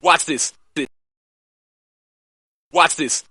Watch this. Watch this.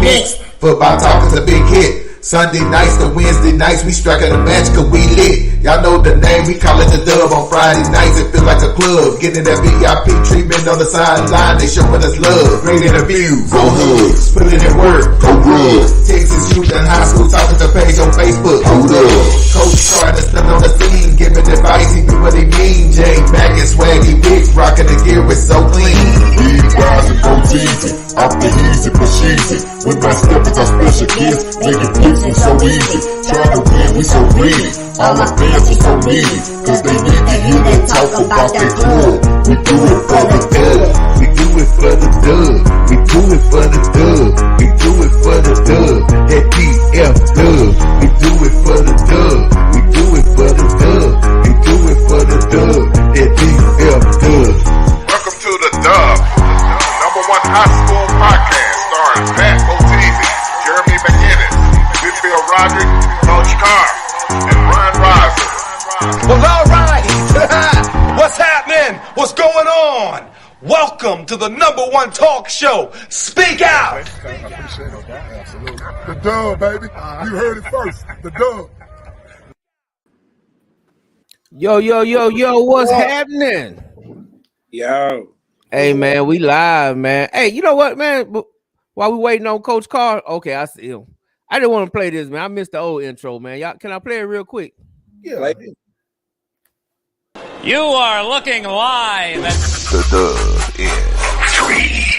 Next, football talk is a big hit. Sunday nights to Wednesday nights, we striking a match cause we lit. Y'all know the name, we call it the Dub. On Friday nights, it feel like a club. Getting that VIP treatment on the sideline, they showing us love. Great interviews, go hugs, putting in work, go good. Texas youth and high school talking to page on Facebook, hold up. Coach Carr that's still on the scene, giving advice, he do what he mean. Jay Mack and Swaggy Big, rocking the gear, it's so clean. These guys are go easy, off the easy, precision. With my steppers, our special gifts, making picks so easy. Trying to win, we so greedy. All my fans are so needy, cause they need to hear them talk about that club. We do it for the dub. We do it for the dub. We do it for the dub. We do it for the dub. That DF dub. We do it for the dub. We do it for the dub. We do it for the dub. That DF dub. Welcome to the Dub, number one high school podcast starring Pat O'Teasy, Jeremy McGinnis, Bill Roderick, Coach Carr, and Ryan Riser. Well, all right. What's happening? What's going on? Welcome to the number one talk show. Speak out. The Dub, baby. You heard it first. The Dub. Yo, what's happening? Yo. Hey, man, we live, man. Hey, you know what, man? While we waiting on Coach Carr, okay, I see him. I didn't want to play this, man. I missed the old intro, man. Y'all, can I play it real quick? Yeah. You are looking live at The Dub in 3,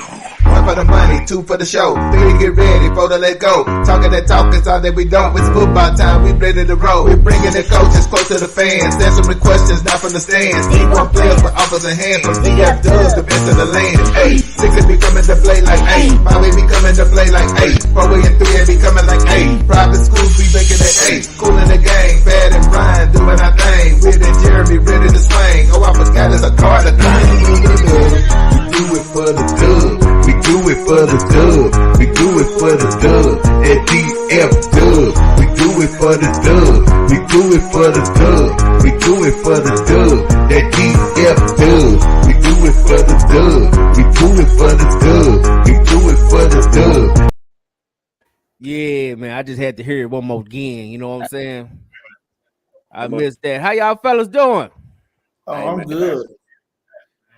2. One for the money, two for the show, three to get ready, four to let go. Talking that talk, it's all that we don't. It's football time, we ready to roll. We bringing the coaches close to the fans. Answering questions, not from the stands. D1 players with offers in hand. From DF Dubs, the best of the land. Hey, six will be coming to play like eight. Five will be coming to play like eight. 4 and 3 will be coming like eight. Private schools be making it eight. Cool in the game, Bad and Brian doing our thing. Weird and Jeremy ready to swing. Oh, I forgot it's a card to claim. We do it for the dub. We do it for the dub. We do it for the dub. At DF Dub. We do it for the dub. We do it for the dub. We do it for the dub. That DF Dub. We do it for the dub. We do it for the dub. We do it for the dub. Yeah, man, I just had to hear it one more again. You know what I'm saying? I missed that. How y'all fellas doing? Oh, I'm good.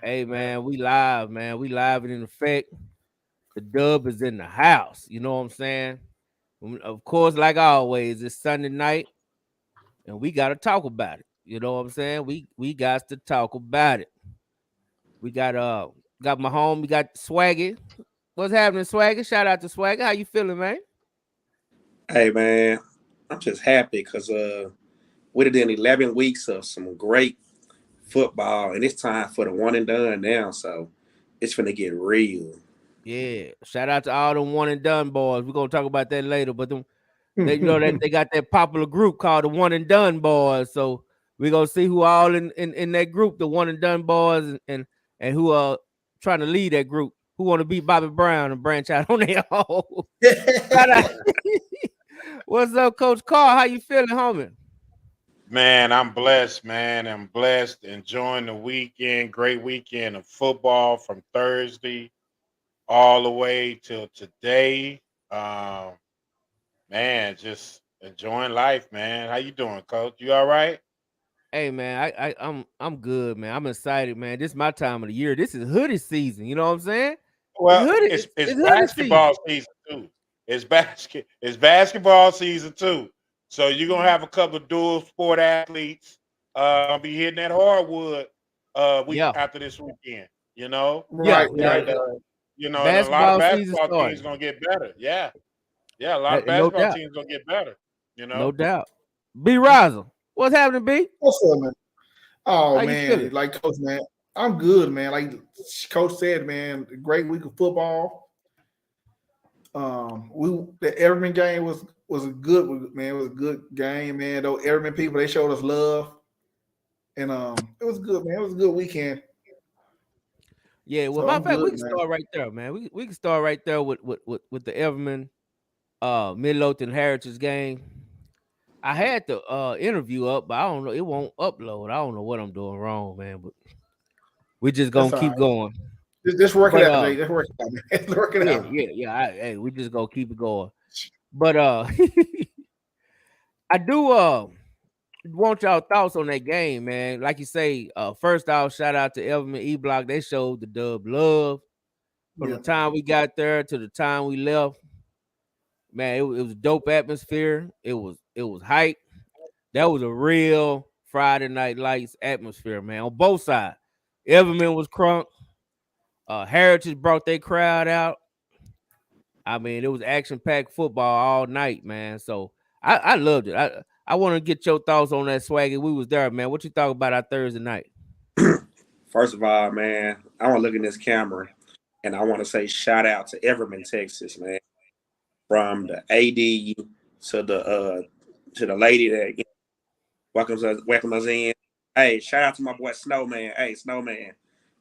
Hey, man, we live, man. We live and in effect. The Dub is in the house. You know what I'm saying? Of course, like always, it's Sunday night, and we got to talk about it. You know what I'm saying? We got to talk about it. We got my home. We got Swaggy. What's happening, Swaggy? Shout out to Swaggy. How you feeling, man? Hey, man, I'm just happy because we did 11 weeks of some great football, and it's time for the one and done now, so it's finna get real. Yeah, shout out to all them one and done boys. We're gonna talk about that later, but them, they, you know that they got that popular group called the One and Done Boys. So we're gonna see who all in that group, the One and Done Boys, and who are trying to lead that group, who want to beat Bobby Brown and branch out on their own. What's up, Coach Carr? How you feeling, homie? Man, I'm blessed, man. I'm blessed, enjoying the weekend. Great weekend of football from Thursday all the way till today. Man, just enjoying life, man. How you doing, Coach? You all right? Hey, man, I'm good, man. I'm excited, man. This is my time of the year. This is hoodie season. You know what I'm saying? Well, it's basketball season too. It's basketball season too. So you're gonna have a couple of dual sport athletes be hitting that hardwood after this weekend. You know, Right. You know, and a lot of basketball teams gonna get better. Yeah, a lot of basketball teams gonna get better. You know, no doubt. B. Riser, what's happening, B? What's up, man? Oh, How man, like Coach, man, I'm good, man. Like Coach said, man, great week of football. The Everman game was a good, man. It was a good game, man. Those Everman people, they showed us love, and it was good, man. It was a good weekend. Yeah, well, matter of fact, we can start right there, man. We can start right there with the Everman Midlothian Heritage game. I had the interview up, but I don't know. It won't upload. I don't know what I'm doing wrong, man. But we just That's gonna all keep right. going. Just work it But out, Jay. Just work it out, man. Just work it out. hey, we just gonna keep it going. But I do want y'all thoughts on that game, man. Like you say, first off, shout out to Everman E Block. They showed the dub love from the time we got there to the time we left. Man, it was a dope atmosphere. It was hype. That was a real Friday Night Lights atmosphere, man, on both sides. Everman was crunk. Heritage brought their crowd out. I mean, it was action-packed football all night, man. So I loved it. I want to get your thoughts on that, Swaggy. We was there, man. What you thought about our Thursday night? First of all, man, I want to look in this camera and I want to say shout out to Everman, Texas, man. From the AD to the lady that welcomes us in. Hey, shout out to my boy Snowman. Hey, Snowman.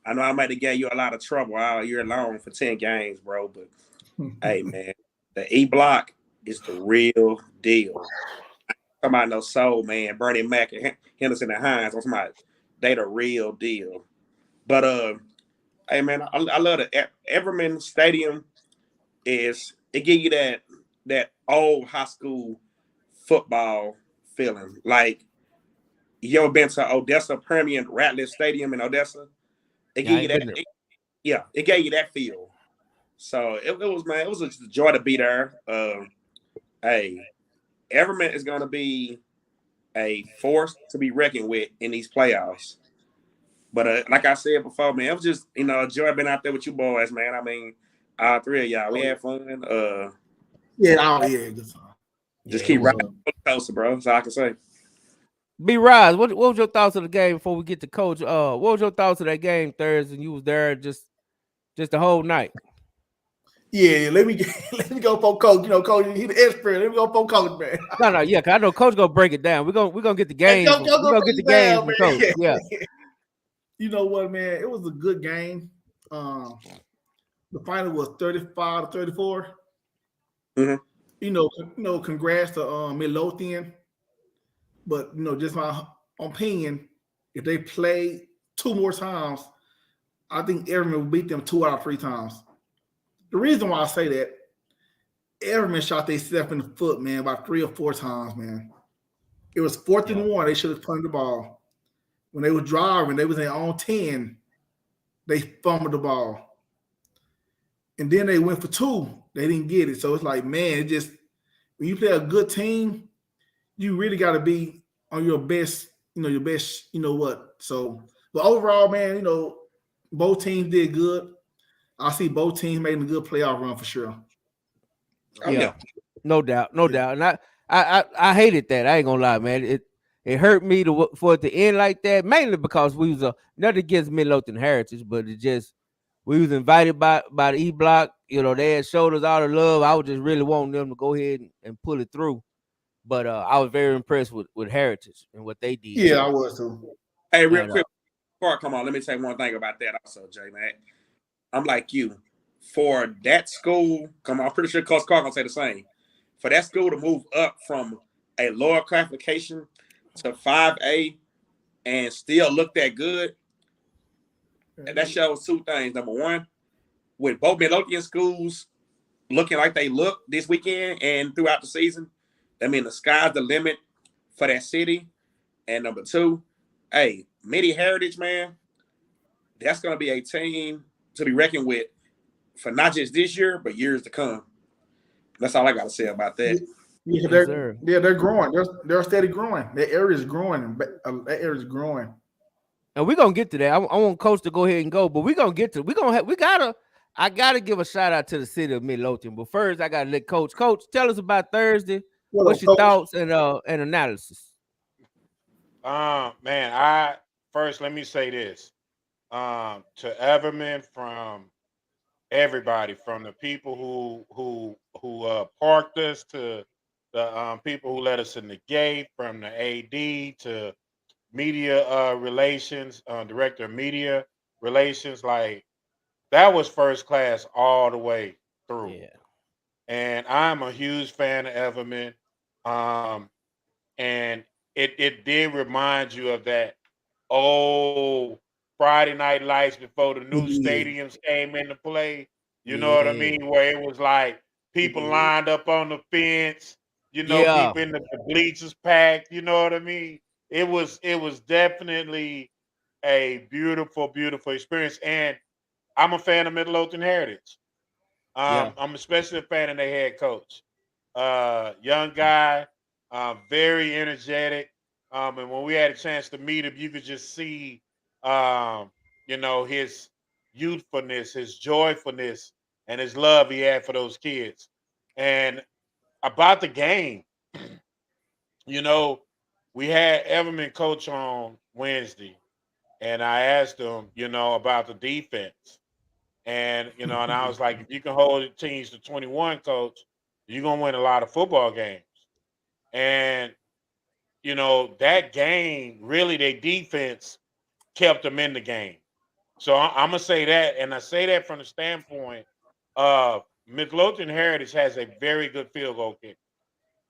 I know I might have gave you a lot of trouble all year long for 10 games, bro. But hey, man, the E Block is the real deal. I'm talking about no soul, man. Bernie Mac and Henderson and Hines. I'm talking about they the real deal. But hey, man, I love the Everman Stadium. It give you that old high school football feeling. Like you ever been to Odessa Permian Ratliff Stadium in Odessa? It Yeah, I gave you ain't that. been there. It gave you that feel. So it was, man, it was a joy to be there. Hey, Everman is going to be a force to be reckoned with in these playoffs. But like I said before, man, it was just a joy being out there with you boys, man. I mean, all three of y'all, we had fun. Just It keep was. riding closer, bro. That's all I can say. B Rise, what was your thoughts of the game before we get to coach? What was your thoughts of that game Thursday? And you was there just the whole night. Yeah, let me go for coach. Coach, he the expert. Let me go for coach, man. No, yeah, cause I know coach gonna break it down. We're gonna get the game. Go We're gonna get the game from coach. Yeah. You know what, man? It was a good game. The final was 35-34. Mm-hmm. Congrats to Midlothian. But just my opinion, if they play 2 more times, I think Everman will beat them 2 out of 3 times. The reason why I say that, Everman shot themselves in the foot, man, about 3 or 4 times, man. It was 4th and 1. They should have punted the ball. When they were driving, they was in on 10. They fumbled the ball. And then they went for 2. They didn't get it. So it's like, man, when you play a good team, you really got to be on your best, your best, So, but overall, man, both teams did good. I see both teams making a good playoff run for sure. Yeah. No doubt. And I hated that. I ain't gonna lie, man. It hurt me for it to end like that, mainly because we was nothing against Midlothian Heritage, but we was invited by the E Block. They had showed us all the love. I was just really wanting them to go ahead and pull it through. But I was very impressed with Heritage and what they did. Yeah, I was too. Hey, real quick, before come on, let me say one thing about that also, J man. I'm like you. For that school, I'm pretty sure Coach Carr gonna say the same. For that school to move up from a lower classification to 5A and still look that good, that shows 2 things. Number one, with both Midlothian schools looking like they look this weekend and throughout the season, I mean the sky's the limit for that city. And number 2, hey, Midi Heritage, man, that's gonna be a team to be reckoned with for not just this year, but years to come. That's all I got to say about that. Yeah, they're growing. They're steady growing. That area is growing. That area is growing. And we're gonna get to that. I want Coach to go ahead and go, but we're gonna get to. I gotta give a shout out to the city of Midlothian. But first, I gotta let Coach tell us about Thursday. What's your thoughts and analysis? Man, let me say this. To Everman, from everybody, from the people who parked us to the people who let us in the gate, from the AD to media relations, director of media relations, like that was first class all the way through. Yeah. And I'm a huge fan of Everman. and it did remind you of that old Friday Night Lights before the new Yeah. stadiums came into play. You know what I Yeah. mean? Where it was like people Yeah. lined up on the fence, Yeah. people in the bleachers packed, you know what I mean? It was definitely a beautiful, beautiful experience. And I'm a fan of Midlothian Heritage. Yeah. I'm especially a fan of their head coach. Young guy, very energetic. And when we had a chance to meet him, you could just see, um, his youthfulness, his joyfulness, and his love he had for those kids. And about the game, you know, we had Everman coach on Wednesday, and I asked him, about the defense. And I was like, if you can hold teams to 21, coach, you're gonna win a lot of football games. And that game, really, their defense kept them in the game. So I'm gonna say that, and I say that from the standpoint of Midlothian Heritage has a very good field goal kicker.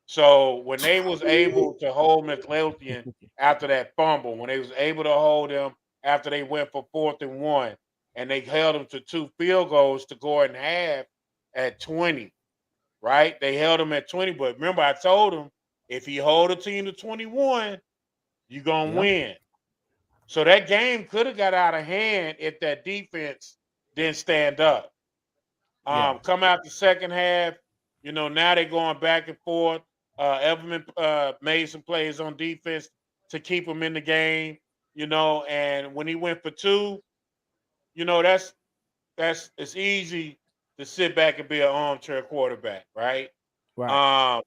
So when they was able to hold Midlothian after that fumble, when they was able to hold them after they went for 4th and 1, and they held them to 2 field goals to go in half at 20, right? They held them at 20, but remember I told them if you hold a team to 21, you're gonna Yeah. win. So that game could have got out of hand if that defense didn't stand up. Yeah. Come out the second half, now they're going back and forth. Everman made some plays on defense to keep him in the game, and when he went for two, that's it's easy to sit back and be an armchair quarterback, right? Right. Um,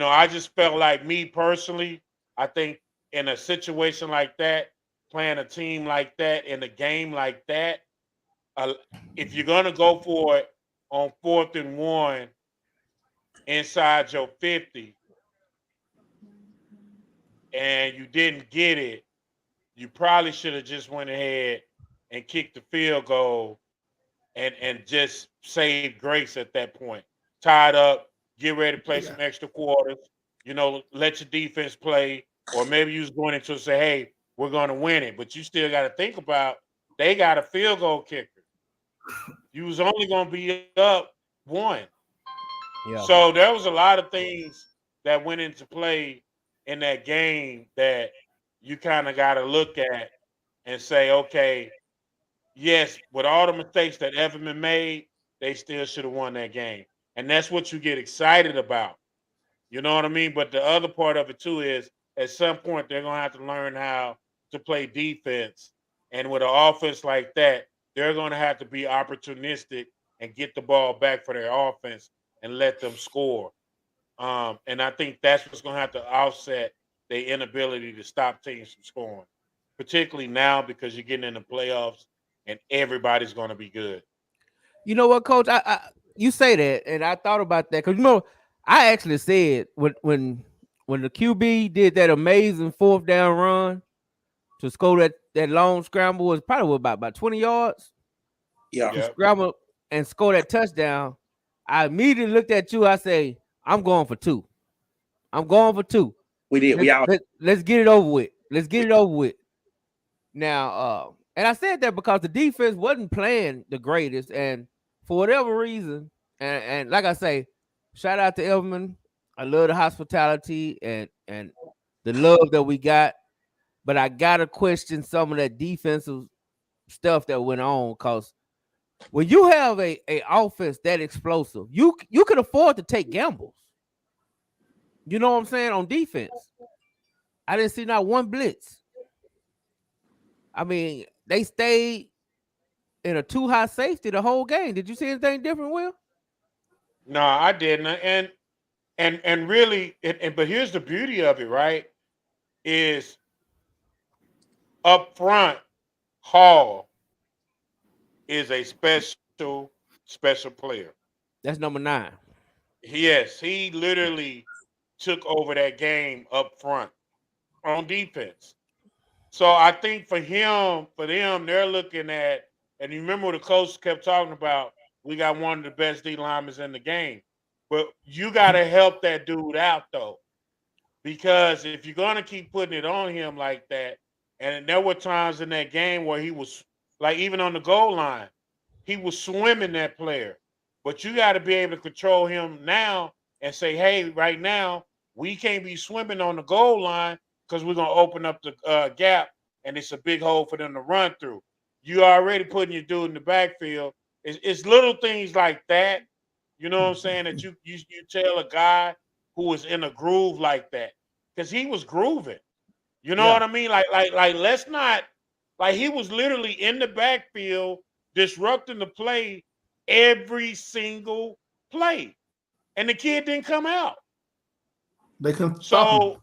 I just felt like me personally, I think in a situation like that, playing a team like that, in a game like that, uh, if you're gonna go for it on 4th and 1 inside your 50 and you didn't get it, you probably should have just went ahead and kicked the field goal and just saved grace at that point. Tied up, get ready to play some Yeah. extra quarters, let your defense play, or maybe you was going into say, hey, we're going to win it, but you still got to think about they got a field goal kicker. You was only going to be up one. Yeah. So there was a lot of things that went into play in that game that you kind of got to look at and say, okay, yes, with all the mistakes that Everman made, they still should have won that game. And that's what you get excited about. You know what I mean? But the other part of it too is at some point they're gonna have to learn how to play defense. And with an offense like that, they're gonna have to be opportunistic and get the ball back for their offense and let them score. And I think that's what's gonna have to offset their inability to stop teams from scoring, particularly now because you're getting in the playoffs and everybody's gonna be good. You know what, Coach? I you say that, and I thought about that because I actually said when the QB did that amazing fourth down run to score that long scramble was probably about 20 yards Yeah, to Yep. scramble and score that touchdown. I immediately looked at you. I say, I'm going for two. I'm going for two. we did. We all Let's get it over with. Let's get we, it over with. Now, and I said that because the defense wasn't playing the greatest, and for whatever reason, and like I say, shout out to Elvin. I love the hospitality and the love that we got, but I gotta question some of that defensive stuff that went on because when you have a offense that explosive, you can afford to take gambles. You know what I'm saying on defense. I didn't see not one blitz. I mean, they stayed in a too high safety the whole game. Did you see anything different, Will? No, I didn't. And really, but here's the beauty of it, right? Is up front, Hall is a special player. That's number 9. Yes, he literally took over that game up front on defense. So I think for them, they're looking at, and you remember what the coach kept talking about, we got one of the best D linemen in the game. But you got to help that dude out, though. because if you're gonna keep putting it on him like that, and there were times in that game where he was like even on the goal line, he was swimming that player. But you got to be able to control him now and say, hey, right now we can't be swimming on the goal line because we're gonna open up the gap and it's a big hole for them to run through. You already putting your dude in the backfield. It's little things like that, you know what I'm saying, that you tell a guy who was in a groove like that, because he was grooving. You know what I mean? Like let's not, like, he was literally in the backfield disrupting the play every single play. And the kid didn't come out. They couldn't stop him.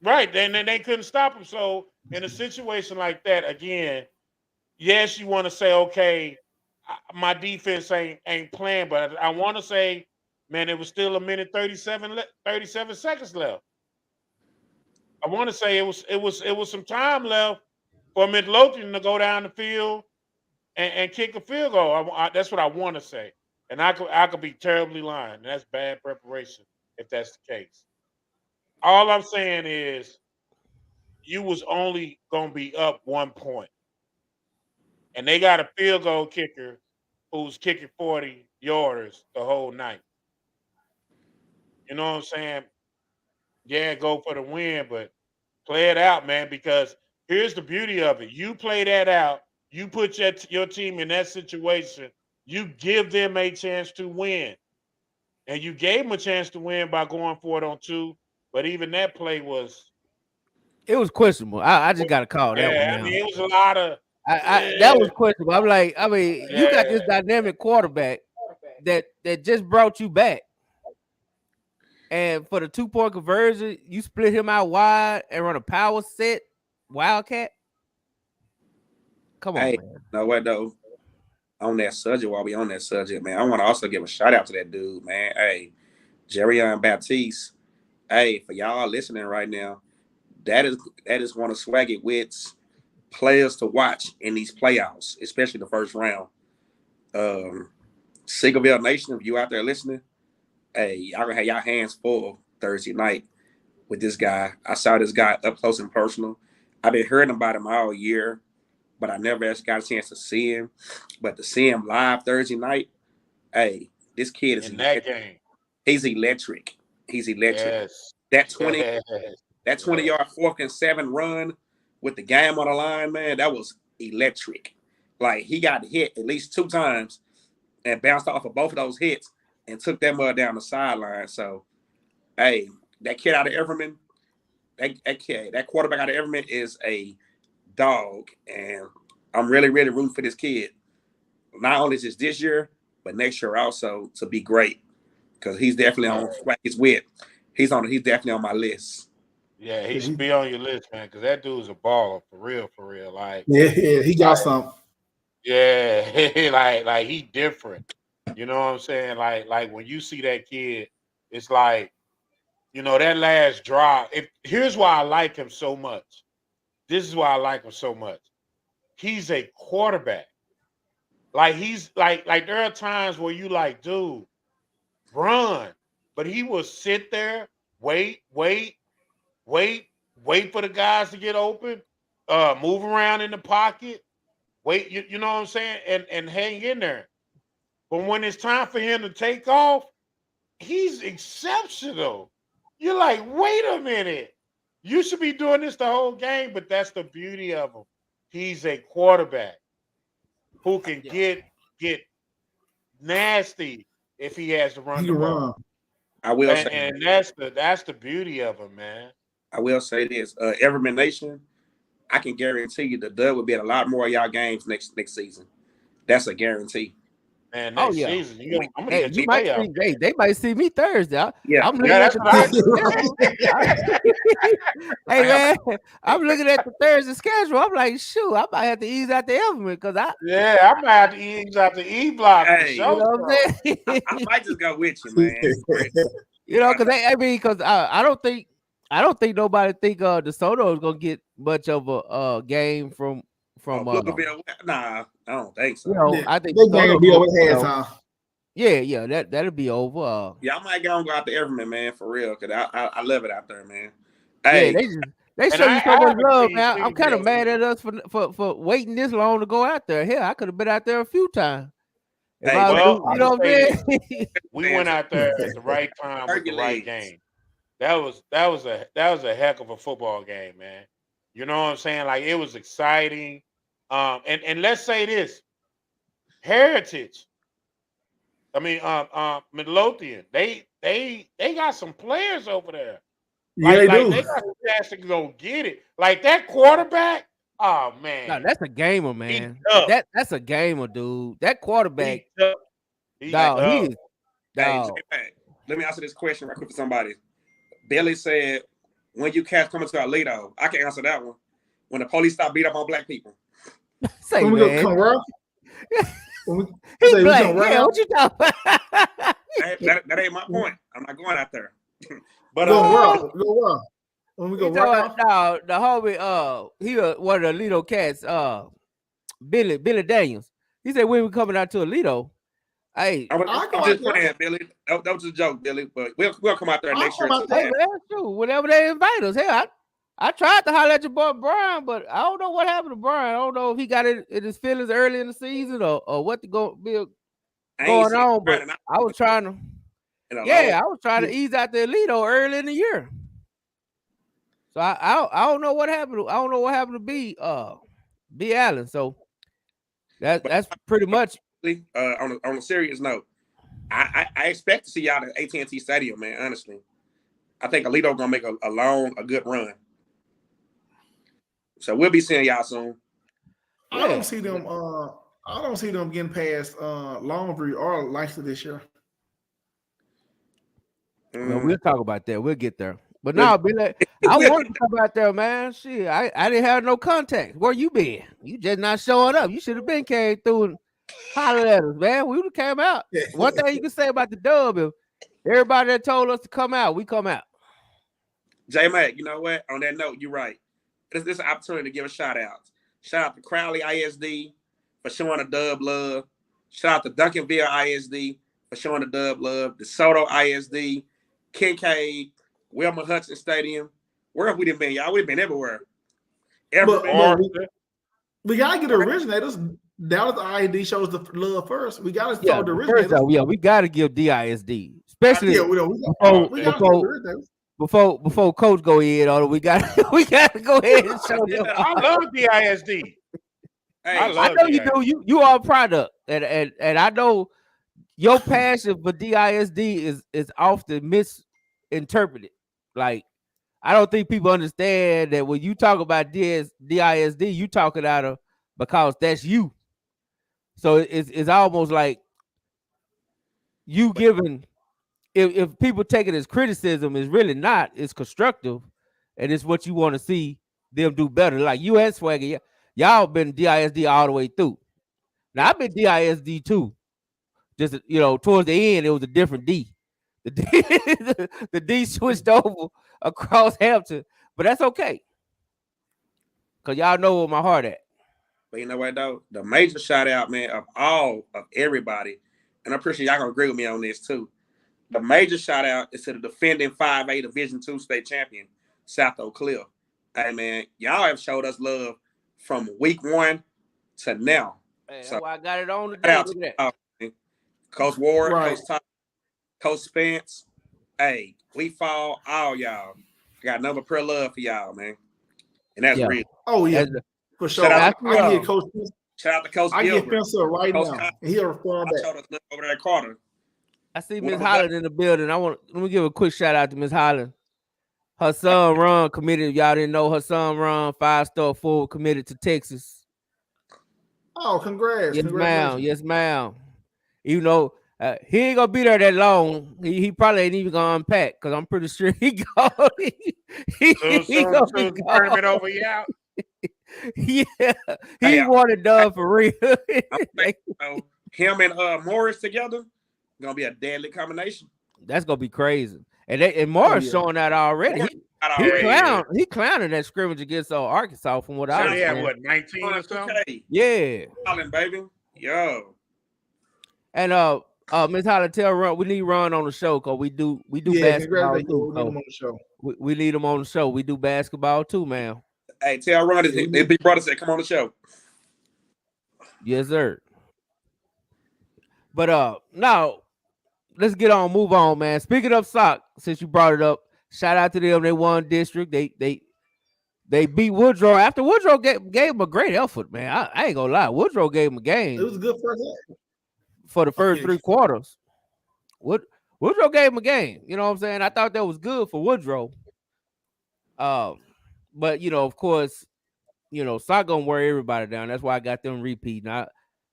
Right, then they couldn't stop him. So in a situation like that, again, yes, you want to say, okay, my defense ain't playing, but I want to say, man, it was still a minute 37 seconds left. I want to say it was some time left for Midlothian to go down the field and kick a field goal. That's what I want to say, and I could be terribly lying. That's bad preparation if that's the case. All I'm saying is you was only gonna be up 1 point, and they got a field goal kicker who's kicking 40 yarders the whole night. You know what I'm saying? Yeah, go for the win, but play it out, man, because here's the beauty of it. You play that out, you put your team in that situation, you give them a chance to win. And you gave them a chance to win by going for it on 2, but even that play was questionable. I just got to call that one I now. mean, it was a lot of that was questionable. I'm like, you got this dynamic quarterback that just brought you back. And for the 2-point conversion, you split him out wide and run a power set wildcat. Come on, man. No, what though? On that subject, while we on that subject, man, I want to also give a shout out to that dude, man. Hey, Jerryon Baptiste. Hey, for y'all listening right now, that is one of Swaggy Witt's players to watch in these playoffs, especially the first round. Sigleville Nation, if you out there listening, hey, y'all gonna have y'all hands full Thursday night with this guy. I saw this guy up close and personal. I've been hearing about him all year, but I never actually got a chance to see him. But to see him live Thursday night, hey, this kid is in that game. He's electric. He's electric. Yes. That 20-yard 4th and 7 run with the game on the line, man, that was electric. Like, he got hit at least 2 times and bounced off of both of those hits and took that mud down the sideline. So, hey, that kid out of Everman, that quarterback out of Everman is a dog, and I'm really, really rooting for this kid. Not only just this year, but next year also to be great, because he's definitely on Swaggy's Wit. He's definitely on my list. Yeah, he should be on your list, man, because that dude's a baller for real. Like, yeah, he got something. Yeah, like he different. You know what I'm saying? Like when you see that kid, it's like, you know, that last drive. Here's why I like him so much. This is why I like him so much. He's a quarterback. Like, he's like there are times where you like, dude, run. But he will sit there, wait for the guys to get open, move around in the pocket, wait, you know what I'm saying, and hang in there. But when it's time for him to take off, he's exceptional. You're like, wait a minute. You should be doing this the whole game, but that's the beauty of him. He's a quarterback who can get nasty if he has to run the ball. I will say, and that's the beauty of him, man. I will say this, Everman Nation, I can guarantee you the dub will be at a lot more of y'all games next season. That's a guarantee. Man, next season, I'm gonna get you might out. They might see me Thursday. I'm looking at Hey man, I'm looking at the Thursday schedule. I'm like, shoot, I might have to ease out the Everman because I might have to ease out the E block. Hey, you know what I'm saying? I might just go with you, man. You know, because I don't think nobody think DeSoto is gonna get much of a game from Nah, I don't think so. You know, I think they're gonna be over halftime. Yeah, that'll be over. Yeah, I might go out to Everman, man, for real, because I love it out there, man. Yeah, Hey, they And show you so I much haven't love, seen man. I'm kind of Cleveland. mad at us for waiting this long to go out there. Hell, I could have been out there a few times. If hey, I was, Well, you I'm know gonna what I'm say this: saying? we went out there at the right time with the right Hercules. game. That was a heck of a football game, man. You know what I'm saying? Like it was exciting. And let's say this: Heritage. I mean, Midlothian. They got some players over there. Yeah, they Like do. they got a chance to go get it. Like that quarterback. Oh No, man, that's a gamer, he man. tough. That's a gamer, dude. That quarterback, He tough. He dog. He tough. is, Hey, dog. J-Mac, let me answer this question right quick for somebody. Billy said, when you cats coming to Alito, I can answer that one. When the police stop beat up on black people. Say, When we go man, come around, when we he say we black. come Yeah, around, what you talking about? That ain't my point. I'm not going out there. But go around, go around. When we He go talking around, about, no, the homie, he one of the Alito cats, Billy Daniels. He said when we coming out to Alito, hey, I'm out just there. playing, Billy. That was just a joke, Billy. But we'll come out there I'll next year come too, out hey there. man. man, shoot, whenever they invite us. Hell, I tried to holler at your boy Brian, but I don't know what happened to Brian. I don't know if he got it in his feelings early in the season or what be I ain't going seen on. But Brandon I was trying to, in a long. yeah, I was trying to ease out the Alito early in the year. So I don't know what happened. I don't know what happened to B Allen. So that's pretty much. On a serious note, I expect to see y'all at AT&T Stadium, man. Honestly, I think Alito gonna make a good run. So we'll be seeing y'all soon. I don't see them. I don't see them getting past Longview or Langston this year. Well, we'll talk about that. We'll get there. But no, Billy, I wanted to come out there, man. Shit, I didn't have no contact. Where you been? You just not showing up. You should have been came through and hollered at us, man. We would have came out. One thing you can say about the dub, if everybody that told us to come out, we come out. J-Mac, you know what? On that note, you're right. This is an opportunity to give a shout out. Shout out to Crowley ISD for showing the dub love. Shout out to Duncanville ISD for showing the dub love. DeSoto ISD, Kincaid, Wilma Hudson Stadium. Where have we been, y'all? We've been everywhere. But we gotta get the originators. Dallas ISD shows the love first. We gotta show the originators. First, we gotta give DISD, especially before Coach go in on it. We got to go ahead and show them. I love DISD. I know you do. You are a product, and I know your passion for DISD is often misinterpreted. Like, I don't think people understand that when you talk about DISD, you talking out of because that's you. So it's almost like you giving. If people take it as criticism, it's really not. It's constructive, and it's what you want to see them do better. Like you and Swagger, y'all been DISD all the way through. Now I've been DISD too. Just towards the end, it was a different D. The D switched over across Hampton, but that's okay, cause y'all know where my heart at. But you know what though? The major shout out, man, of everybody, and I'm pretty sure y'all gonna agree with me on this too. The major shout out is to the defending 5A Division II state champion, South Oak Cliff. Hey man, y'all have showed us love from week 1 to now. Hey, that's why I got it on today. Look at that. Coach Ward, right. Coach Top, Coach Spence. Hey, we fall all y'all. I got another prayer love for y'all, man. And that's real. Oh yeah, for sure. I get Coach. Shout out to Coach. I get Spencer right now. He'll respond back. Showed us love over there, Carter. I see Miss Holland in the building. Let me give a quick shout out to Miss Holland. Her son Ron committed. Y'all didn't know her son Ron, 5-star forward, committed to Texas. Oh, congrats! Yes, ma'am. Yes, ma'am. Even though he ain't gonna be there that long, he probably ain't even gonna unpack because I'm pretty sure he gone. he gonna be tournament over y'all. Yeah, he wanted done for real. Him and Morris together. Gonna be a deadly combination. That's gonna be crazy. And Morris showing that already. He clowning that scrimmage against Arkansas from what I was saying. What, 19 or something? Yeah. Colin, baby. Yo. And Miss Holly, tell Ron we need Ron on the show because we do basketball too. We need him on the show. We need him on the show. We do basketball too, man. Hey, tell Ron his big brother said come on the show. Yes, sir. But now let's move on, man. Speaking of SOC, since you brought it up, shout out to them. They won district. They beat Woodrow. After Woodrow gave him a great effort, man. I ain't gonna lie. Woodrow gave him a game. It was a good first half. For the first 3 quarters. Woodrow gave him a game. You know what I'm saying? I thought that was good for Woodrow. But of course, SOC gonna wear everybody down. That's why I got them repeating.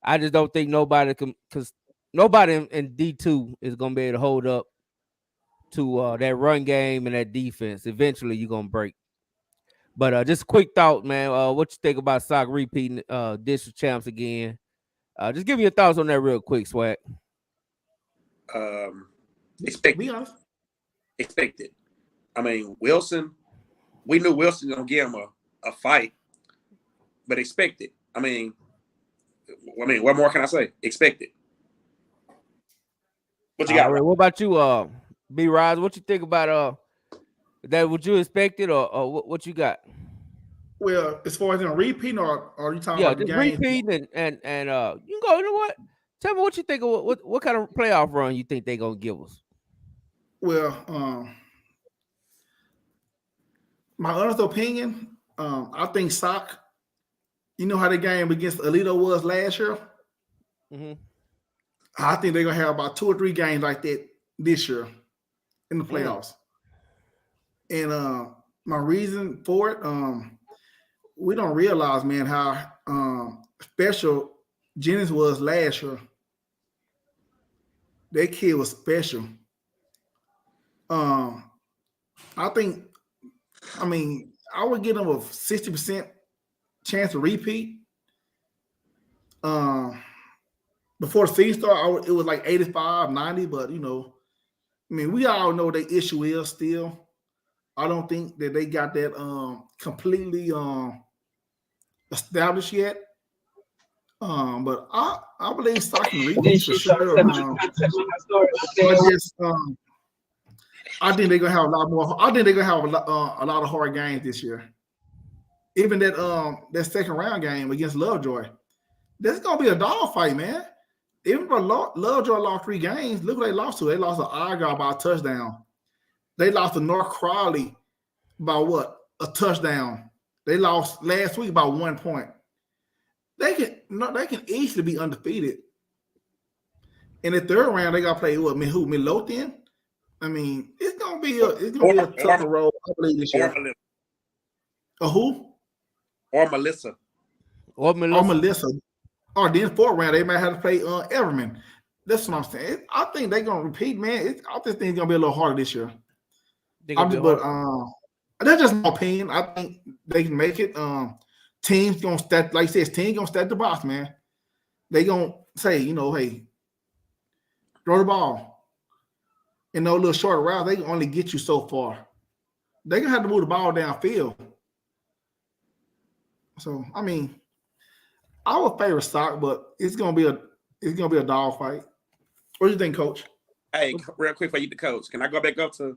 I just don't think nobody can, because nobody in D2 is gonna be able to hold up to that run game and that defense. Eventually, you're gonna break. But just a quick thought, man. What you think about SOC repeating district champs again? Just give me your thoughts on that real quick, Swag. Expected. I mean, Wilson. We knew Wilson gonna give him a fight, but expected. I mean, what more can I say? Expected. What you got? Right, what about you, B. Rise? What you think about that? What you expected, or what you got? Well, as far as in repeating, or are you talking about the game? Repeating and you go. You know what? Tell me what you think of what kind of playoff run you think they're gonna give us. Well, my honest opinion, I think SOC. You know how the game against Alito was last year. Mm-hmm. I think they're gonna have about 2 or 3 games like that this year in the playoffs. And my reason for it, we don't realize, man, how special Jennings was last year. That kid was special. I would give him a 60% chance to repeat. Before the season started, it was like 85, 90, but we all know the issue is still. I don't think that they got that completely established yet. But I believe SOC can repeat for sure. I think they're gonna have a lot more. I think they're gonna have a lot of hard games this year. Even that second round game against Lovejoy, that's gonna be a dogfight, man. Even though Lovejoy lost 3 games, look what they lost to. They lost to Igar by a touchdown. They lost to North Crowley by what? A touchdown. They lost last week by 1 point. They can easily be undefeated. In the third round, they got to play what? Midlothian? I mean, it's gonna be a tougher road, I believe, this year. Who? Or Melissa. Or Melissa. Or then 4th round, they might have to play Everman. That's what I'm saying. I think they're gonna repeat, man. I just think it's gonna be a little harder this year. That's just my opinion. I think they can make it. Teams gonna stat, like I said, teams gonna stat the box, man. They gonna say, hey, throw the ball. In those little short routes, they can only get you so far. They're gonna have to move the ball downfield. So I would favor SOC, but it's gonna be a dog fight. What do you think, Coach? Hey, real quick for you, the coach. Can I go back up to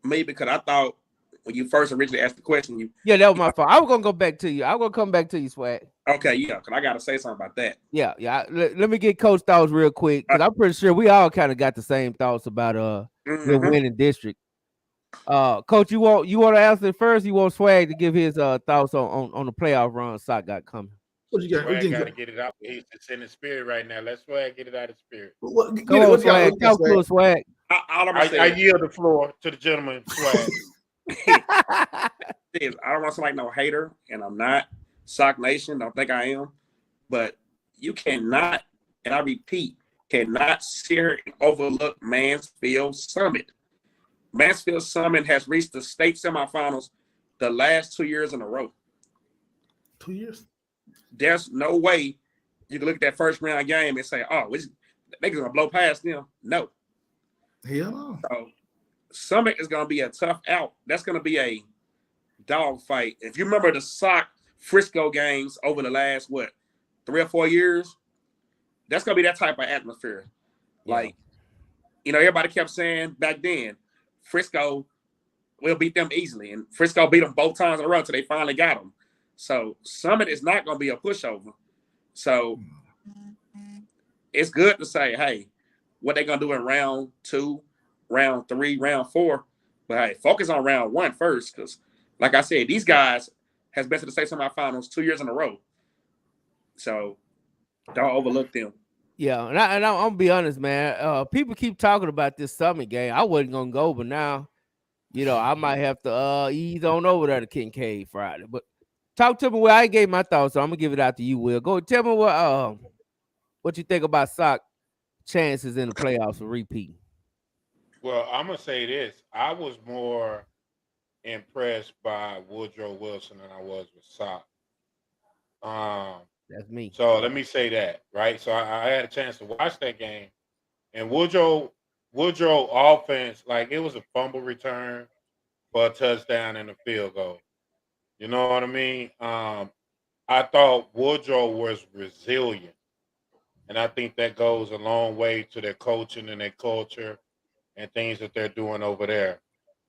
me, because I thought when you first originally asked the question, that was my fault. I was gonna go back to you. I'm gonna come back to you, Swag. Okay, yeah, because I gotta say something about that. Yeah. Let me get Coach thoughts real quick, because I'm pretty sure we all kind of got the same thoughts about the winning district. Coach, you want to answer first? You want Swag to give his thoughts on the playoff run SOC got coming? What you got? Swag got to get it out. He's in the spirit right now. Let's Swag get it out of spirit. Come on, Swag. Talk to us, Swag. I yield the floor to the gentleman, Swag. I don't want to sound like no hater, and I'm not. SOC Nation, don't think I am. But you cannot, and I repeat, cannot sit here and overlook Mansfield Summit. Mansfield Summit has reached the state semifinals the last 2 years in a row. 2 years? There's no way you can look at that first round game and say, oh, they're going to blow past them. No. Hell no. So Summit is going to be a tough out. That's going to be a dog fight. If you remember the SOC Frisco games over the last, 3 or 4 years, that's going to be that type of atmosphere. Like, everybody kept saying back then, Frisco will beat them easily. And Frisco beat them both times in a row until they finally got them. So Summit is not going to be a pushover. So it's good to say, hey, what they going to do in round 2, round 3, round 4. But hey, focus on round 1 first. Because, like I said, these guys has been to the state semifinals 2 years in a row. So don't overlook them. Yeah, and I'm gonna be honest, man. People keep talking about this Summit game. I wasn't gonna go, but now, I might have to ease on over there to Kincaid Friday. But talk to me. Well, I gave my thoughts, so I'm gonna give it out to you, Will. Go tell me what you think about Sock chances in the playoffs for repeat. Well, I'm gonna say this. I was more impressed by Woodrow Wilson than I was with Sock. That's me. So let me say that, right? So I had a chance to watch that game, and Woodrow offense, like, it was a fumble return for a touchdown and a field goal. You know what I mean? I thought Woodrow was resilient, and I think that goes a long way to their coaching and their culture and things that they're doing over there.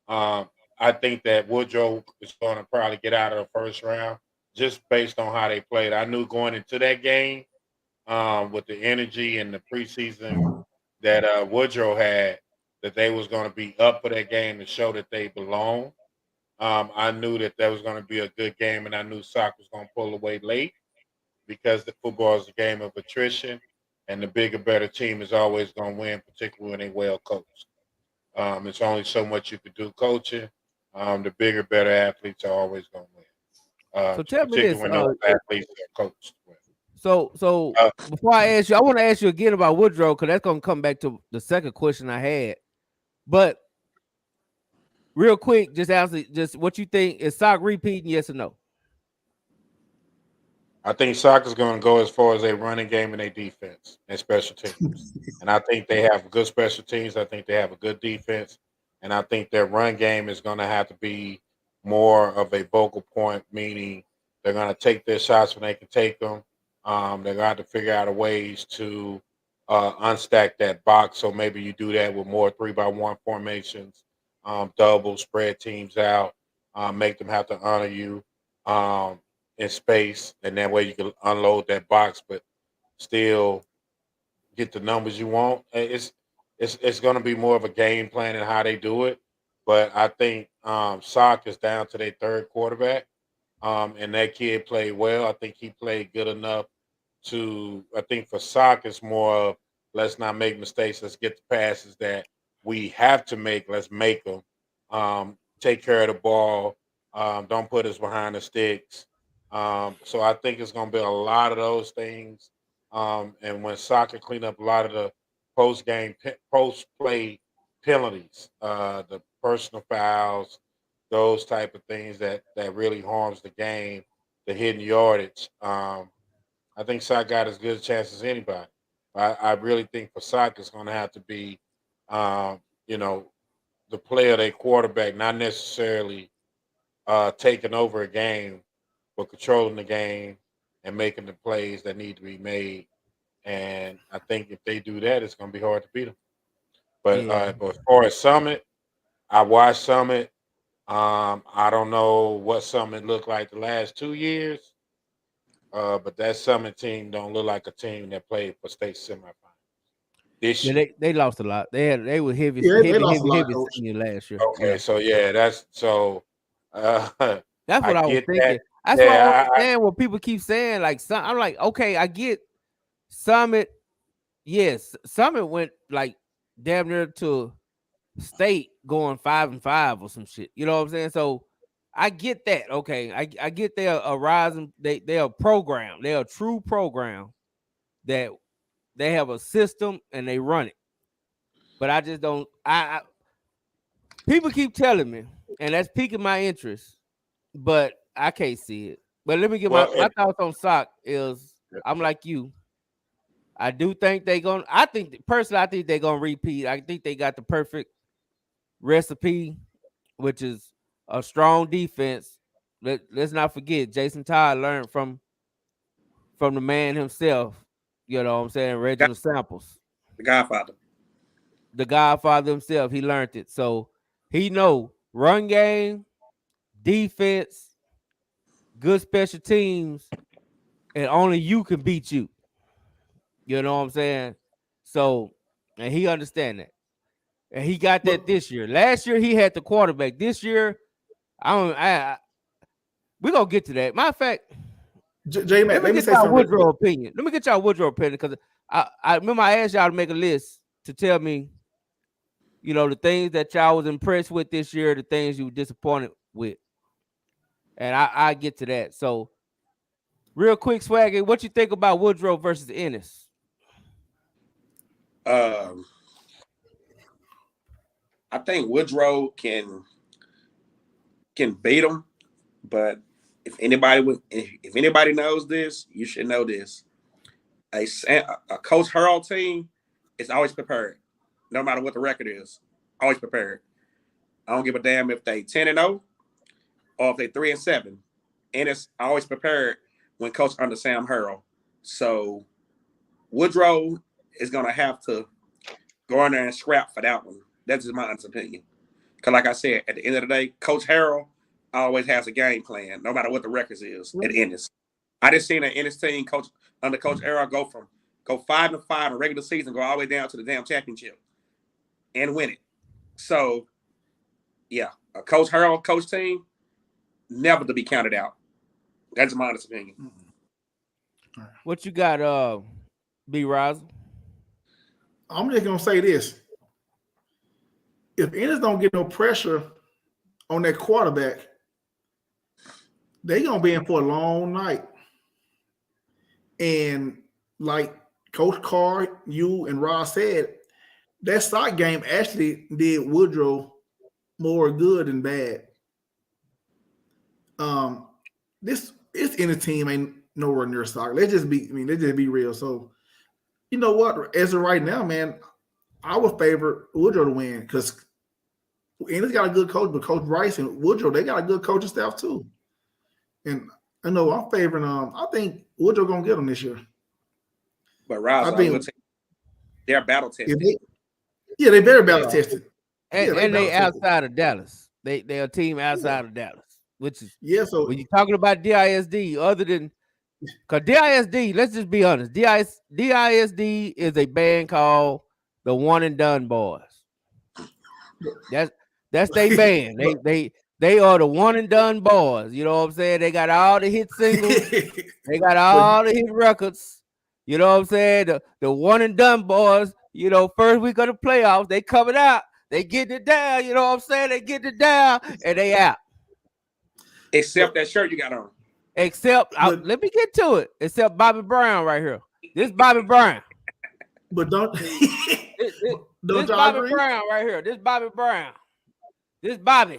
I think that Woodrow is going to probably get out of the first round just based on how they played. I knew going into that game, with the energy and the preseason that Woodrow had, that they was going to be up for that game to show that they belong. I knew that was going to be a good game, and I knew Sock was going to pull away late because the football is a game of attrition, and the bigger, better team is always going to win, particularly when they well coached. It's only so much you can do coaching. The bigger, better athletes are always going to win. So tell me this: when those athletes are coached. So before I ask you, I want to ask you again about Woodrow, because that's gonna come back to the second question I had. But real quick, just answer just what you think. Is Sock repeating, yes or no? I think soccer's going to go as far as a running game and a defense and special teams. And I think they have good special teams. I think they have a good defense. And I think their run game is going to have to be more of a focal point, meaning they're going to take their shots when they can take them. They're going to have to figure out a ways to unstack that box. So maybe you do that with more 3-by-1 formations, double, spread teams out, make them have to honor you. In space, and that way you can unload that box, but still get the numbers you want. It's going to be more of a game plan and how they do it. But I think Sock is down to their third quarterback, and that kid played well. I think he played good enough to. I think for Sock, it's more of, let's not make mistakes. Let's get the passes that we have to make. Let's make them. Take care of the ball. Don't put us behind the sticks. So I think it's going to be a lot of those things. And when soccer clean up a lot of the post play penalties, the personal fouls, those type of things that really harms the game, the hidden yardage. I think Sock got as good a chance as anybody. I really think for Sock it's going to have to be, um, you know, the player, their quarterback, not necessarily taking over a game, but controlling the game and making the plays that need to be made. And I think if they do that, it's going to be hard to beat them. But as far as Summit, I watched Summit. I don't know what Summit looked like the last 2 years, but that Summit team don't look like a team that played for state semifinals this year. They lost a lot. They were heavy, they lost a lot, heavy Coach. senior last year. Okay, so yeah, that's so. That's what I was thinking. That. That's what I understand. What people keep saying, like, I'm like, okay, I get Summit. Yes, Summit went like damn near to state going 5-5 or some shit. You know what I'm saying? So I get that. Okay, I get they're a rising. They're a program. They're a true program that they have a system and they run it. But I just don't. I people keep telling me, and that's piquing my interest, but I can't see it. But let me get my thoughts on Sock. Is I'm like you. I do think they're gonna. I think they're gonna repeat. I think they got the perfect recipe, which is a strong defense. Let's not forget, Jason Todd learned from the man himself. You know what I'm saying, Reginald Samples, the Godfather. the Godfather himself. He learned it, so he know run game, defense, good special teams, and only you can beat you. You know what I'm saying? So, and he understand that, and he got that this year. Last year he had the quarterback. This year, we're gonna get to that. Matter of fact, J-Mac, let me let me get say y'all something real Woodrow quick. opinion. Let me get y'all Woodrow opinion because I remember I asked y'all to make a list to tell me, you know, the things that y'all was impressed with this year, the things you were disappointed with, and I get to that. So, real quick, Swaggy, what you think about Woodrow versus Ennis? I think Woodrow can beat him, but if anybody knows this, you should know this. A Coach Hurl team is always prepared, no matter what the record is. Always prepared. I don't give a damn if they 10-0 or if they 3-7. And it's always prepared when Coach under Sam Hurl. So Woodrow is gonna have to go in there and scrap for that one. That's just my honest opinion. Because like I said, at the end of the day, Coach Harrell always has a game plan, no matter what the records is at Ennis. I just seen an Ennis team under Coach Harrell go 5-5 in regular season, go all the way down to the damn championship and win it. So, yeah, a Coach Harrell coach team, never to be counted out. That's my honest opinion. What you got, B. Rosin? I'm just gonna say this: if Ennis don't get no pressure on that quarterback, they gonna be in for a long night. And like Coach Carr, you and Ross said, that stock game actually did Woodrow more good than bad. This Ennis team ain't nowhere near stock. Let's just be real. So you know what? As of right now, man, I would favor Woodrow to win because Ennis got a good coach, but Coach Rice and Woodrow, they got a good coaching staff too. And I know I'm favoring I think Woodrow gonna get them this year. But Ross, I will tell you, they're battle tested. They better battle tested. And they outside of Dallas. They're a team outside of Dallas, which is so when you're talking about DISD, other than because DISD, let's just be honest, DISD is a band called the One and Done Boys. That's their band. They are the One and Done Boys. You know what I'm saying? They got all the hit singles. They got all the hit records. You know what I'm saying? The One and Done Boys, you know, first week of the playoffs, they coming out. They getting it down. You know what I'm saying? They getting it down and they out. Except that shirt you got on. Let me get to it. Except Bobby Brown right here. This Bobby Brown. But don't this Bobby Brown right here. This Bobby Brown. This Bobby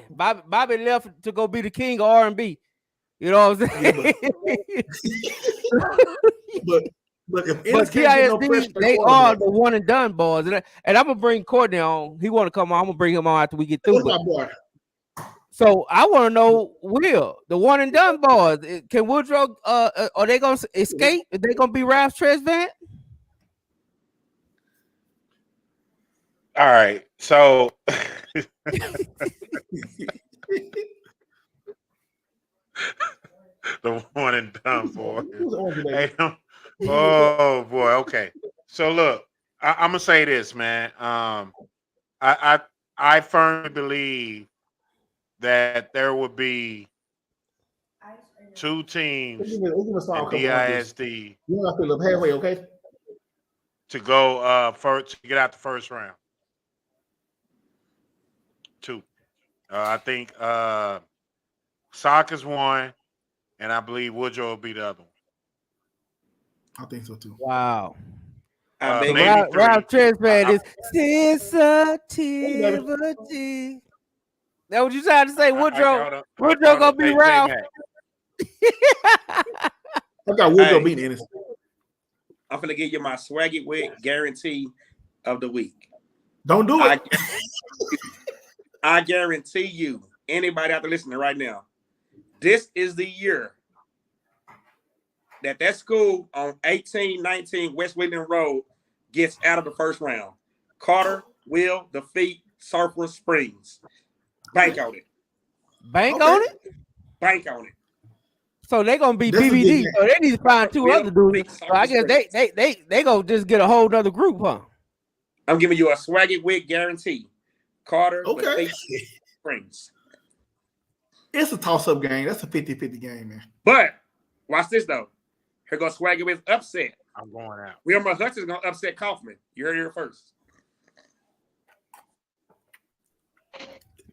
left to go be the king of R&B. You know what I'm saying? but if DISD, they are the One and Done Boys. And I'm gonna bring Courtney on. He want to come on. I'm gonna bring him on after we get through. So I want to know, Will, the One and Done Boys, can Woodrow are they gonna escape? Are they gonna be Ralph Tresvant? All right, so the One and Done Boys. Hey, oh boy, okay. So look, I'm gonna say this, man. I firmly believe that there would be two teams in DISD halfway, okay? To go first to get out the first round. Two. I think Sock is one, and I believe Woodrow will be the other one. I think so too. Wow. Ralph Tresvant is sensitivity. That what you trying to say, Woodrow? Woodrow gonna be Ralph. I got Woodrow beating Ennis. I'm gonna give you my swaggy wig guarantee of the week. Don't do it. I guarantee you, anybody out there listening right now, this is the year that school on 1819 West Wheeling Road gets out of the first round. Carter will defeat Sulphur Springs. Bank on it. Bank on it? Bank on it. So they're gonna be BBD. So they need to find two other dudes. So I guess they gonna just get a whole nother group, huh? I'm giving you a swaggy wig guarantee. Carter defeats Springs. It's a toss-up game. That's a 50-50 game, man. But watch this though. Here goes swaggy with upset. I'm going out. Wilmer Hutch is gonna upset Kaufman. You heard it here first.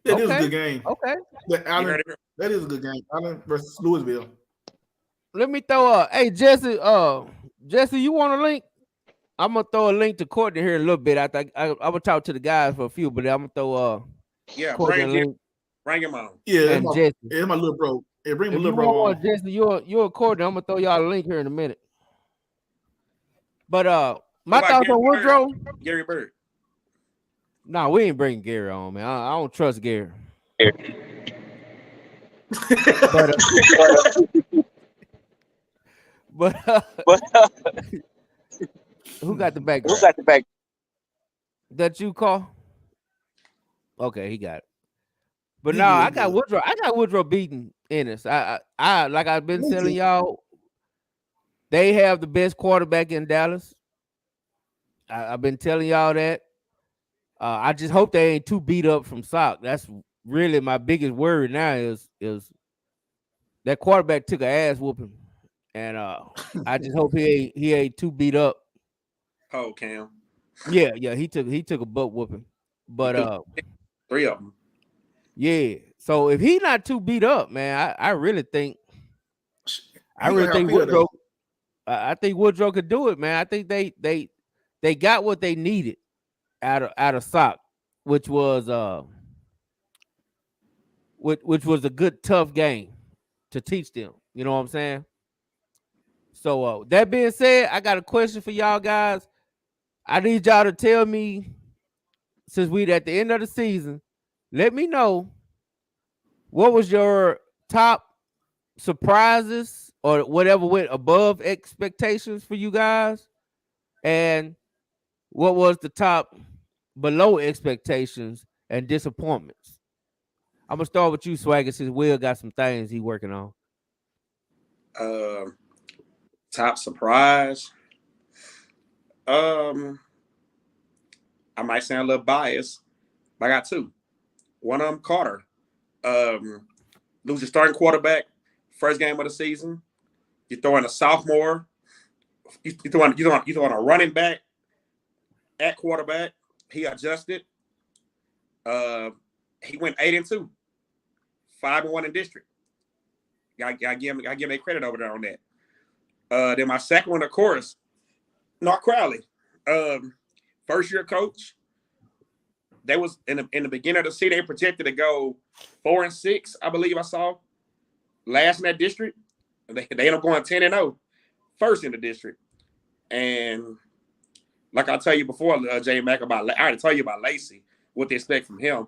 That is a good game. Okay. That is a good game. Allen versus Louisville. Let me throw hey Jesse, Jesse, you want a link? I'm gonna throw a link to Courtney here in a little bit. I'm gonna talk to the guys for a few, but I'm gonna throw bring him on. Yeah, it's my little bro. Yeah, bring my little bro on. Jesse, you're a Courtney. I'm gonna throw y'all a link here in a minute. But my thoughts on Woodrow. Gary Bird. Nah, we ain't bringing Gary on, man. I don't trust Gary. But who got the back? That you call? Okay, he got it. But no, I got Woodrow. I got Woodrow beating Ennis. I like I've been telling y'all, they have the best quarterback in Dallas. I've been telling y'all that. I just hope they ain't too beat up from Sock. That's really my biggest worry now is that quarterback took an ass whooping. And I just hope he ain't too beat up. Oh, Cam. Yeah, he took a butt whooping. But 3 of them. Yeah. So if he not too beat up, man, I really think Woodrow. I think Woodrow could do it, man. I think they got what they needed out of Sock, which was a good tough game to teach them. You know what I'm saying? So that being said, I got a question for y'all guys. I need y'all to tell me, since we're at the end of the season, let me know what was your top surprises or whatever went above expectations for you guys, and what was the top below expectations and disappointments. I'm gonna start with you, Swagger, since Will got some things he working on. Top surprise. I might sound a little biased, but I got 2. One of them, Carter. Lose your starting quarterback, first game of the season. You're throwing a sophomore. You're throwing a running back at quarterback. He adjusted. He went 8-2, 5-1 in district. I give him a credit over there on that. Then my second one, of course, Mark Crowley, first year coach. They was in the beginning of the season, they projected to go 4-6, I believe I saw, last in that district. They ended up going 10-0, first in the district. And like I tell you before, J Mac, I already tell you about Lacey, what they expect from him.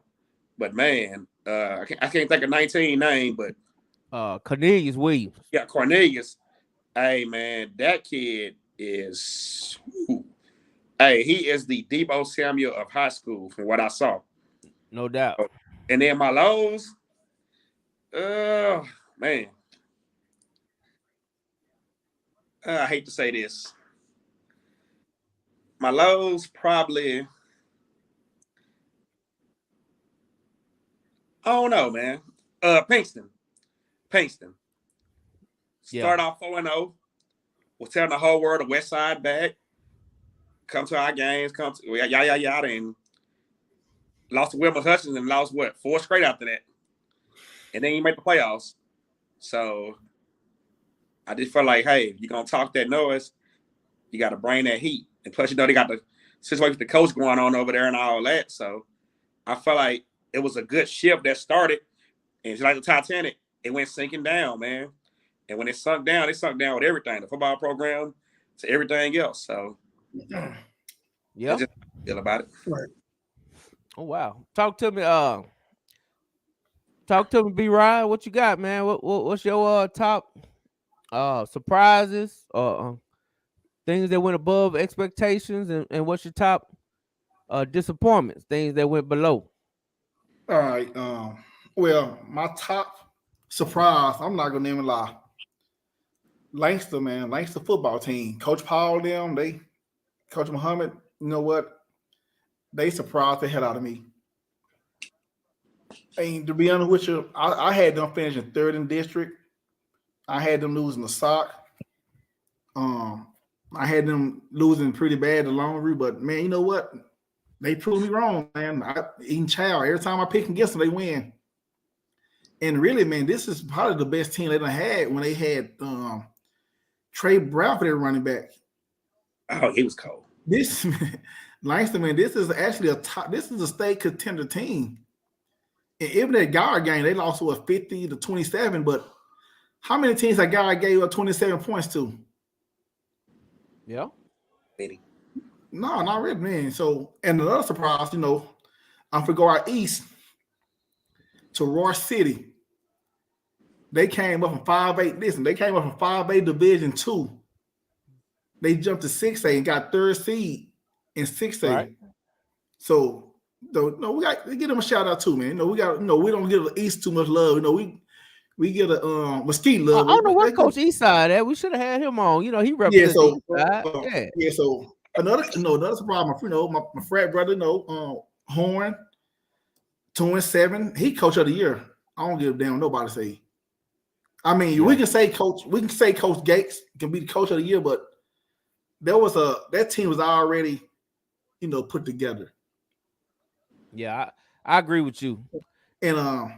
But man, I can't think of 19 name, but Cornelius Williams. Yeah, Cornelius. Hey man, that kid is. Hey, he is the Debo Samuel of high school, from what I saw. No doubt. And then my lows, man. I hate to say this. My lows probably, I don't know, man. Pinkston. Start off 4-0. Was telling the whole world the West Side back. Come to our games, yada, and lost to Wilmer Hutchins and lost 4 straight after that. And then you make the playoffs. So I just felt like, hey, if you're gonna talk that noise, you gotta bring that heat. And plus, they got the situation with the coach going on over there and all that. So I felt like it was a good ship that started. And just like the Titanic, it went sinking down, man. And when it sunk down with everything, the football program to everything else. So yeah, just feel about it. Right. Oh wow. Talk to me, B Ryan. What you got, man? What's your top surprises or things that went above expectations, and what's your top disappointments, things that went below. All right. Well, my top surprise, I'm not gonna even lie. Leinster, man, Leinster football team. Coach Paul, Coach Muhammad, you know what? They surprised the hell out of me. And to be honest with you, I had them finishing third in district. I had them losing the sock. I had them losing pretty bad the long route, but man, you know what? They proved me wrong, man. Eating child. Every time I pick against them, they win. And really, man, this is probably the best team they done had when they had Trey Brown for their running back. Oh, he was cold. This Leinster, man, this is actually a state contender team. And even that Guard game, they lost to 50-27. But how many teams that Guard gave up 27 points to? Yeah. Many. No, not really, man. So, and another surprise, I'm gonna go out east to Roar City. They came up from 5A. Listen, they came up from 5A Division 2. They jumped to 6A and got third seed in 6A. Right. So, we got to give them a shout out too, man. We don't give the East too much love. We get a Mesquite love. I don't know what Coach Eastside at. We should have had him on. He represents Eastside. Yeah. So another surprise. My frat brother, Horn, 2-7. He coach of the year. I don't give a damn what nobody say. I mean, we can say Coach Gates can be the coach of the year, but that team was already, put together. Yeah, I agree with you. And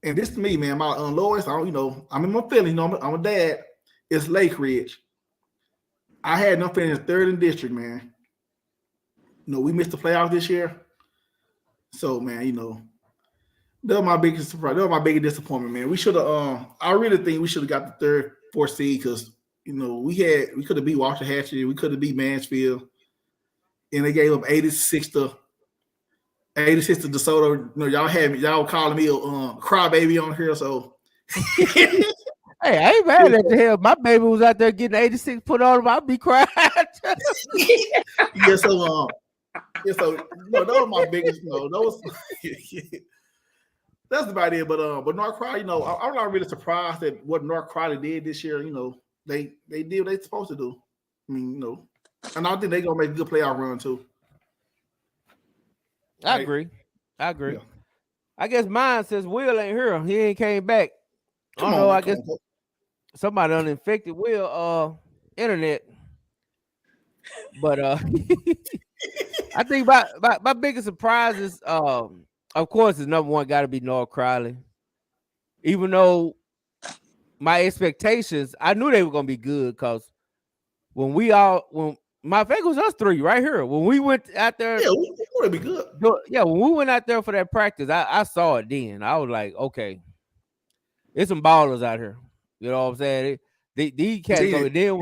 this to me, man, my lowest, I'm in my feelings, I'm a dad. It's Lake Ridge. I had them finishing third in district, man. We missed the playoffs this year. So, man, that was my biggest surprise. That was my biggest disappointment, man. We should have. I really think we should have got the third, fourth seed because we could have beat Waxahachie, we could have beat Mansfield, and they gave up 86 to DeSoto. Y'all calling me a crybaby on here. So, hey, I ain't mad at the hell. My baby was out there getting 86 put on him. I'd be crying. Yeah. So, that was my biggest. That's about it. But North Crowley, I'm not really surprised at what North Crowley did this year. They did what they're supposed to do. I mean, and I think they're gonna make a good playoff run too. I agree. Yeah. I guess mine says Will ain't here. He ain't came back. I guess somebody uninfected Will internet. But I think my biggest surprise is of course the number one gotta be North Crowley. Even though my expectations, I knew they were gonna be good because when my favorite was us three right here. When we went out there, we want to be good. Yeah, when we went out there for that practice, I saw it then. I was like, okay, there's some ballers out here. You know what I'm saying? These cats. Then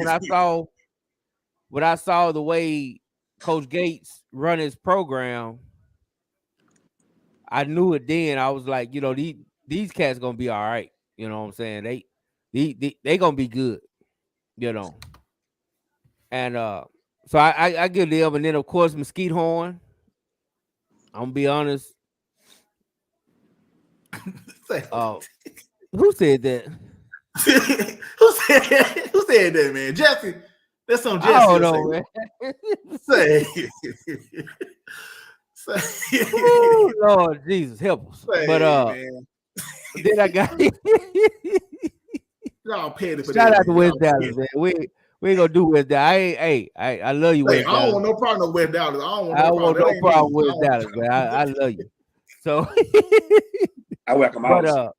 when I saw the way Coach Gates run his program, I knew it then. I was like, these cats gonna be all right. You know what I'm saying? They gonna be good. And so I give them, and then of course Mesquite Horn. I'm gonna be honest. Who said that? Who said that, man? Jesse. That's on Jesse. I don't know, man. Say. Ooh, Lord Jesus, help us. Man. Then I got y'all petty for shout that. out to West Dallas, man. We ain't gonna do West Dallas. I love you, West Dallas. I don't want no problem with West Dallas. I don't want no problem with West Dallas, man. I love you. So I welcome out.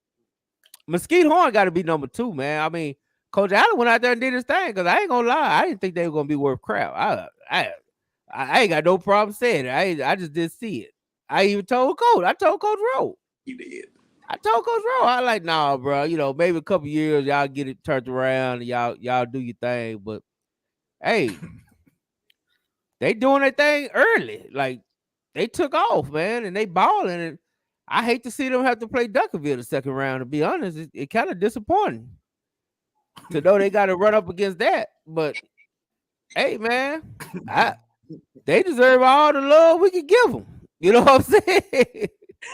Mesquite Horn got to be number 2, man. I mean, Coach Allen went out there and did his thing because I ain't gonna lie, I didn't think they were gonna be worth crap. I ain't got no problem saying it. I just didn't see it. I even told Coach. I told Coach Rowe. You did. I told Coach Rowe, I like, nah, bro. Maybe a couple years y'all get it turned around and y'all do your thing. But hey, they doing their thing early. Like they took off, man, and they balling. And I hate to see them have to play Duncanville the second round. To be honest, it kind of disappointing to know they got to run up against that. But hey, man, they deserve all the love we can give them. You know what I'm saying?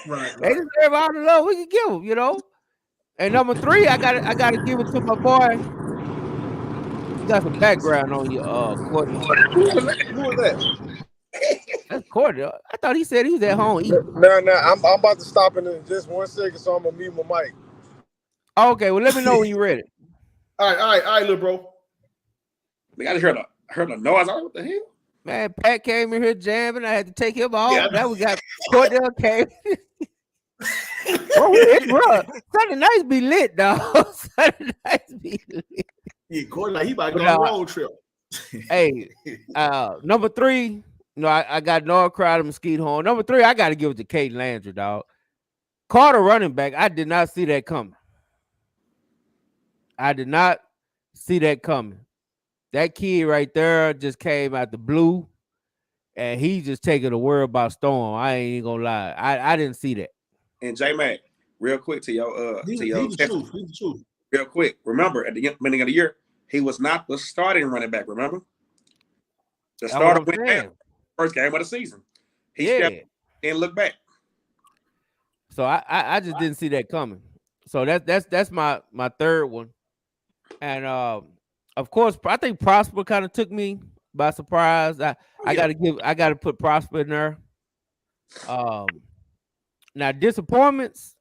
Right. They deserve all the love we can give them. You know. And number 3, I gotta give it to my boy. You got some background on your Courtney. Who was that? That's Courtney. I thought he said he was at home eating. No, I'm about to stop in just 1 second, so I'm gonna mute my mic. Okay, well, let me know when you're ready. All right, little bro. I just heard a noise. What the hell? Man, Pat came in here jamming. I had to take him off. Yeah. Now we got Cordell came. Bro, Sunday nights be lit, dog. Sunday nights be lit. Yeah, Cordell, he about to go on a road trip. Hey, number 3, I got Noah Crowder, Mesquite Horn. Number 3, I got to give it to Kate Landry, dog. Carter running back, I did not see that coming. I did not see that coming. That kid right there just came out the blue, and he just taking the word about storm. I ain't even gonna lie. I didn't see that. And J-Mac, real quick to your He's the truth. Real quick. Remember, at the beginning of the year, he was not the starting running back, remember? The starter went down. First game of the season. He stepped and looked back. So I just didn't see that coming. So that's my third one. And of course, I think Prosper kind of took me by surprise. I gotta put Prosper in there. Now disappointments.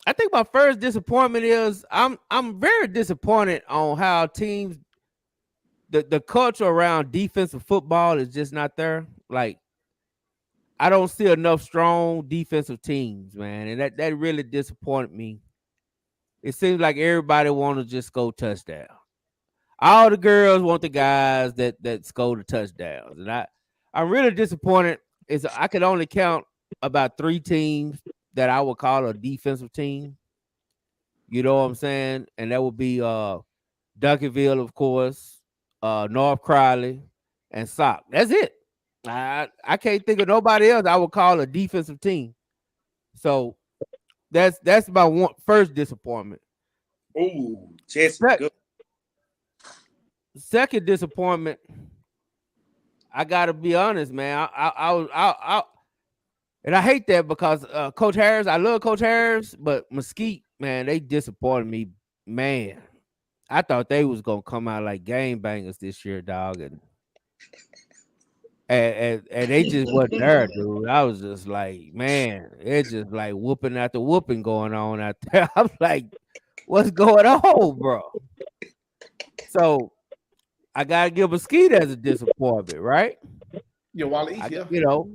I think my first disappointment is I'm very disappointed on how teams the culture around defensive football is just not there. Like, I don't see enough strong defensive teams, man, and that really disappointed me. It seems like everybody want to just score touchdowns. All the girls want the guys that score the touchdowns, and I'm really disappointed. I could only count about 3 teams that I would call a defensive team. You know what I'm saying? And that would be Duncanville, of course, North Crowley, and Sock. That's it. I can't think of nobody else I would call a defensive team. So that's my first disappointment. Oh, Jesse, good. Second disappointment, I gotta be honest, man. I and I hate that because Coach Harris, I love Coach Harris, but Mesquite, man, they disappointed me, man. I thought they was gonna come out like game bangers this year, dog, and they just wasn't there, dude. I was just like, man, it's just like whooping after whooping going on out there. I'm like, what's going on, bro? So I gotta give Mesquite as a disappointment, right? Yeah, Wally, you know,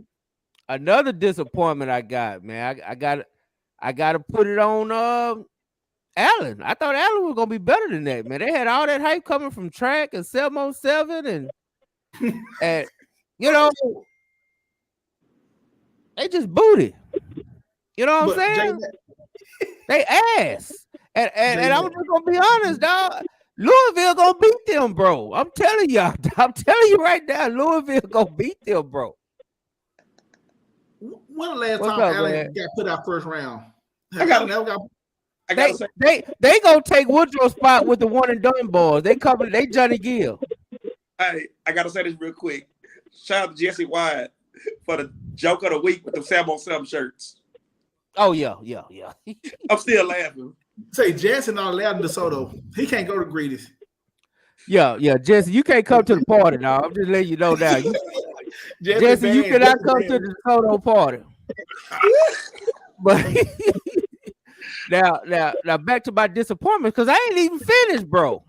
another disappointment I got, man. I got to put it on Allen. I thought Allen was gonna be better than that, man. They had all that hype coming from track and 707 and you know, they just booted. You know what I'm saying? They ass. And I'm just gonna be honest, dog. Louisville gonna beat them, bro. I'm telling y'all. I'm telling you right now, Louisville gonna beat them, bro. When the last time Allen got put out first round? They gonna take Woodrow's spot with the one and done boys. They Johnny Gill. Hey, I gotta say this real quick. Shout out to Jesse Wyatt for the joke of the week with the 707 shirts. Oh yeah. I'm still laughing. Say Jesse not allowed in DeSoto. He can't go to Greedy's. Yeah, Jesse, you can't come to the party now. I'm just letting you know now. Jesse, you cannot come to the DeSoto party. But now back to my disappointment because I ain't even finished, bro.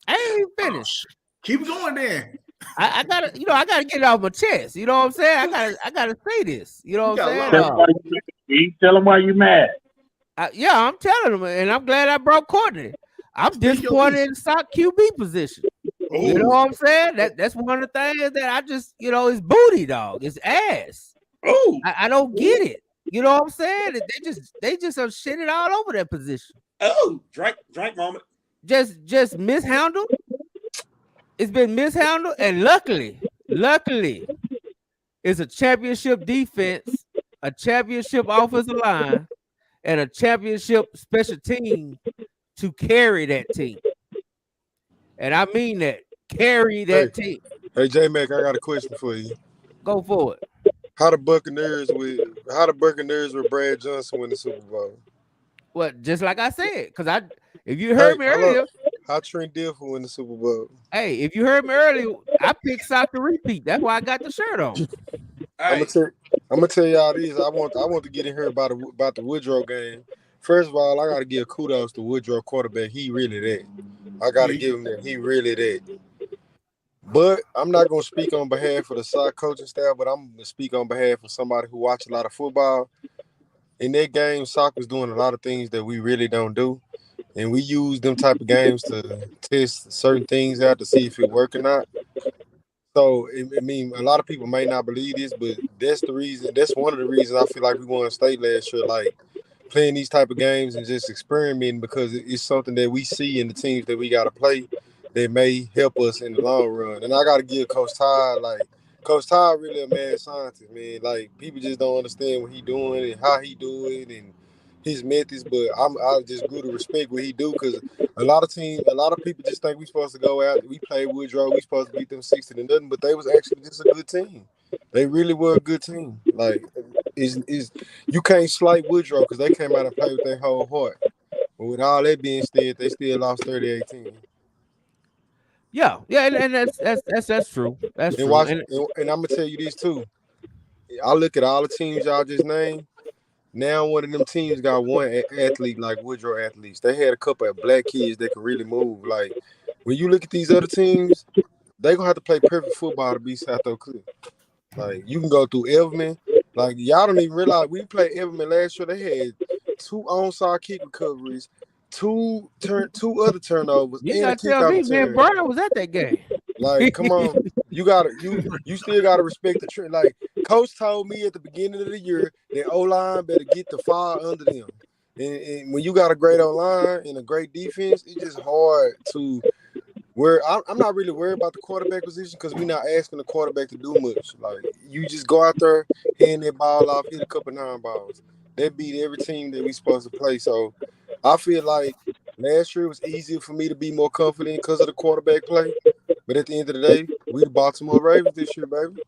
I ain't even finished. Keep going then. I gotta get it off my chest. You know what I'm saying? I gotta say this. You know what I'm saying? Tell them why you mad. I'm telling them, and I'm glad I brought Courtney. I'm disappointed in the Sock QB position. Ooh. You know what I'm saying? That's one of the things that I just, it's booty, dog. It's ass. Oh, I don't get it. You know what I'm saying? They just are shitting all over that position. Oh, drink moment. Just mishandled. It's been mishandled, and luckily, it's a championship defense, a championship offensive line, and a championship special team to carry that team. And I mean that. carry that team. Hey, J-Mac, I got a question for you. Go for it. How the Buccaneers with Brad Johnson win the Super Bowl? Well, just like I said, because if you heard me Hello. earlier, How Trent Dilfer win the Super Bowl? hey, if you heard me earlier, I picked Sock to repeat. That's why I got the shirt on. I'm gonna tell y'all this. I want to get in here about the Woodrow game. First of all, I gotta give kudos to Woodrow quarterback. He really that. I gotta give him that. He really that. But I'm not gonna speak on behalf of the side coaching staff, but I'm gonna speak on behalf of somebody who watch a lot of football. In that game, Sock was doing a lot of things that we really don't do. And we use them type of games to test certain things out to see if it work or not. So, I mean, a lot of people may not believe this, but that's the reason. That's one of the reasons I feel like we won state last year, like playing these type of games and just experimenting, because it's something that we see in the teams that we got to play that may help us in the long run. And I got to give Coach Todd, Coach Todd really a mad scientist, man. Like, people just don't understand what he doing and how he do it and his methods, but I just grew to respect what he do, because a lot of people just think we supposed to go out. We play Woodrow. We supposed to beat them 60-0, but they was actually just a good team. They really were a good team. Like, is you can't slight Woodrow because they came out and played with their whole heart. But with all that being said, they still lost 30-18. Yeah, and that's true. That's true. And I'm gonna tell you this too. I look at all the teams y'all just named. Now one of them teams got one athlete like Woodrow athletes. They had a couple of black kids that can really move. Like, when you look at these other teams, they gonna have to play perfect football to beat South Oak Cliff. Like, you can go through Everman. Like, y'all don't even realize we played Everman last year. They had 2 onside kick recoveries, two other turnovers, You and a gotta tell kickoff me, return. man, Brian was at that game. Like, come on, you still gotta respect the trend. Like, Coach told me at the beginning of the year that O-line better get the fire under them. And when you got a great O-line and a great defense, it's just hard to I'm not really worried about the quarterback position, because we're not asking the quarterback to do much. Like, you just go out there, hand that ball off, hit a couple 9 balls. That beat every team that we supposed to play. So I feel like last year it was easier for me to be more confident because of the quarterback play. But at the end of the day, we the Baltimore Ravens this year, baby.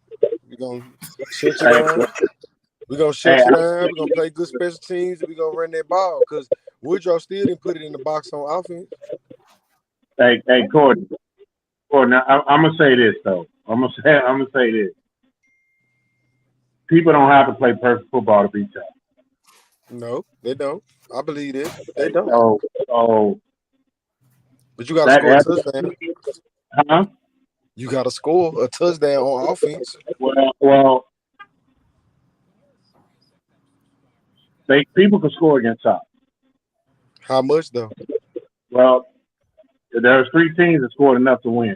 We're going to shut you down. We're going to shut you down. We're going to play good special teams, and we're going to run that ball, because Woodrow still didn't put it in the box on offense. Hey, Courtney, I'm gonna say this though. I'm gonna say this. People don't have to play perfect football to beat y'all. No, they don't. I believe it. They don't. So but you got to score a touchdown. Huh? You got to score a touchdown on offense. Well, people can score against us. How much though? Well, there's 3 teams that scored enough to win.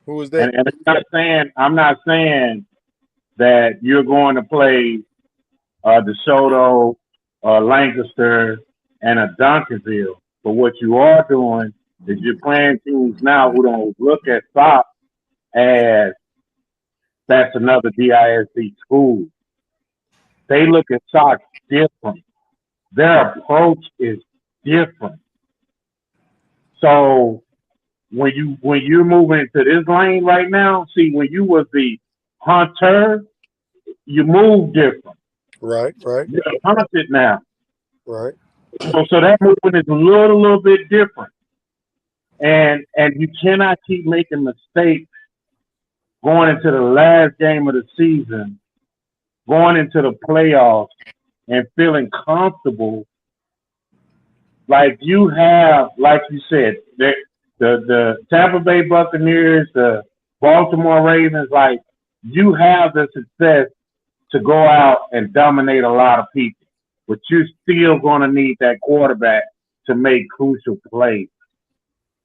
Who is that? And I'm not saying that you're going to play DeSoto, Lancaster, and a Duncanville. But what you are doing is you're playing teams now who don't look at SOC as that's another DISD school. They look at SOC different. Their approach is different. So when you're moving into this lane right now, see, when you was the hunter, you move different. Right. You're hunted now. Right. So that movement is a little bit different. And you cannot keep making mistakes going into the last game of the season, going into the playoffs, and feeling comfortable. Like you have, like you said, the Tampa Bay Buccaneers, the Baltimore Ravens, like you have the success to go out and dominate a lot of people, but you're still going to need that quarterback to make crucial plays,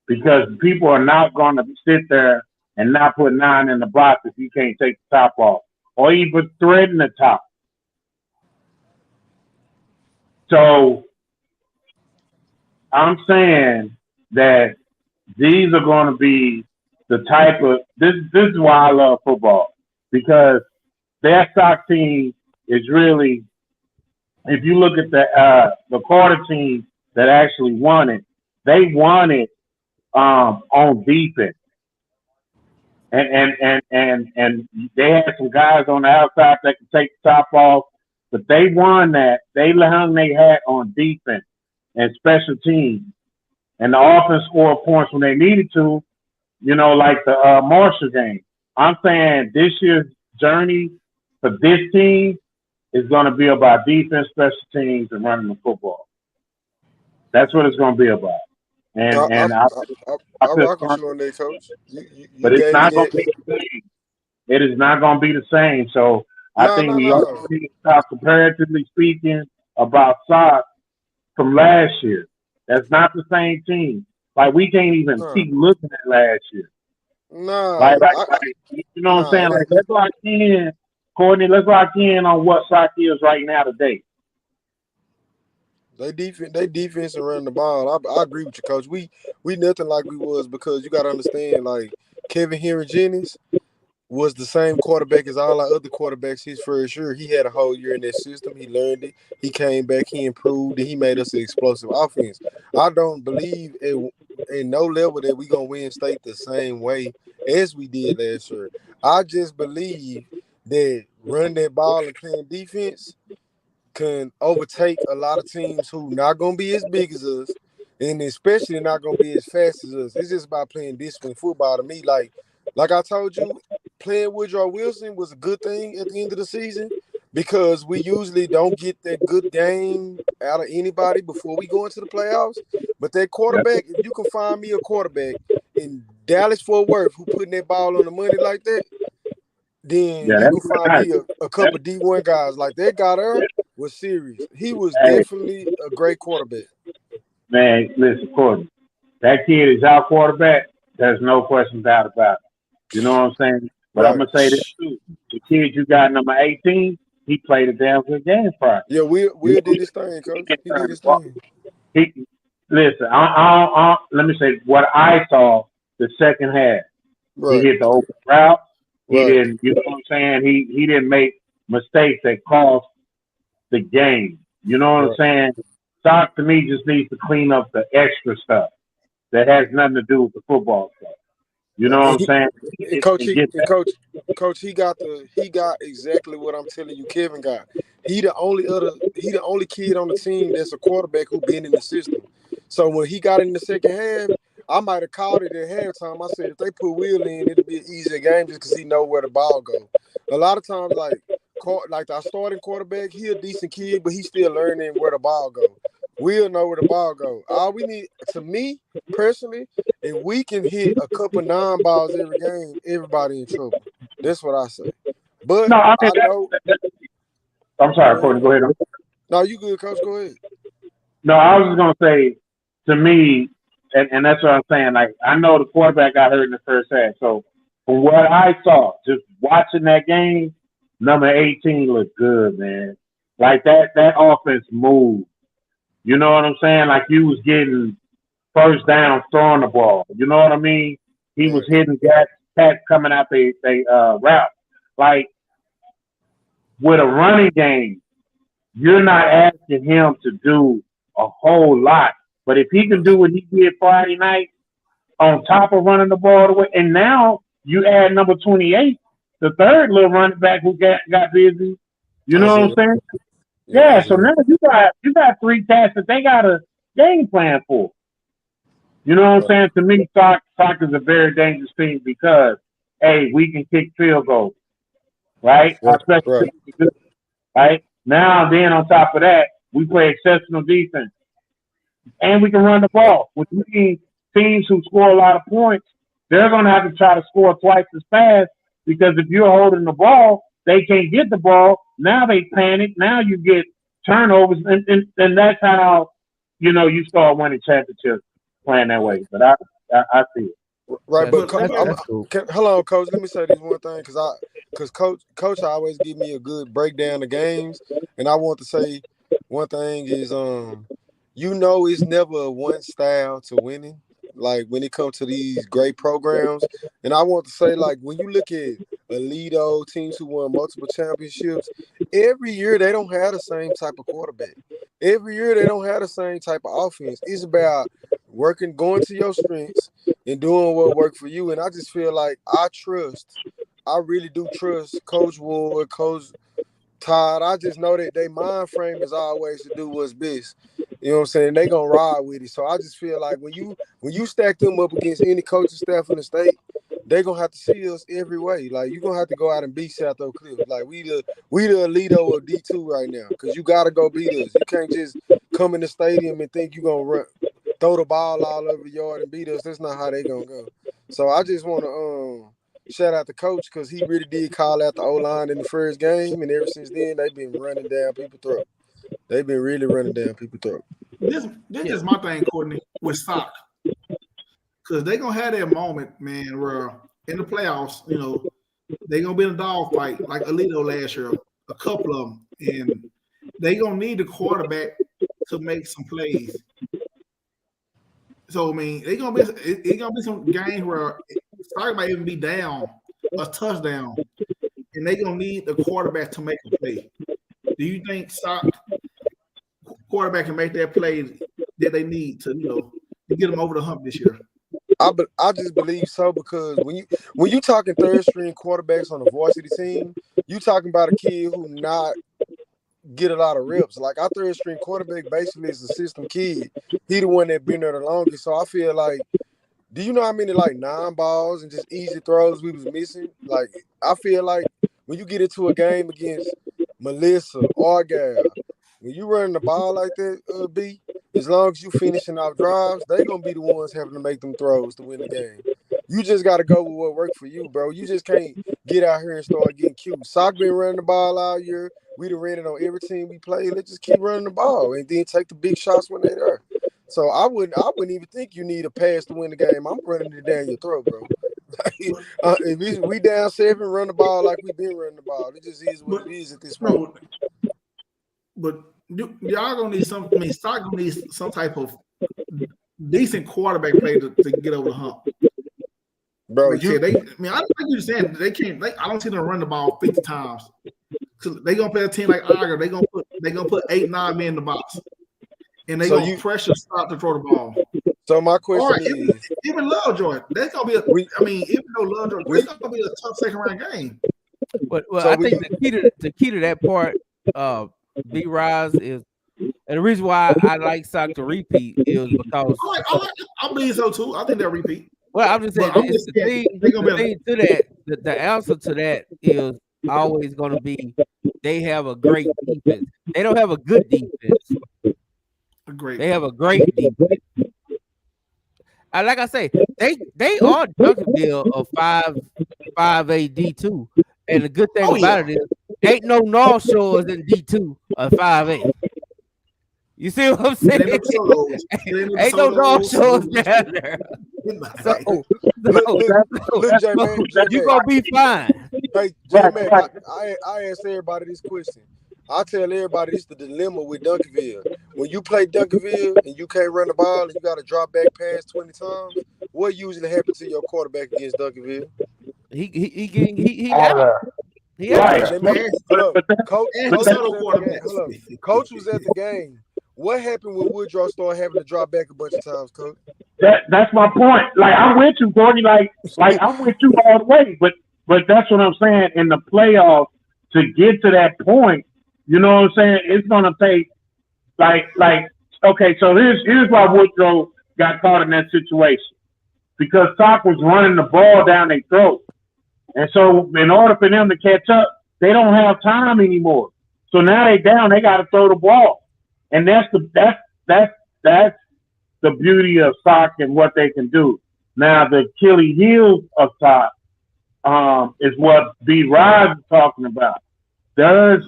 because people are not going to sit there and not put 9 in the box if you can't take the top off or even threaten the top. So I'm saying that these are going to be the type of this is why I love football, because their stock team is really, if you look at the Carter team that actually won it, they won it on defense. and they had some guys on the outside that could take the top off, but they won that. They hung their hat on defense and special teams, and the offense scored points when they needed to. Like the Marshall game. I'm saying this year's journey for this team is going to be about defense, special teams, and running the football. That's what it's going to be about. And I rock with you on that, Coach. You but it's gave me not going that. to be the same. It is not going to be the same. So I think we all need to stop, comparatively speaking, about Sox from last year. That's not the same team. Like, we can't even keep looking at last year. No, you know what I'm saying? Like, let's lock in, Courtney. Let's lock in on what Sox is right now today. They defense and running the ball. I agree with you, Coach. We nothing like we was, because you got to understand, like, Kevin Henry Jennings was the same quarterback as all our other quarterbacks his first year. He had a whole year in that system. He learned it. He came back. He improved, and he made us an explosive offense. I don't believe in no level that we gonna win state the same way as we did last year. I just believe that running that ball and playing defense can overtake a lot of teams who not gonna be as big as us, and especially not gonna be as fast as us. It's just about playing disciplined football to me. Like I told you, playing Woodrow Wilson was a good thing at the end of the season, because we usually don't get that good game out of anybody before we go into the playoffs. But that quarterback, if you can find me a quarterback in Dallas-Fort Worth who putting that ball on the money like that, then you can find me a couple of D1 guys like that. Guy there was serious. He was definitely a great quarterback. Man, listen, Courtney, that kid is our quarterback. There's no question about it. You know what I'm saying? But I'm gonna say this too: the kid you got, number 18, he played a damn good game for us. Yeah, Will did his thing, Coach. He did his thing. Listen, let me say what I saw the second half. Right. He hit the open route. He didn't, you know what I'm saying? He didn't make mistakes that cost the game. You know what I'm saying? Sox to me just needs to clean up the extra stuff that has nothing to do with the football stuff. You know what I'm saying? And Coach, he got exactly what I'm telling you Kevin got. He the only kid on the team that's a quarterback who been in the system. So when he got in the second half, I might have called it at halftime. I said if they put Will in, it'll be an easier game just because he know where the ball go. A lot of times, like our starting quarterback, he a decent kid, but he's still learning where the ball go. We'll know where the ball go. All we need, to me personally, if we can hit a couple 9 balls every game, everybody in trouble. That's what I say. But no, I know. I'm sorry, Courtney. Go ahead. No, you good, Coach. Go ahead. No, I was just gonna say, to me, and that's what I'm saying. Like, I know the quarterback got hurt in the first half. So from what I saw, just watching that game, number 18 looked good, man. Like that offense moved. You know what I'm saying? Like, you was getting first down throwing the ball. You know what I mean? He was hitting cats coming out they route. Like, with a running game, you're not asking him to do a whole lot. But if he can do what he did Friday night, on top of running the ball away, and now you add number 28, the third little running back who got busy. You know what I'm saying? Yeah, so now you got 3 cats that they got a game plan for. You know what I'm saying? To me, Sox is a very dangerous team because, hey, we can kick field goals, right? Right? Now, then on top of that, we play exceptional defense. And we can run the ball, which means teams who score a lot of points, they're going to have to try to score twice as fast, because if you're holding the ball, they can't get the ball. Now they panic. Now you get turnovers, and that's how, you start winning championships playing that way. But I see it. Right, but hold on, Coach. Let me say this one thing, because Coach always give me a good breakdown of games, and I want to say one thing is it's never a one style to winning. Like, when it comes to these great programs, and I want to say, like, when you look at Alito, teams who won multiple championships, every year they don't have the same type of quarterback. Every year they don't have the same type of offense. It's about going to your strengths, and doing what worked for you. And I just feel like I really do trust Coach Ward, Coach Todd. I just know that their mind frame is always to do what's best. You know what I'm saying? They gonna ride with it. So I just feel like when you stack them up against any coaching staff in the state, they gonna have to see us every way. Like you gonna have to go out and beat South Oak Cliff. Like we the Alito of D2 right now, because you gotta go beat us. You can't just come in the stadium and think you gonna throw the ball all over the yard and beat us. That's not how they gonna go. So I just wanna shout out the coach, because he really did call out the O-line in the first game, and ever since then they've been running down people's throat. They've been really running down people's throat. This is my thing, Courtney, with Sock. Because they're going to have that moment, man, where in the playoffs, you know, they're going to be in a dog fight like Alito last year, a couple of them. And they're going to need the quarterback to make some plays. So, I mean, it's gonna be some games where Sock might even be down a touchdown, and they're going to need the quarterback to make a play. Do you think Sock quarterback can make that play that they need to, you know, to get them over the hump this year? I just believe so, because when you talking third string quarterbacks on the varsity team, you talking about a kid who not get a lot of reps. Like our third string quarterback basically is a system kid. He the one that been there the longest. So I feel like, do you know how many like 9 balls and just easy throws we was missing? Like I feel like when you get into a game against Melissa, Argyle, when you running the ball like that, B, as long as you finishing off drives, they gonna be the ones having to make them throws to win the game. You just gotta go with what worked for you, bro. You just can't get out here and start getting cute. Sock been running the ball all year. We done ran it on every team we play. Let's just keep running the ball and then take the big shots when they're there. So I wouldn't even think you need a pass to win the game. I'm running it down your throat, bro. If we down 7, run the ball like we've been running the ball. It just is what it is at this point. But y'all gonna need some. I mean, Stock gonna need some type of decent quarterback play to get over the hump, bro. Like I like you saying, they can't. I don't see them run the ball 50 times. They gonna play a team like Iger. They gonna put 8, 9 men in the box, and they gonna pressure Stock to throw the ball. So my question is, even Lovejoy, that's gonna be even though Lovejoy, it's gonna be a tough second round game. Well, I think the key to that part, B-Rise, is, and the reason why I like Sock to repeat is because I believe so too. I think they'll repeat. Well, I'm just saying the answer to that is always going to be they have a great defense. They don't have a good defense. They have a great defense. Like I say, they are Duncanville of 5A D2, and the good thing about it is ain't no North Shores in D2 or 5A. You see what I'm saying? Ain't no North Shores down there. So you gonna be fine. Hey, J-Man, I ask everybody this question. I tell everybody this is the dilemma with Duncanville. When you play Duncanville and you can't run the ball and you got to drop back pass 20 times, what usually happens to your quarterback against Duncanville? He out. Coach was at the game. What happened when Woodrow started having to drop back a bunch of times, Coach? That's my point. Like I'm with you, Courtney. Like I'm with you all the way. But that's what I'm saying. In the playoffs, to get to that point, you know what I'm saying? It's gonna take okay. So here's why Woodrow got caught in that situation, because Sock was running the ball down their throat, and so in order for them to catch up, they don't have time anymore. So now they down. They got to throw the ball. And that's the beauty of Sock and what they can do. Now the Achilles heels of Sock is what B. Rise is talking about. There's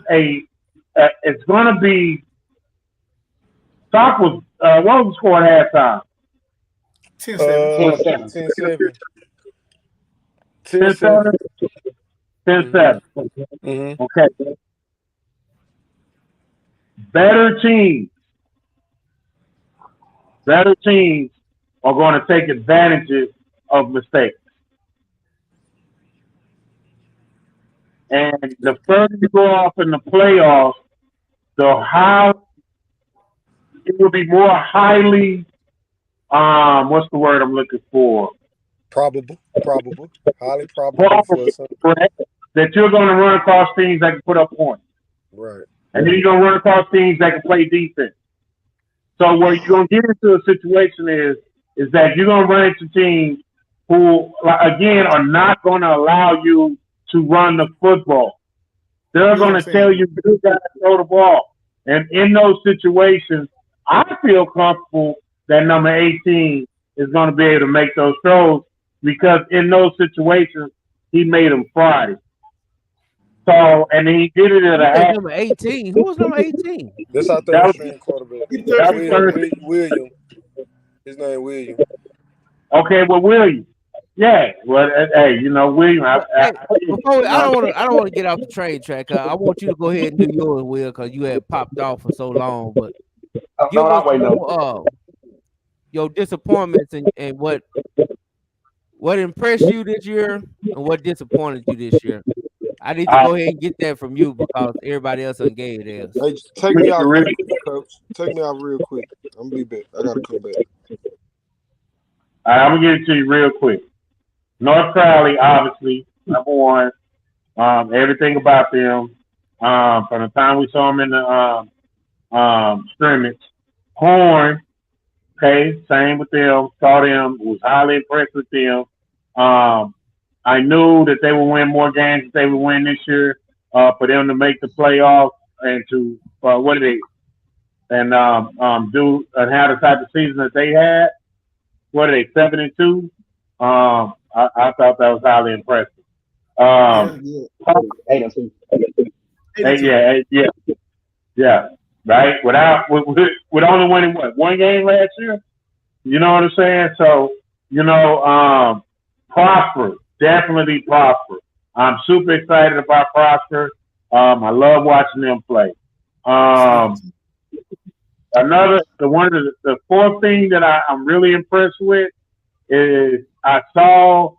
it's going to be Sock was what was the score at halftime? 10-7. 10-7. 10-7. Mm-hmm. Okay. Better teams are going to take advantages of mistakes. And the further you go off in the playoffs, it will be more highly what's the word I'm looking for? Probable, highly probable for something. Correct. That you're going to run across teams that can put up points. Right. And then you're going to run across teams that can play defense. So where you're going to get into a situation is that you're going to run into teams who, again, are not going to allow you to run the football. They're going to tell you got to throw the ball. And in those situations, I feel comfortable that number 18 is going to be able to make those throws because in those situations, he made them Friday. So, and he did it at a half. Number 18. Who was number 18? That's our third string quarterback. William. His name William. Okay, well, William. Yeah. Well, hey, William. I don't want to get off the train track. I want you to go ahead and do yours, Will, because you had popped off for so long. But give us your disappointments and what impressed you this year and what disappointed you this year. I need to go ahead and get that from you because everybody else gave theirs. Hey, take me out real quick, Coach. Take me out real quick. I'm gonna be back. I gotta come back. All right, I'm gonna get it to you real quick. North Crowley, obviously, number one. Everything about them. From the time we saw them in the scrimmage. Horn, okay, same with them. Saw them, was highly impressed with them. I knew that they would win more games that they would win this year. For them to make the playoffs and to do and have the type of season that they had. What are they, 7-2? I thought that was highly impressive. Yeah. Right. With only winning one game last year. You know what I'm saying? So Prosper, definitely Prosper. I'm super excited about Prosper. I love watching them play. The fourth thing that I'm really impressed with is I saw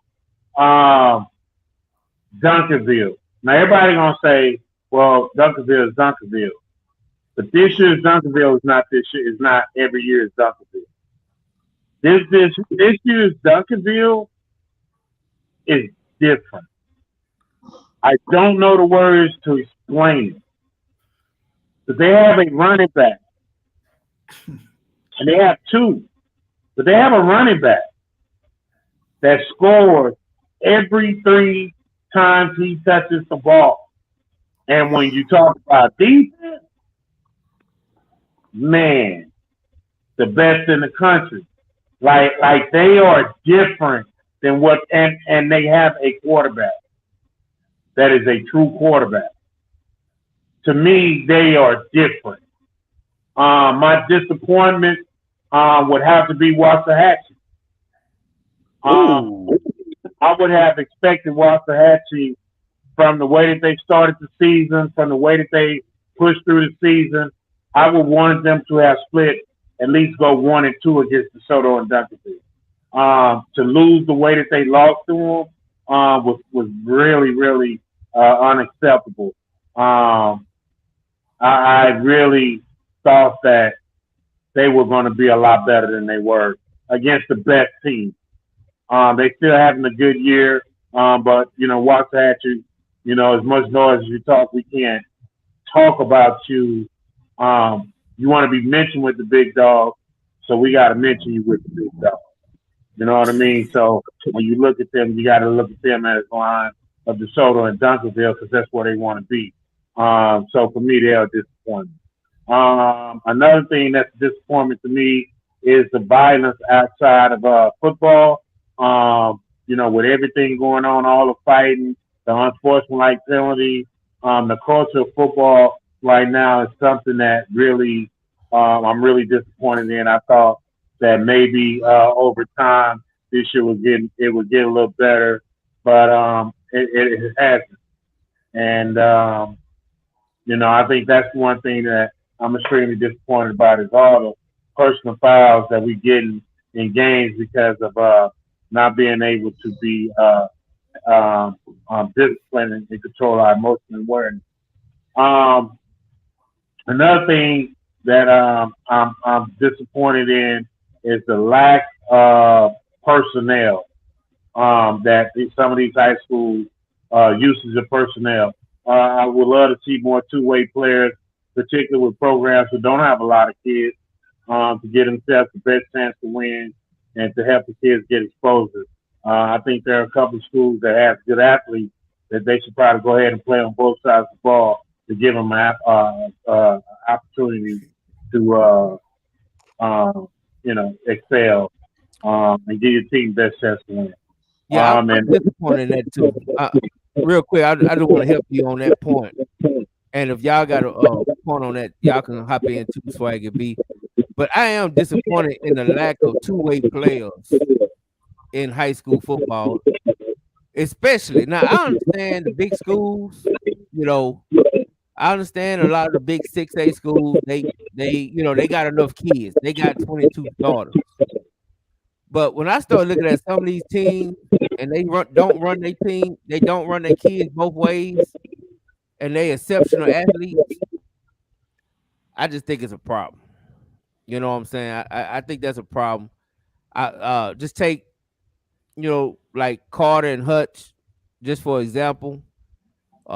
Duncanville. Now everybody gonna say, well, Duncanville is Duncanville. But this year's Duncanville is not this year, it's not every year's Duncanville. This year's Duncanville is different. I don't know the words to explain it. But they have a running back. And they have two. But they have a running back that scores every 3 times he touches the ball. And when you talk about defense, man, the best in the country. Like they are different than what and they have a quarterback that is a true quarterback. To me, they are different. My disappointment would have to be Waxahachie. I would have expected Waxahachie from the way that they started the season, from the way that they pushed through the season. I would want them to have split, at least go 1-2 against DeSoto and Duncanville. To lose the way that they lost to them was really, really unacceptable. I really thought that they were going to be a lot better than they were against the best team. They still having a good year, but Waxahachie, as much noise as you talk, we can't talk about you. You want to be mentioned with the big dog, so we got to mention you with the big dog. You know what I mean? So when you look at them, you got to look at them as line of DeSoto and Duncanville because that's where they want to be. So for me, they are disappointing. Another thing that's a disappointment to me is the violence outside of football. With everything going on, all the fighting, the unsportsmanlike penalty, the culture of football right now is something that really I'm really disappointed in. I thought that maybe over time this year would get a little better, but it hasn't. And I think that's one thing that I'm extremely disappointed about is all the personal fouls that we get in games because of not being able to be disciplined and control our emotional awareness. Another thing that I'm disappointed in is the lack of personnel that some of these high schools usage of personnel. I would love to see more two-way players, particularly with programs who don't have a lot of kids, to get themselves the best chance to win and to help the kids get exposure. I think there are a couple of schools that have good athletes that they should probably go ahead and play on both sides of the ball to give them an opportunity to, excel and give your team the best chance to win. Yeah, I'm disappointed in that too. Real quick, I just want to help you on that point. And if y'all got a point on that, y'all can hop in too, Swag and B. But I am disappointed in the lack of two-way players in high school football, especially. Now, I understand the big schools, I understand a lot of the big 6A schools, they got enough kids. They got 22 starters. But when I start looking at some of these teams and they don't run their team, they don't run their kids both ways, and they exceptional athletes, I just think it's a problem. You know what I'm saying? I think that's a problem. I just take, like Carter and Hutch, just for example,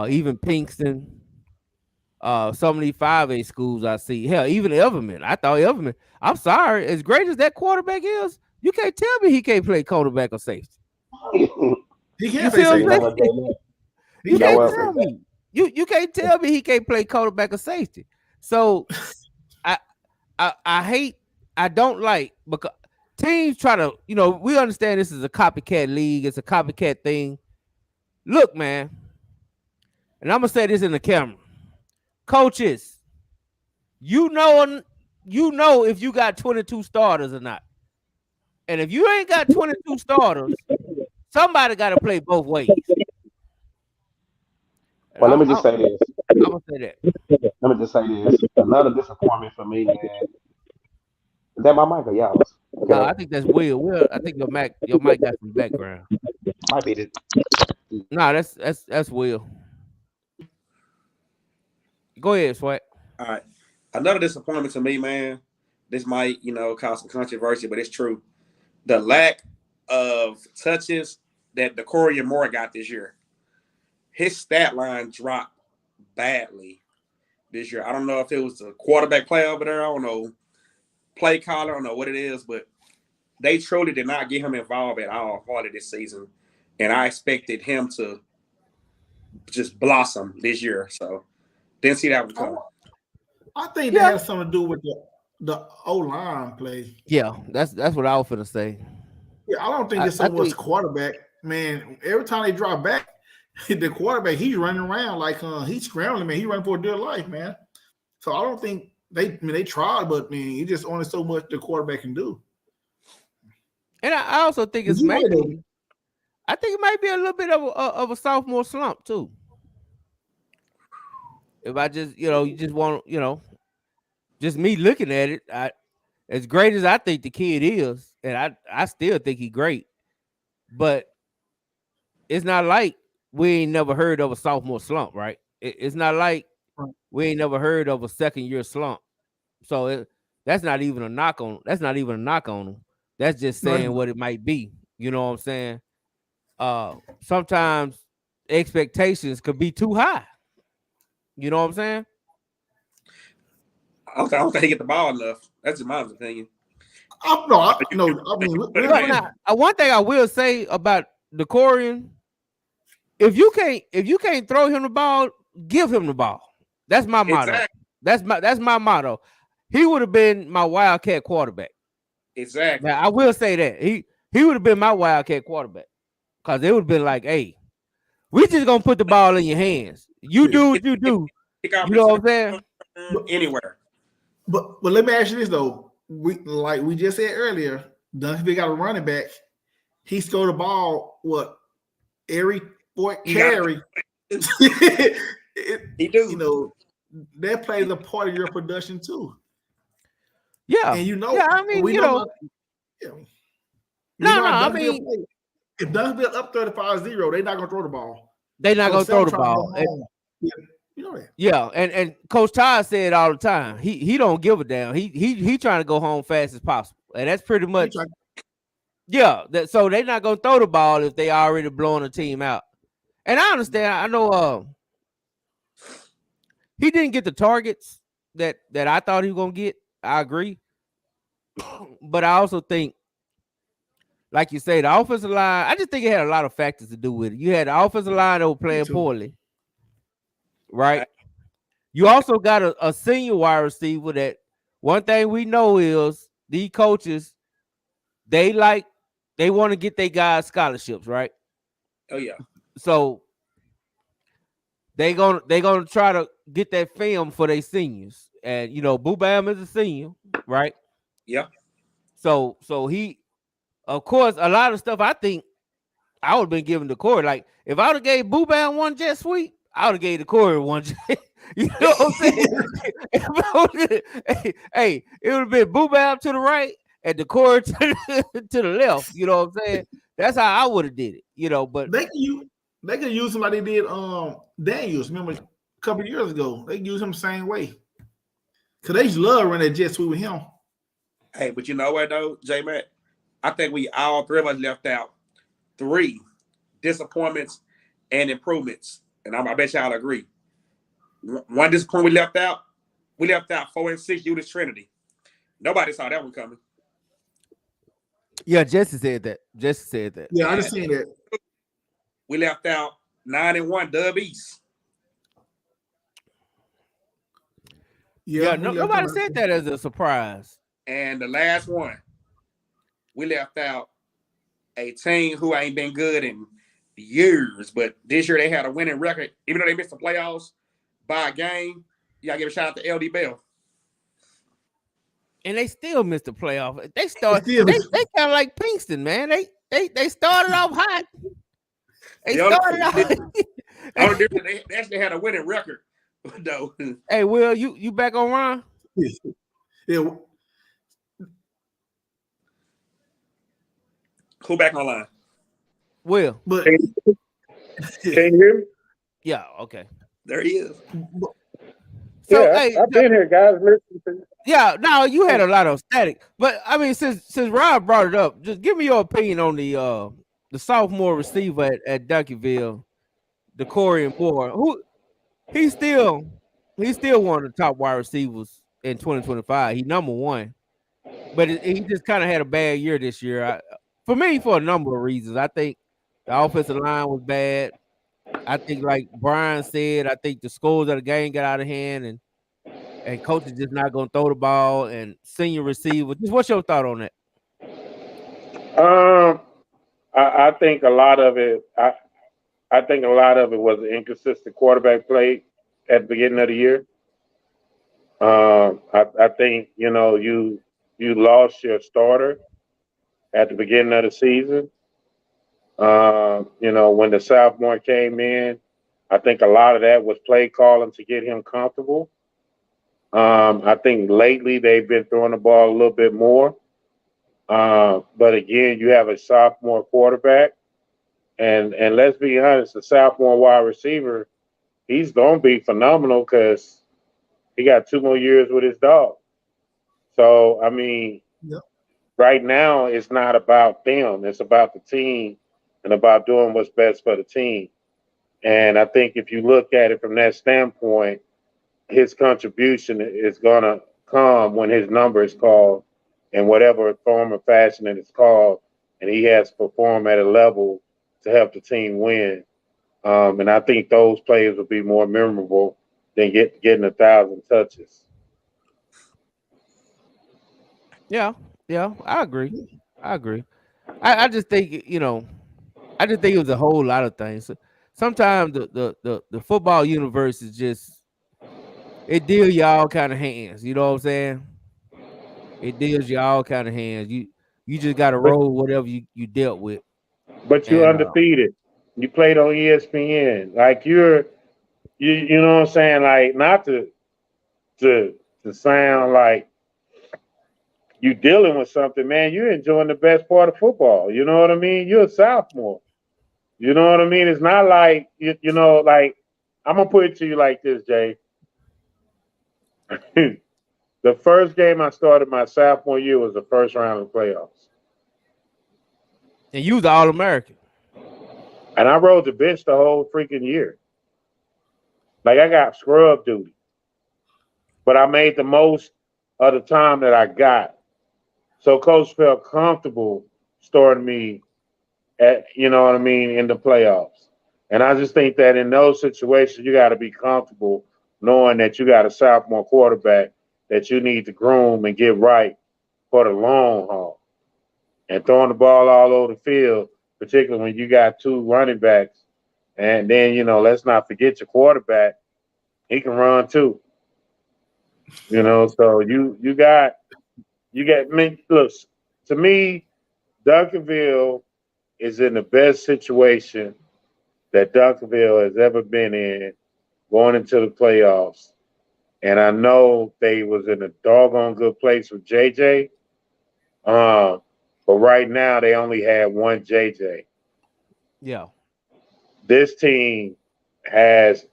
even Pinkston, some of these 5A schools I see. Hell, even Everman. I thought Everman, I'm sorry, as great as that quarterback is, you can't tell me he can't play quarterback or safety. He can't play safety. You can't tell me. You can't tell me he can't play quarterback or safety. So I don't like, because teams try to, we understand this is a copycat league, it's a copycat thing. Look, man, and I'm gonna say this in the camera. Coaches, you know if you got 22 starters or not. And if you ain't got 22 starters, somebody got to play both ways. Well, let me just say this. I'm gonna say that. Let me just say this. Another disappointment for me, man. Is that my mic or y'all's? Okay. No, I think that's Will. Will, I think your mic got some background. Might be this. No, that's Will. Go ahead, Swag. All right. Another disappointment to me, man. This might, cause some controversy, but it's true. The lack of touches that DeCorian Moore got this year. His stat line dropped badly this year. I don't know if it was the quarterback play over there. I don't know. Play caller. I don't know what it is, but they truly did not get him involved at all hardly this season. And I expected him to just blossom this year. So didn't see that one coming. I think that has something to do with the O-line play. Yeah, that's what I was gonna say. Yeah, I don't think it's so much quarterback. Man, every time they drop back, the quarterback, he's running around like he's scrambling, man. He's running for dear life, man. So I don't think they tried, but man, it's just only so much the quarterback can do. And I also think it's maybe, I think it might be a little bit of a sophomore slump too. If I just, you just want, just me looking at it, as great as I think the kid is, and I still think he's great, but it's not like we ain't never heard of a sophomore slump, right? It's not like we ain't never heard of a second year slump. So that's not even a knock on. That's not even a knock on him. That's just saying what it might be. You know what I'm saying? Sometimes expectations could be too high. You know what I'm saying? I don't think he get the ball enough. That's just my opinion. One thing I will say about DeCorian, if you can't throw him the ball, give him the ball. That's my motto. Exactly. That's my motto. He would have been my Wildcat quarterback. Exactly. Now I will say that he would have been my Wildcat quarterback, because it would have been like, hey, we just gonna put the ball in your hands. You do what you do. You know what I'm saying? Anywhere. But let me ask you this though. We just said earlier, Duncan got a running back. He scored the ball every carry. He do. That plays a part of your production too. Yeah. And I mean, if Duncanville up 35-0, they're not gonna throw the ball. They're not gonna throw the ball. You know that. Yeah, and Coach Todd said all the time, he don't give a damn. He trying to go home fast as possible. and that's pretty much so they're not gonna throw the ball if they already blowing a team out. And I understand. I know he didn't get the targets that I thought he was gonna get. I agree, but I also think, like you say, the offensive line. I just think it had a lot of factors to do with it. You had the offensive line that was playing poorly, right? You also got a senior wide receiver that one thing we know is these coaches, they want to get their guys scholarships, right? Oh yeah. So they gonna try to get that film for their seniors. And Boo Bam is a senior, right? Yeah. So he, of course, a lot of stuff I think I would have been giving to Corey. Like if I would have gave Boo Bam one jet sweep, I would have gave the Corey one jet. You know what I'm saying? hey, it would have been Boo Bam to the right and the Corey to the left. You know what I'm saying? That's how I would have did it. But they can use him like they did Daniels. Remember a couple of years ago, they use him the same way. Cause they love running that jet sweep with him. Hey, but you know what though, J Matt? I think we all three of us left out 3 disappointments and improvements, and I bet y'all agree. One disappointment we left out 4 and 6 Judas Trinity. Nobody saw that one coming. Yeah, Jesse said that. Yeah, I just seen that. We left out 9 and 1 Dub East. Yeah, nobody said that as a surprise. And the last one, we left out a team who ain't been good in years, but this year they had a winning record, even though they missed the playoffs by a game. You gotta give a shout out to LD Bell. And they still missed the playoff. They kind of like Pinkston, man. They started off hot. They actually had a winning record. No. Hey, Will, you back on Ron? Yeah. Who back online? Will. But can you hear me? Yeah, okay. There he is. So, yeah, hey, I've been here, guys. Listen. Yeah, no, you had a lot of static. But I mean, since Rob brought it up, just give me your opinion on the sophomore receiver at Duncanville, the Corey Moore, who he's still one of the top wide receivers in 2025. He number 1, but he just kind of had a bad year this year. For me, for a number of reasons. I think the offensive line was bad. I think, like Brian said, I think the scores of the game got out of hand, and coach is just not going to throw the ball, and senior receiver. Just what's your thought on that? I think a lot of it. I think a lot of it was an inconsistent quarterback play at the beginning of the year. I think you lost your starter at the beginning of the season. When the sophomore came in, I think a lot of that was play calling to get him comfortable. I think lately they've been throwing the ball a little bit more. But again, you have a sophomore quarterback, and let's be honest, the sophomore wide receiver, he's gonna be phenomenal because he got 2 more years with his dog. So I mean, right now it's not about them; it's about the team and about doing what's best for the team. And I think if you look at it from that standpoint, his contribution is going to come when his number is called in whatever form or fashion it is called, and he has to perform at a level to help the team win. And I think those plays will be more memorable than getting 1,000 touches. Yeah, I agree. I just think I just think it was a whole lot of things. Sometimes the football universe is just, it deals you all kind of hands. You know what I'm saying? It deals you all kind of hands. You just got to roll whatever you dealt with. But you're undefeated. You played on ESPN. Like you know what I'm saying? Like, not to sound like you dealing with something, man. You're enjoying the best part of football. You know what I mean? You're a sophomore. You know what I mean? It's not like like, I'm gonna put it to you like this, Jay. The The first game I started my sophomore year was the first round of the playoffs. And you was the All-American. And I rode the bench the whole freaking year. Like I got scrub duty. But I made the most of the time that I got. So coach felt comfortable starting me at, you know what I mean, in the playoffs. And I just think that in those situations, you got to be comfortable knowing that you got a sophomore quarterback that you need to groom and get right for the long haul. And throwing the ball all over the field, particularly when you got two running backs. And then, you know, let's not forget your quarterback. He can run too. You know, so you got look, to me, Duncanville is in the best situation that Duncanville has ever been in going into the playoffs. And I know they was in a doggone good place with JJ. But right now they only have one JJ. Yeah. This team has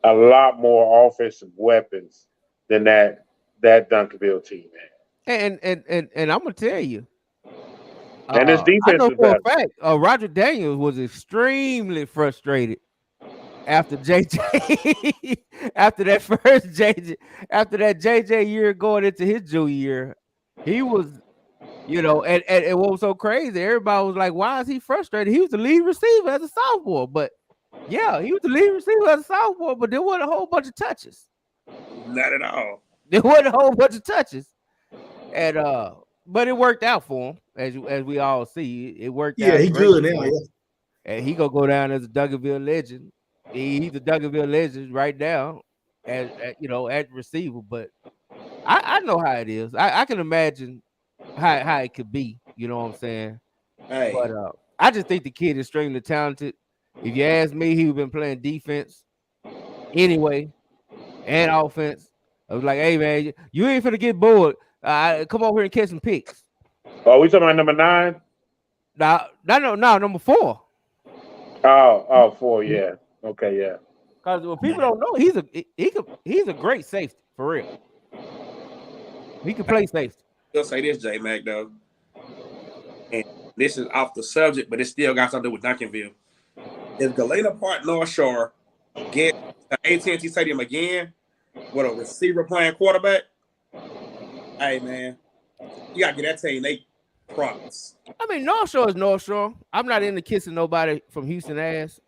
a lot more offensive weapons than that Duncanville team had. And I'm gonna tell you. And his defense I know is for better. a fact, Roger Daniels was extremely frustrated after JJ, after that JJ year going into his junior year. He was, you know, and what was so crazy, everybody was like, why is he frustrated? He was the lead receiver as a sophomore, but yeah, he was the lead receiver as a sophomore, but there wasn't a whole bunch of touches. Not at all. There wasn't a whole bunch of touches. And but it worked out for him, as we all see. It worked out. Yeah, he good now. Yeah. And he gonna go down as a Duncanville legend. He's a Duncanville legend right now, as you know, at receiver. But I know how it is. I can imagine how it could be. You know what I'm saying? Hey. But I just think the kid is extremely talented. If you ask me, he's been playing defense anyway and offense. I was like, hey man, you ain't finna get bored. Come over here and catch some picks. Oh, we talking about number 9? No, number 4. Oh, 4, yeah. Okay, yeah. Because what people don't know, he's a great safety for real. He can play safety. I'll say this, J Mac, though, and this is off the subject, but it still got something to do with Duncanville. If Galena Park North Shore get to AT&T Stadium again with a receiver playing quarterback, hey man, you gotta get that team they props. I mean, North Shore is North Shore. I'm not into kissing nobody from Houston ass,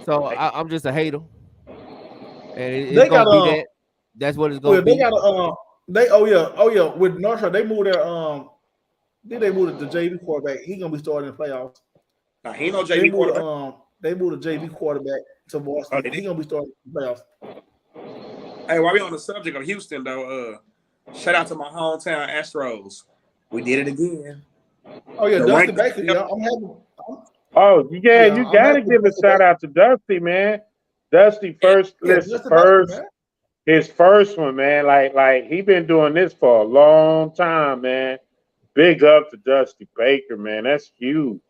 so I'm just a hater. And it's gonna be that. That's what it's gonna be. They got with North Shore they moved their Then they moved the JV quarterback. He's gonna be starting in the playoffs. Nah, he ain't no JV quarterback. They moved the JV quarterback to Boston. He's gonna be starting in the playoffs. Hey, while we on the subject of Houston, though, shout out to my hometown Astros. We did it again. Oh yeah, Dusty Baker. Yeah, I'm happy. Oh yeah, you gotta give a shout out to Dusty, man. Dusty his first one, man. Like he been doing this for a long time, man. Big up to Dusty Baker, man. That's huge.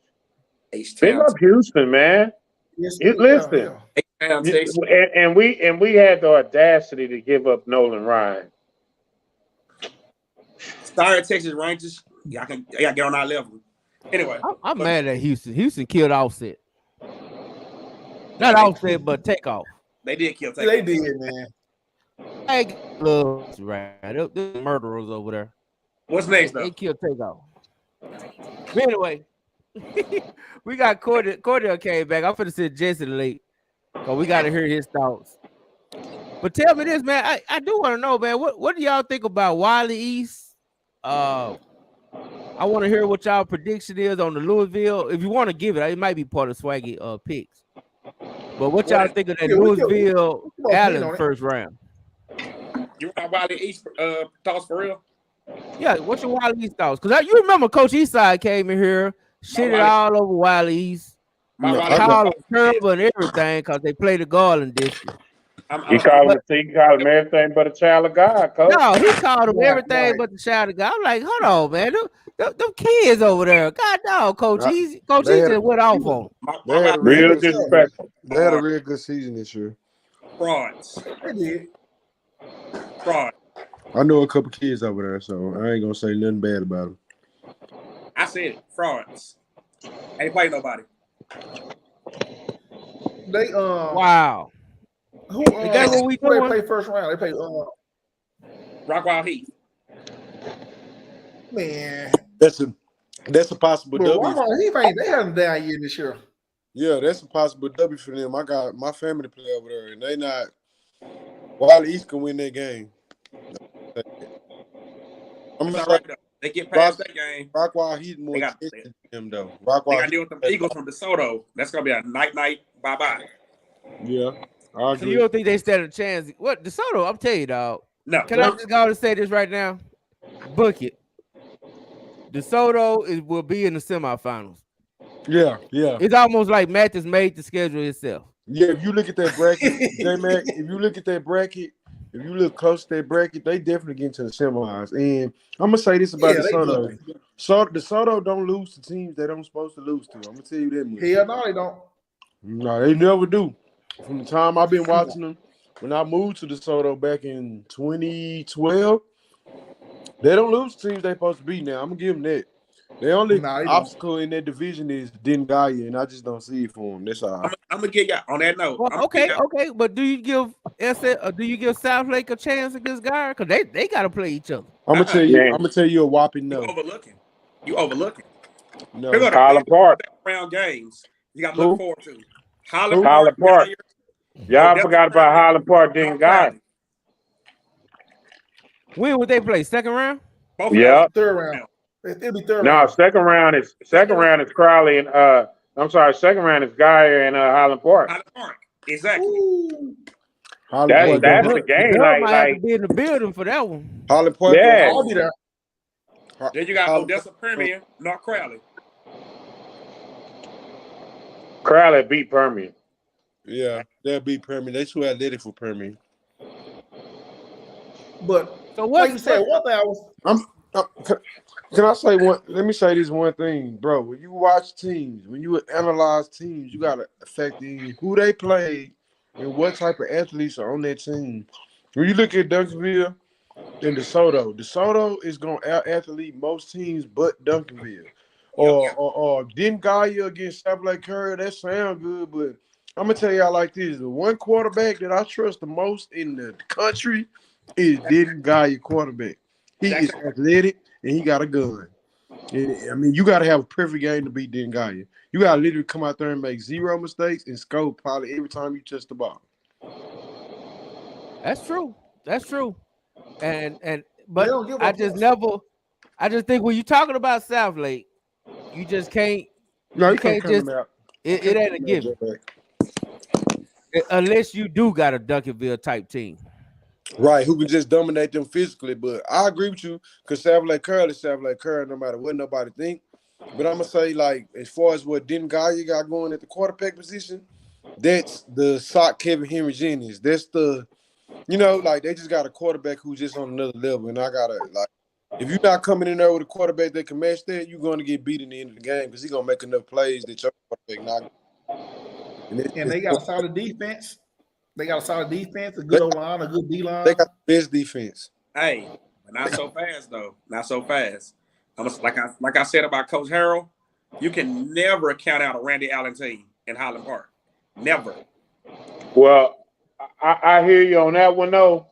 Big up Houston, man. Yes, listen. And we had the audacity to give up Nolan Ryan. Sorry, Texas Rangers. Y'all get on our level. Anyway, I'm mad at Houston. Houston killed Offset. Not Offset, but Takeoff. They did kill Takeoff. They did, man. I love right. They're murderers over there. What's next, though? They killed Takeoff. But anyway, we got Cordell came back. I'm finna send Jesse late, because we got to hear his thoughts. But tell me this, man. I do want to know, man. What do y'all think about Wiley East? I want to hear what y'all prediction is on the Louisville. If you want to give it, it might be part of Swaggy picks. But what y'all think of that Louisville Allen first round? You want Wiley East thoughts for real? Yeah, what's your Wiley East thoughts? Because you remember Coach Eastside came in here, shitted all over Wiley East. Called him terrible and everything because they played the Garland district. He called him everything but a child of God, Coach. No, he called him everything but the child of God. I'm like, hold on, man. Them kids over there. God dog, Coach Easy. Coach Easy just went off on them. They had a real disrespectful. They had a real good season this year. Frauds. They did. Fraud. I know a couple kids over there, so I ain't gonna say nothing bad about them. I said it. Frauds. Ain't play nobody. They Wow. who That's what we who they doing? play first round? They play Rockwall Heath. man. That's a possible But W. they had them down year this year. Yeah, that's a possible W for them. I got my family play over there, and they not. Wiley East can win that game. I'm gonna say They get past that game. Rockwall Heat more got tested than them though. They got Rockwall to deal with them Eagles from DeSoto. That's gonna be a night bye bye. Yeah, I agree. So you don't think they stand a chance? What DeSoto? I'm telling you, dog. No. Can I just go and say this right now? Book it. DeSoto will be in the semifinals. Yeah. It's almost like Mathis made the schedule itself. Yeah, if you look at that bracket, J-Mac, if you look at that bracket, if you look close to that bracket, they definitely get into the semis. And I'm gonna say this about DeSoto. So DeSoto don't lose to teams they don't supposed to lose to. I'm gonna tell you that much. Hell no, they don't. No, they never do. From the time I've been watching them, when I moved to DeSoto back in 2012, they don't lose to teams they supposed to beat now. I'm gonna give them that. The only obstacle in that division is Dengaya, and I just don't see it for them. That's all. I'm gonna get y'all on that note. Well, okay, but do you give South Lake a chance against Guy? Because they gotta play each other. I'm gonna tell you a whopping no. You overlooking. No. Highland Park. Round games. You got to look forward to. Highland Park. Y'all forgot about Highland Park, didn't Guy? When would they play? Second round? Yeah. Third round. It'll be third no, round. second round is Crowley and I'm sorry, second round is Guy and Highland Park. Highland Park. Exactly. Ooh. That's the game. Might have to be in the building for that one. Highland Park. Yeah. I'll be there. Then you got Odessa Permian, North Crowley. Crowley beat Permian. Yeah, they'll beat Permian. They too athletic for Permian. But so what like you said, one thing I was can I say one? Let me say this one thing, bro. When you watch teams, when you analyze teams, you gotta affect who they play and what type of athletes are on that team. When you look at Duncanville and DeSoto is gonna out-athlete most teams but Duncanville. Or Dengaya against South Lake Curry, that sound good, but I'm gonna tell y'all like this: the one quarterback that I trust the most in the country is Dengaya quarterback. He is athletic and he got a gun. I mean, you got to have a perfect game to beat Dengaya. You got to literally come out there and make zero mistakes and score probably every time you touch the ball. That's true. But I just think when you're talking about South Lake, you just can't. No, you can't just. It ain't a given unless you do got a Duncanville type team. Right, who can just dominate them physically. But I agree with you because South Lake Curry is South Lake Curry no matter what nobody think. But I'm going to say, like, as far as what Dengaya got going at the quarterback position, that's the sock Kevin Henry Jennings. That's the, like, they just got a quarterback who's just on another level. And I got to, like, if you're not coming in there with a quarterback that can match that, you're going to get beat in the end of the game because he's going to make enough plays that your quarterback not. And they got a solid defense. They got a solid defense, a good O-line, a good D-line. They got the best defense. Hey, not so fast though. Not so fast. Like I said about Coach Harrell, you can never count out a Randy Allen team in Highland Park. Never. Well, I hear you on that one though.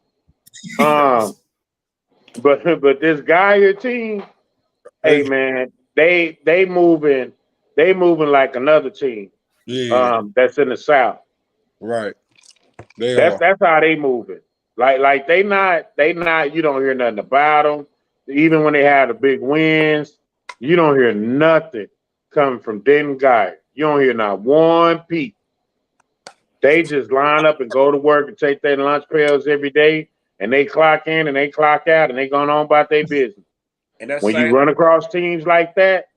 But this guy here team, hey man, they moving like another team. Yeah. That's in the South. Right. That's how they moving. Like they not. You don't hear nothing about them. Even when they had the big wins, you don't hear nothing coming from Denton Guy. You don't hear not one peep. They just line up and go to work and take their lunch pails every day, and they clock in and they clock out and they going on about their business. And that's when you run across teams like that,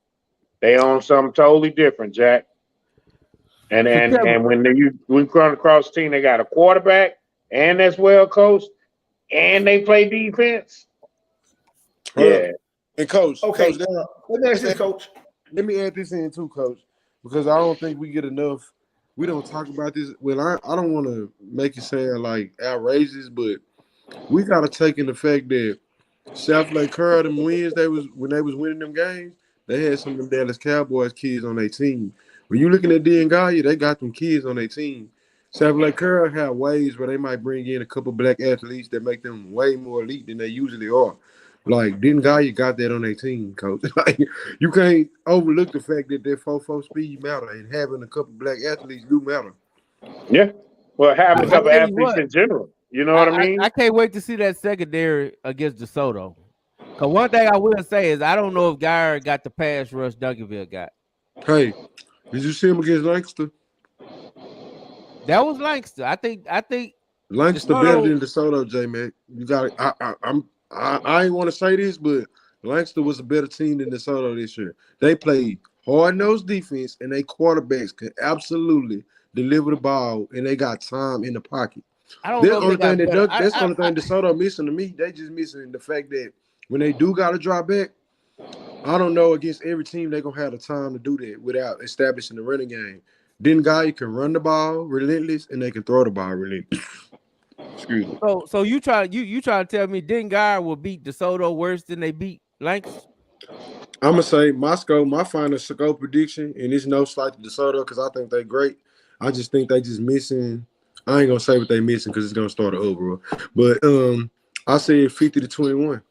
they own something totally different, Jack. And when we run across a team, they got a quarterback and that's well coached, and they play defense. Yeah. And coach, okay, coach, let me ask this, coach. Let me add this in too, coach, because I don't think we get enough. We don't talk about this. Well, I don't want to make it sound like outrageous, but we gotta take in the fact that South Lake Curl them wins when they was winning them games, they had some of them Dallas Cowboys kids on their team. When you looking at D and Gaia, they got them kids on their team. South Lake Curl have ways where they might bring in a couple black athletes that make them way more elite than they usually are. Like Den Gaia got that on their team, coach. Like you can't overlook the fact that their 4-4 speed matter and having a couple black athletes do matter. Yeah. Well, having a I couple tell you athletes what, in general. You know what I mean? I can't wait to see that secondary against DeSoto. Cause one thing I will say is I don't know if Geyer got the pass rush Duncanville got. Hey, did you see him against Lancaster? That was Lancaster. I think Lancaster DeSoto, better than DeSoto, J Mac. You got. I ain't want to say this, but Lancaster was a better team than DeSoto this year. They played hard-nosed defense, and they quarterbacks could absolutely deliver the ball, and they got time in the pocket. I don't That's know the if they only thing got better. that's the only thing DeSoto missing to me. They just missing the fact that when they do got to drop back, I don't know against every team they're gonna have the time to do that without establishing the running game. Then guy can run the ball relentless, and they can throw the ball relentless. Excuse me. So you try to tell me Dengar will beat DeSoto worse than they beat Lancaster? I'm gonna say my final score prediction, and it's no slight to DeSoto because I think they're great. I just think they just missing. I ain't gonna say what they missing because it's gonna start an overall. But I say 50-21.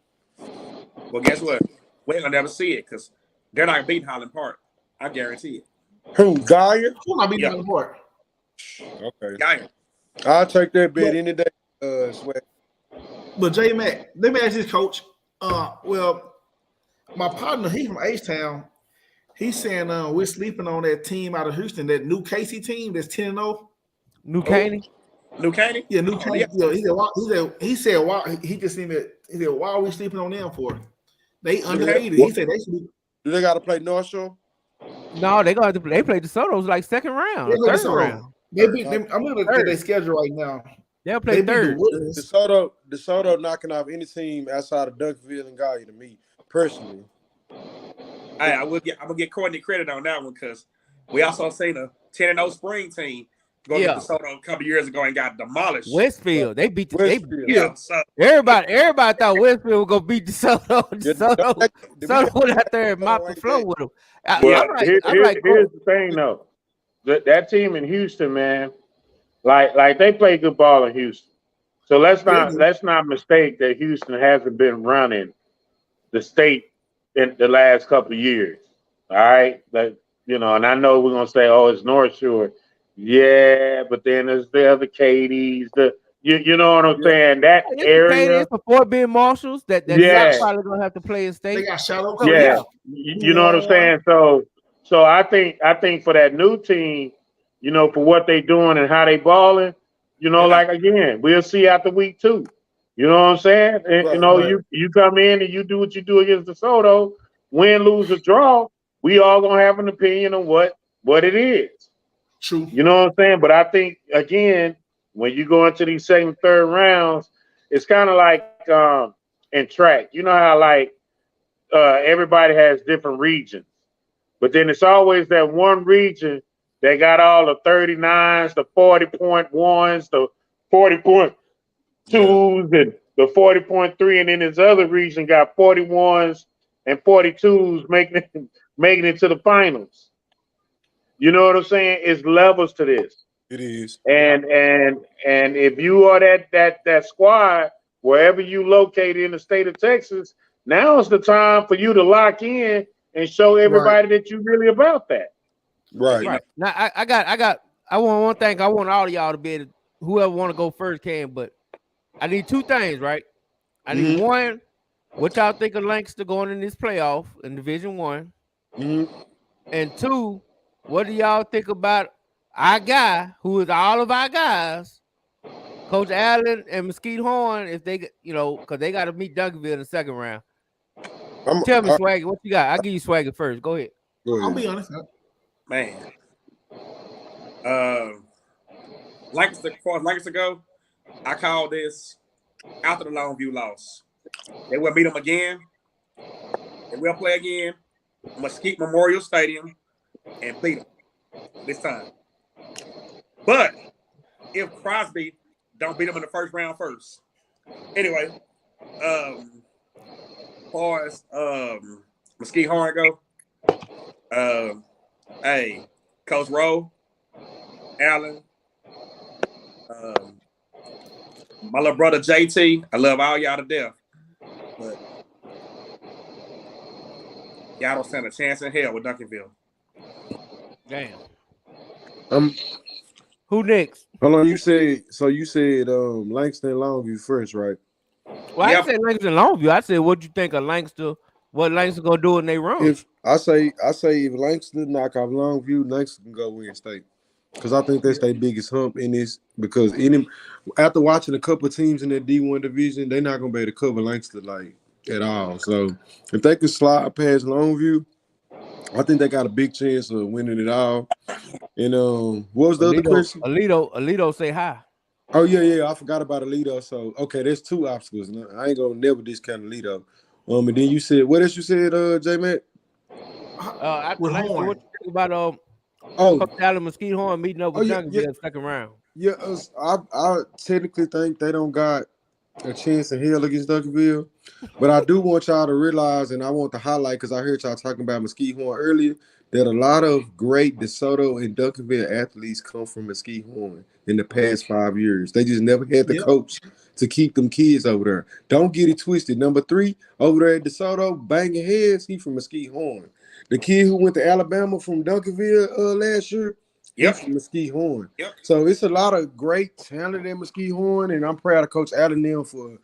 Well, guess what? We're gonna never see it because they're not beating Highland Park. I guarantee it. Who, Gaia? Who not beating Highland Park? Okay. Gaia. I'll take that bet any day. Sweat. But J Mac, let me ask this, coach. Well, my partner, he's from H-Town. He's saying we're sleeping on that team out of Houston, that New Casey team that's 10-0. New Caney? New Caney? Yeah, New Caney. Yeah, he said, why he just seen it. He said, why are we sleeping on them for? They underrated. He said they should be. Do they gotta play North Shore? No, they gonna have to play. They played DeSoto's like second round, third round. They beat them. I'm looking at their schedule right now. They'll play third. DeSoto knocking off any team outside of Duncanville and Gaia to me, personally. Hey, I'm gonna get Courtney credit on that one because we also seen a 10-0 spring team go to DeSoto a couple years ago and got demolished. Westfield, they beat Westfield. So everybody thought Westfield would go beat DeSoto. DeSoto went out there and mopped the floor with them. Here's the thing though, that team in Houston, man, like they play good ball in Houston. So let's not mistake that Houston hasn't been running the state in the last couple of years. All right, and I know we're gonna say, oh, it's North Shore. Yeah, but then there's the other Katie's, you know what I'm saying? That area. It's the Fort Bend Marshalls that probably gonna have to play in state. They got shallow. Yeah, you know what I'm saying. So I think for that new team, for what they doing and how they balling, like again, we'll see after week 2. You know what I'm saying? And, you come in and you do what you do against DeSoto, win, lose, or draw. We all gonna have an opinion on what it is. True. You know what I'm saying? But I think again, when you go into these second, third rounds, it's kind of like in track. You know how everybody has different regions, but then it's always that one region that got all the 39s, the 40.1s, the 40.2s, and the 40.3, and then this other region got 41s and 42s making it to the finals. You know what I'm saying? It's levels to this. It is. And if you are that squad, wherever you located in the state of Texas, now is the time for you to lock in and show everybody that you really about that. Right. Now I want one thing. I want all of y'all to be able to, whoever want to go first can, but I need 2 things, right? I need one, what y'all think of Lancaster going in this playoff in Division 1? And 2, what do y'all think about our guy, who is all of our guys, Coach Allen and Mesquite Horn, if they, because they got to meet Duncanville in the second round. Tell me, Swagger, what you got? I'll give you Swagger first. Go ahead. I'll be honest. Man. Lancaster go, I call this after the Longview loss. They will beat them again. They will play again. Mesquite Memorial Stadium and beat them this time. But if Crosby don't beat them in the first round first, Anyway, far as Mesquite Horn go, hey, Coach Rowe, Allen, my little brother JT, I love all y'all to death, but y'all don't stand a chance in hell with Duncanville. Damn. Who next? Hold on, you said Langston and Longview first, right? Well, I said Langston and Longview. I said, what you think of Langston? What Langston gonna do when they run? If I say if Langston knock off Longview, Langston can go win state. Because I think that's their biggest hump in this. Because after watching a couple of teams in that D1 division, they're not gonna be able to cover Langston like at all. So if they can slide past Longview, I think they got a big chance of winning it all. And what was the other question? Alito say hi. Oh yeah, I forgot about Alito. So okay, there's two obstacles. I ain't gonna never discount Alito. And then you said what else you said, J Mac? What you think about Coach Allen Mesquite Horn meeting up with Duncanville in the second round? Yeah, I technically think they don't got a chance in hell against Duncanville, but I do want y'all to realize, and I want to highlight because I heard y'all talking about Mesquite Horn earlier, that a lot of great DeSoto and Duncanville athletes come from Mesquite Horn in the past 5 years. They just never had the coach to keep them kids over there. Don't get it twisted. Number 3 over there at DeSoto, banging heads, he from Mesquite Horn. The kid who went to Alabama from Duncanville last year, he's from Mesquite Horn. So it's a lot of great talent at Mesquite Horn, and I'm proud of Coach Allen Neal for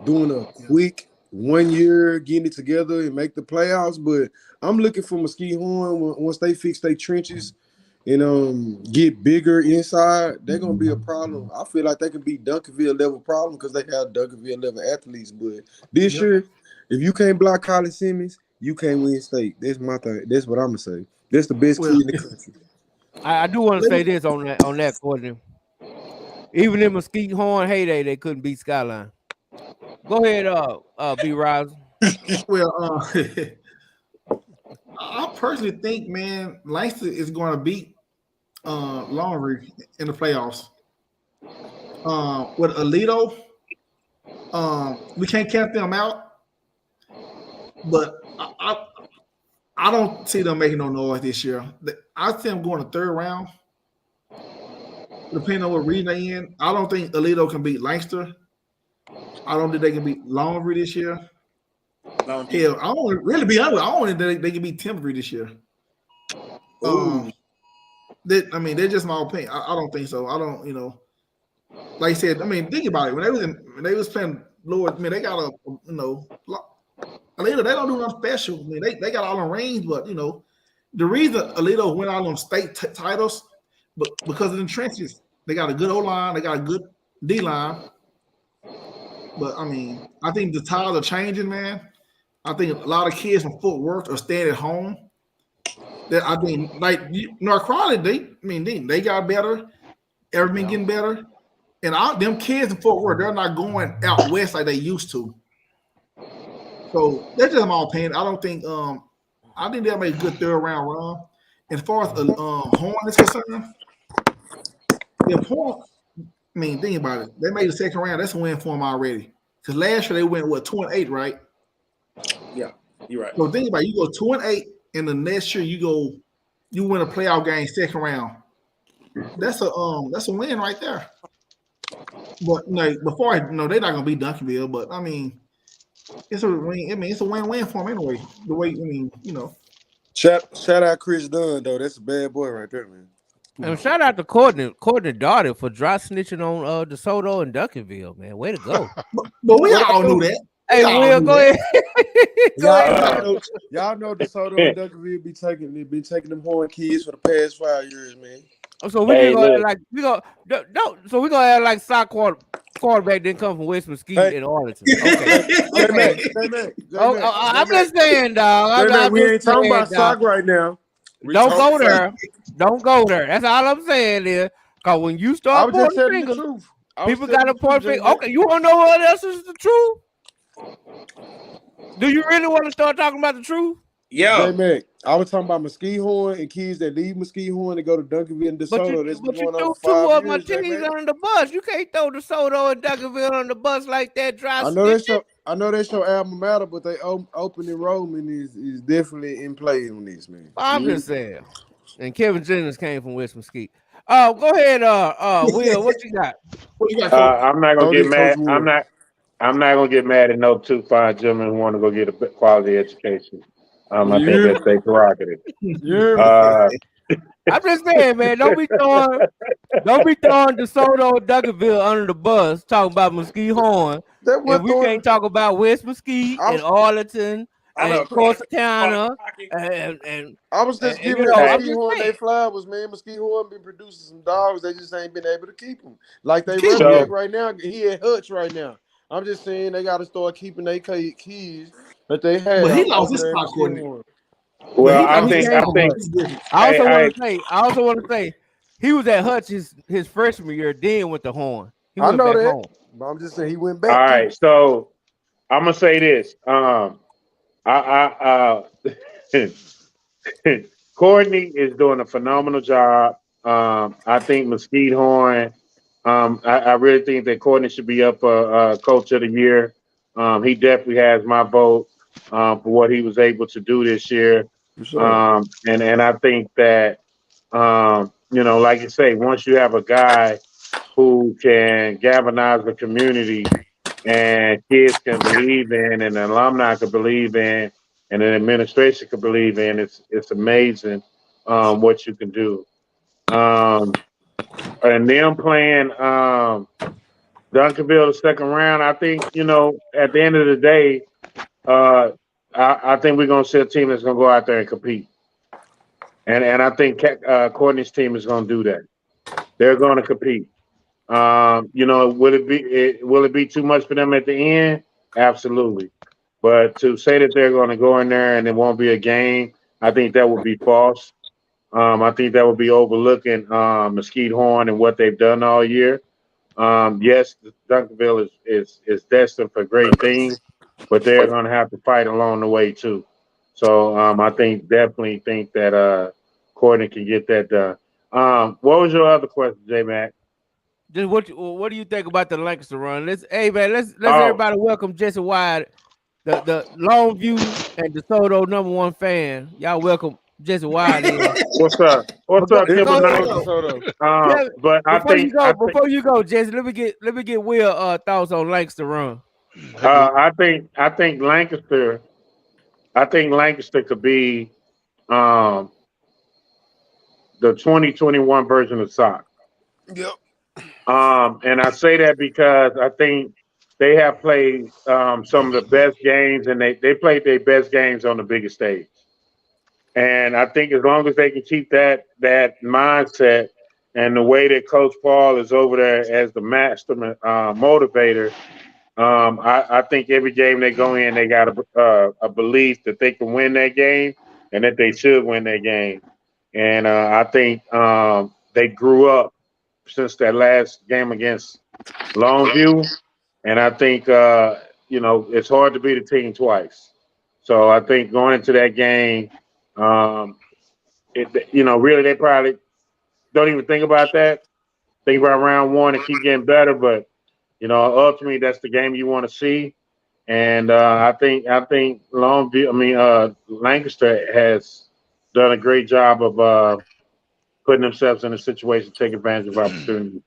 doing a quick 1 year, getting it together and make the playoffs. But I'm looking for Mesquite Horn once they fix their trenches and get bigger inside. They're gonna be a problem. I feel like they can be Duncanville level problem because they have Duncanville level athletes. But this year, if you can't block Colin Simmons, you can't win state. That's my thing. That's what I'm gonna say. That's the best kid in the country. I do want to say this on that Courtney. Even in Mesquite Horn heyday, they couldn't beat Skyline. Go ahead, B. Rise. Well, I personally think, man, Langston is going to beat Longview in the playoffs. With Alito, we can't count them out, but I don't see them making no noise this year. I see them going to third round, depending on what region they in. I don't think Alito can beat Langston. I don't think they can beat Longview this year. Hell, I don't really be honest. I don't think they can beat Timberview this year. They're just my opinion. I don't think so. I don't, like I said. I mean, think about it. When they was playing Lord, I mean, they got Alito, they don't do nothing special. I mean, they got all the range, but the reason Alito went out on state titles, but because of the trenches, they got a good O line, they got a good D line. But I mean, I think the tides are changing, man. I think a lot of kids from Fort Worth are staying at home. That I think, like North Crowley, they got better. Everything getting better, and them kids in Fort Worth, they're not going out west like they used to. So that's just my opinion. I don't think I think they'll make a good third round run. As far as Horn is concerned, if Horn, think about it. They made the second round. That's a win for them already. Because last year they went 2-8, right? Yeah, you're right. So think about it. You go 2-8, and the next year you win a playoff game second round. That's a win right there. But they're not gonna beat Duncanville. But I mean, it's a win. It's a win-win for them anyway. The way Shout out Chris Dunn though. That's a bad boy right there, man. And shout out to Courtney Daughter for dry snitching on DeSoto and Duncanville, man. Way to go. but we all knew that. Hey, Will, go ahead. Y'all know DeSoto and Duncanville be taking them Horn kids for the past 5 years, man. So we're gonna act like sock quarterback didn't come from West Mesquite in Arlington. Okay. I'm just saying, dog. We ain't talking about sock right now. Don't go there. Don't go there. That's all I'm saying is because when you start pointing fingers, people got to point fingers. Okay, you want to know what else is the truth? Do you really want to start talking about the truth? Yeah. I was talking about Mesquite Horn and kids that leave Mesquite Horn to go to Duncanville and DeSoto. That's been going on threw for 5 two of my years, teams J-Man. under the bus. You can't throw DeSoto and Duncanville on the bus like that. Dry I know that's your alma mater, but they open enrollment is definitely in play on this, man. I'm just saying. And Kevin Jennings came from West Mesquite. Go ahead, Will. What you got? What you got for? I'm not gonna Oh, get this Coach mad. Wood. I'm not gonna get mad at no 2 fine gentlemen who want to go get a quality education. I think that's their prerogative. Yeah. Uh, I'm just saying, man. Don't be throwing DeSoto and Duncanville under the bus talking about Mesquite Horn. That If what we can't talk about West Mesquite I and was, Arlington I and know. Corsicana and I was just you giving know, I'm Mesquite just Horn saying. their flowers, man. Mesquite Horn been producing some dogs. They just ain't been able to keep them. Like they Keep running so back right now. He at Hutch right now. I'm just saying they got to start keeping their keys that they But he have lost over his there in spot Mesquite coordinator. Horn. But he I lost he his think came spot I from think Hutch. coordinator. That's different. I hey, also want hey, to say he was at Hutch his freshman year, then with the Horn. He I went know back that, home. but I'm just saying he went all back too. right. So I'm gonna say this. I Courtney is doing a phenomenal job. I think Mesquite Horn. I really think that Courtney should be up for Coach of the Year. He definitely has my vote for what he was able to do this year. For sure. And I think that like you say, once you have a guy who can galvanize the community and kids can believe in and the alumni can believe in and the administration can believe in, it's amazing what you can do. And them playing Duncanville the second round, I think, at the end of the day, uh, I think we're going to see a team that's going to go out there and compete. And I think Courtney's team is going to do that. They're going to compete. Will it be too much for them at the end? Absolutely. But to say that they're going to go in there and it won't be a game, I think that would be false. I think that would be overlooking Mesquite Horn and what they've done all year. Yes, Duncanville is destined for great things, but they're going to have to fight along the way too. So I definitely think that Courtney can get that done. What was your other question, J Mac? Just what do you think about the Lancaster run? Let's Oh, everybody welcome Jesse Wide, the Longview and DeSoto #1 fan. Y'all welcome Jesse Wide in. what's up? What's up, He Go Kimber from ahead. Knight? DeSoto. But Before you go, Jesse, let me get Will thoughts on Lancaster run. I think Lancaster. I think Lancaster could be um, the 2021 version of Sox. Yep. And I say that because I think they have played some of the best games, and they played their best games on the biggest stage. And I think as long as they can keep that mindset and the way that Coach Paul is over there as the master motivator, I think every game they go in, they got a belief that they can win that game and that they should win that game. And I think they grew up since that last game against Longview, and I think it's hard to beat a team twice. So I think going into that game, um, really they probably don't even think about that. Think about round one and keep getting better, but ultimately that's the game you want to see. And I think Lancaster has done a great job of putting themselves in a situation to take advantage of opportunity.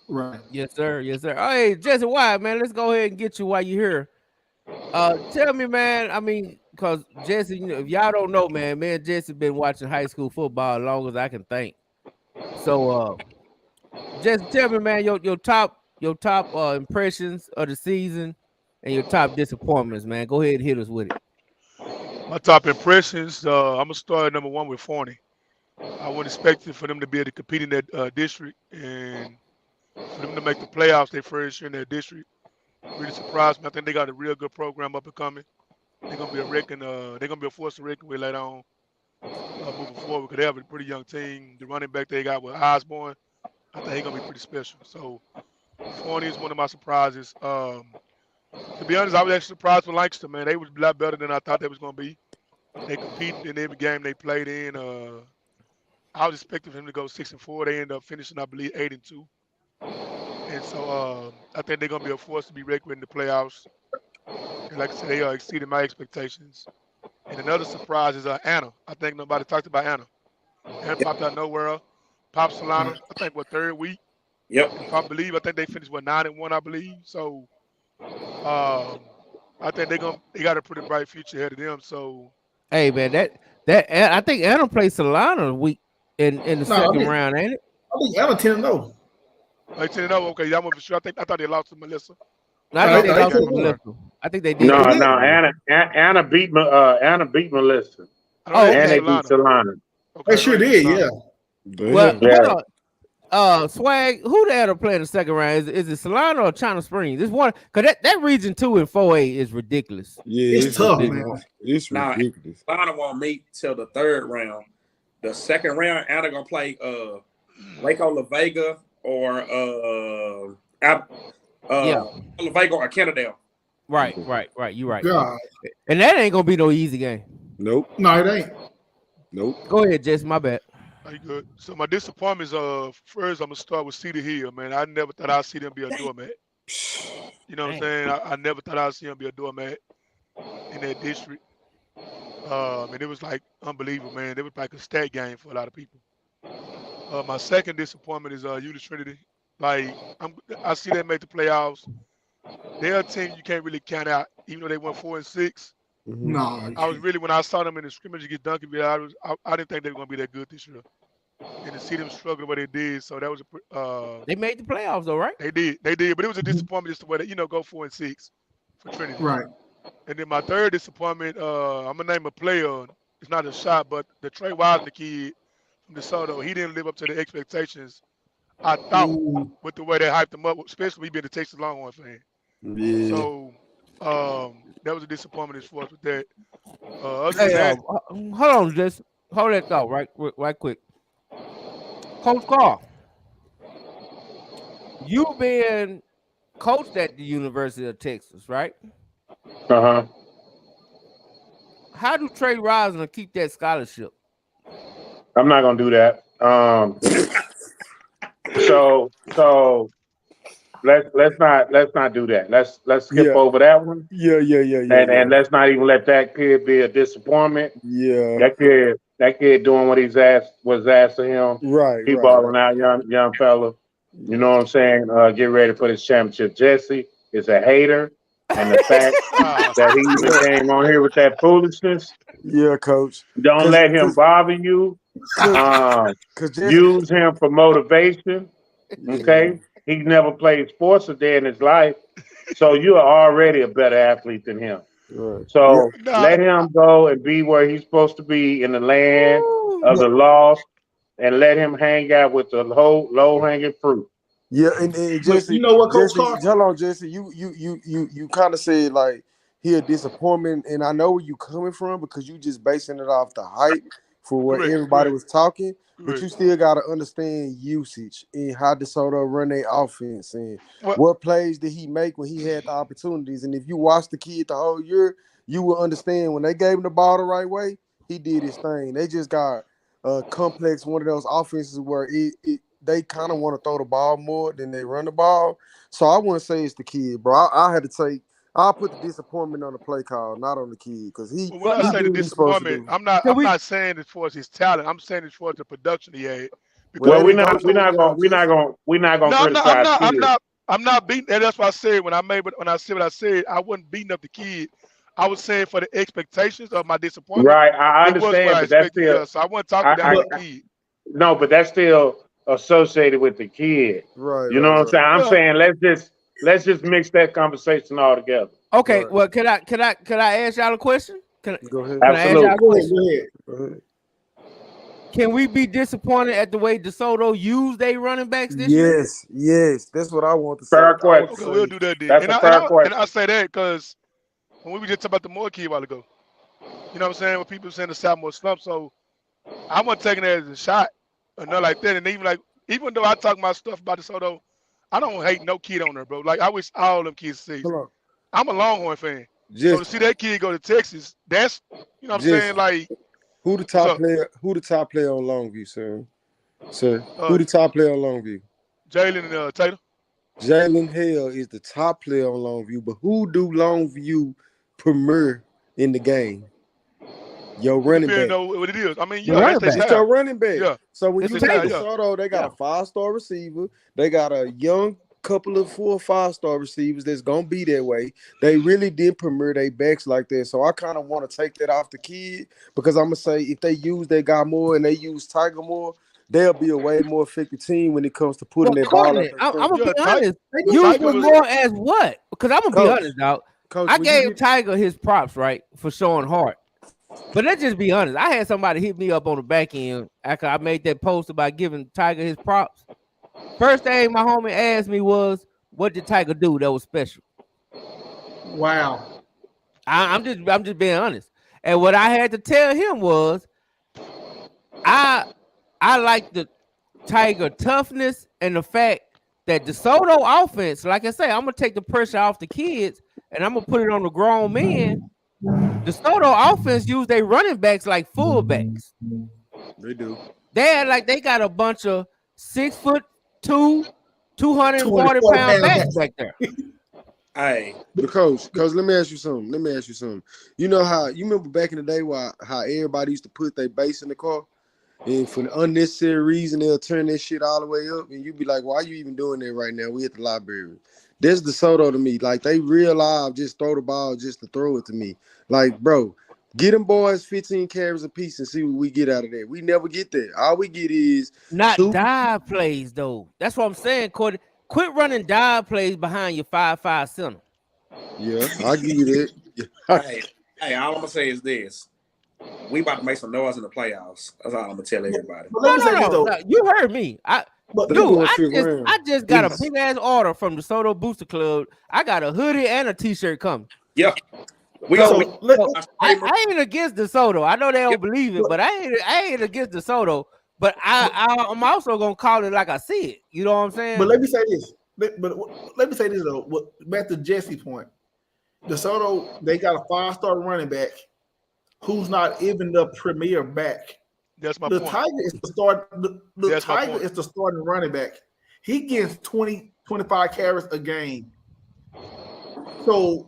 Right. Yes, sir. Yes, sir. Oh, hey, Jesse Wide, man, let's go ahead and get you while you're here. Tell me, man. I mean, because Jesse, if y'all don't know, man and Jesse been watching high school football as long as I can think. So, Jesse, tell me, man, your top impressions of the season and your top disappointments, man. Go ahead and hit us with it. My top impressions, I'm gonna start at #1 with Forney. I wasn't expecting for them to be able to compete in that district and for them to make the playoffs their first year in their district. Really surprised me. I think they got a real good program up and coming. They're gonna be they're gonna be a force to reckon with later on moving forward because they have a pretty young team. The running back they got with Osborne, I think he's gonna be pretty special. So Forney is one of my surprises. To be honest, I was actually surprised with Lancaster, man. They was a lot better than I thought they was gonna be. They competed in every game they played in. I was expecting him to go 6-4. They ended up finishing, I believe, 8-2. And so I think they're gonna be a force to be reckoned with in the playoffs. And like I said, they exceeded my expectations. And another surprise is Anna. I think nobody talked about Anna. Anna popped out of nowhere. Pop Solana, I think third week. Yep. And I think they finished 9-1, I believe. So I think they got a pretty bright future ahead of them. So hey man, that I think Anna played Solana week in the second round, ain't it? I think Anna 10-0. 10-0. Okay, that one for sure. I thought they lost to Melissa. No, I think they lost to Melissa. I think they did. No, Anna beat Melissa. And they beat Solana. Okay, they sure did, yeah. Well, hold on. Swag, who the hell play in the second round? Is it Solana or China Springs? This one, because that region 2 and 4A is ridiculous. Yeah, it's tough, man. It's ridiculous. Solana won't meet till the third round. The second round, Anna gonna play Waco La Vega or La Vega or Kennedale. Right. You're right. God. And that ain't gonna be no easy game. Nope. No, it ain't. Nope. Go ahead, Jess. My bad. Are you good? So my disappointments. First, I'm gonna start with Cedar Hill, man. I never thought I'd see them be a doormat. You know what I'm saying? I never thought I'd see them be a doormat in that district. And it was like unbelievable, man. It was like a stat game for a lot of people. My second disappointment is Utah Trinity. Like I see them make the playoffs. They're a team you can't really count out, even though they went 4-6. No, I was really, when I saw them in the scrimmage against Duncanville, I didn't think they were going to be that good this year. And to see them struggle the way they did, so that was they made the playoffs, though, right? They did, but it was a disappointment just the way they, go 4-6 for Trinity. Right. And then my third disappointment, I'm gonna name a player. It's not a shot, but the Trey Wiseman kid from DeSoto, he didn't live up to the expectations. I thought with the way they hyped him up, especially being a Texas Longhorn fan. Yeah. So that was a disappointment as far as with that. Hold on, just hold that thought right quick. Coach Carl, you've been coached at the University of Texas, right? Uh-huh. How do Trey Wiseman keep that scholarship? I'm not gonna do that. So let's not do that. Let's skip over that one. Yeah. And let's not even let that kid be a disappointment. Yeah. That kid doing what was asked of him. Right. He balling out, young fella. You know what I'm saying? Get ready for this championship. Jesse is a hater, and the fact that he even came on here with that foolishness. Yeah, coach. Don't let him bother you. Use him for motivation. Okay. He never played sports a day in his life, so you are already a better athlete than him. Right. So let him go and be where he's supposed to be in the land of the lost, and let him hang out with the low-hanging fruit. Yeah, and Jesse, you know what, Coach Jesse, hold on, Jesse. You kind of said like he a disappointment, and I know where you coming from because you just basing it off the hype for what everybody was talking. But you still got to understand usage and how DeSoto run their offense and what plays did he make when he had the opportunities. And if you watch the kid the whole year, you will understand when they gave him the ball the right way, he did his thing. They just got complex, one of those offenses where they kind of want to throw the ball more than they run the ball. So I wouldn't say it's the kid, bro. I'll put the disappointment on the play call, not on the kid, because he. When I say the disappointment, I'm not saying as far as his talent. I'm saying as far as the production he had. Well, we're not gonna criticize kids. I'm not beating. And that's what I said when I said what I said. I wasn't beating up the kid. I was saying for the expectations of my disappointment. Right, I understand, but that's still. So I wasn't talking about the kid. No, but that's still associated with the kid. Right. You know what I'm saying? I'm saying let's just mix that conversation all together. Okay. Right. Well, can I ask y'all a question? Go ahead. Absolutely. Go ahead. Can we be disappointed at the way DeSoto used their running backs this year? Yes. That's what I want to say. Fair question. Okay, we'll do that then. That's a fair question. And I say that because when we were just talking about the Moore kid a while ago, you know what I'm saying? When people saying the sophomore slump, so I wasn't taking that as a shot or nothing like that. And even though I talk my stuff about DeSoto, I don't hate no kid on there, bro. Like I wish all them kids see. I'm a Longhorn fan. So to see that kid go to Texas, that's you know what I'm saying, like who the top player? Who the top player on Longview, sir? Who the top player on Longview? Jalen and Taylor. Jalen Hale is the top player on Longview, but who do Longview premier in the game? Your running back. Know what it is. I mean, it's your running back. Yeah. So when you look at DeSoto, they got a 5-star receiver. They got a young couple of 4 or 5-star receivers that's gonna be that way. They really did premier their backs like that. So I kind of want to take that off the kid because I'm gonna say if they use that guy more and they use Tiger more, they'll be a way more effective team when it comes to putting that ball out. I'm gonna be honest. Use him more as what? Because I'm gonna be honest, dog. I gave Tiger his props, right, for showing heart. But let's just be honest. I had somebody hit me up on the back end after I made that post about giving Tiger his props. First thing my homie asked me was, "What did Tiger do that was special?" Wow. I'm just being honest. And what I had to tell him was, I like the Tiger toughness and the fact that the DeSoto offense, like I say, I'm gonna take the pressure off the kids and I'm gonna put it on the grown men. The DeSoto offense use their running backs like fullbacks. They do. They got a bunch of 6'2", 240-pound backs back there. Hey, because let me ask you something. You know how you remember back in the day how everybody used to put their base in the car, and for an unnecessary reason they'll turn that shit all the way up, and you be like, "Why are you even doing that right now? We at the library." That's DeSoto to me. Like they real live just throw the ball just to throw it to me. Like, bro, get them boys 15 carries a piece and see what we get out of that. We never get that. All we get is not dive plays though. That's what I'm saying, Cordy. Quit running dive plays behind your 5'5" center. Yeah, I give you that. hey, all I'm gonna say is this: we about to make some noise in the playoffs. That's all I'm gonna tell everybody. No, you heard me. I just got a big ass order from the DeSoto Booster Club. I got a hoodie and a t-shirt coming. Yeah. I ain't against DeSoto. I know they don't believe it, but I ain't against DeSoto. But I'm also gonna call it like I see it. You know what I'm saying? But let me say this. Let me say this though. Back to Jesse's point, DeSoto, they got a 5-star running back who's not even the premier back. That's my point. Tiger is the start. The Tiger is the starting running back. He gets 20, 25 carries a game. So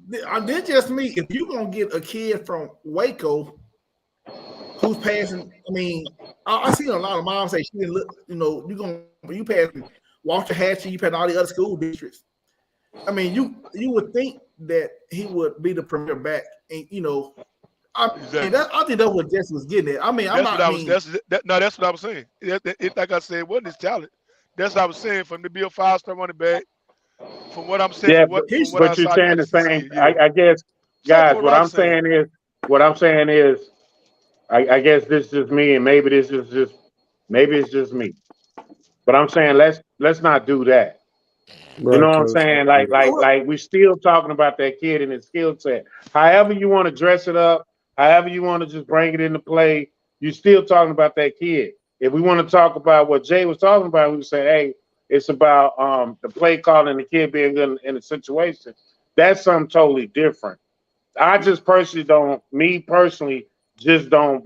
this just me. If you're gonna get a kid from Waco who's passing, I mean, I seen a lot of moms say she didn't look. You know, you passing Walter Hatchie, you passing all the other school districts. I mean, you would think that he would be the premier back, and you know. I think that's what Jesse was getting at. I mean, that's what I was saying. Like I said, it wasn't his talent. That's what I was saying. For him to be a 5-star running back, from what I'm saying, but you're saying the same. I guess, guys. What I'm saying is, I guess this is just me, and maybe it's just me. But I'm saying let's not do that. Right, you know what I'm saying? Like we're still talking about that kid and his skill set. However you want to dress it up. However you want to just bring it into play, you're still talking about that kid. If we want to talk about what Jay was talking about, we would say, hey, it's about the play call and the kid being good in a situation. That's something totally different. I just personally don't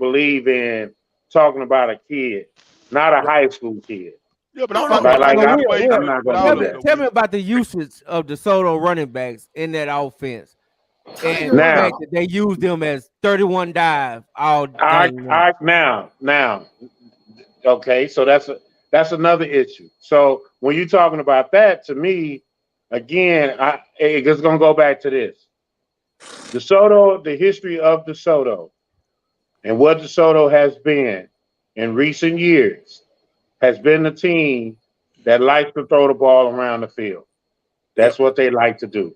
believe in talking about a kid, not a high school kid. Yeah, but I'm not going to tell me about the usage of the DeSoto running backs in that offense. And now they use them as 31 dive all game. Now, okay, so that's another issue. So when you're talking about that, to me, again, it's gonna go back to this: DeSoto, the history of DeSoto, and what DeSoto has been in recent years has been the team that likes to throw the ball around the field. That's what they like to do.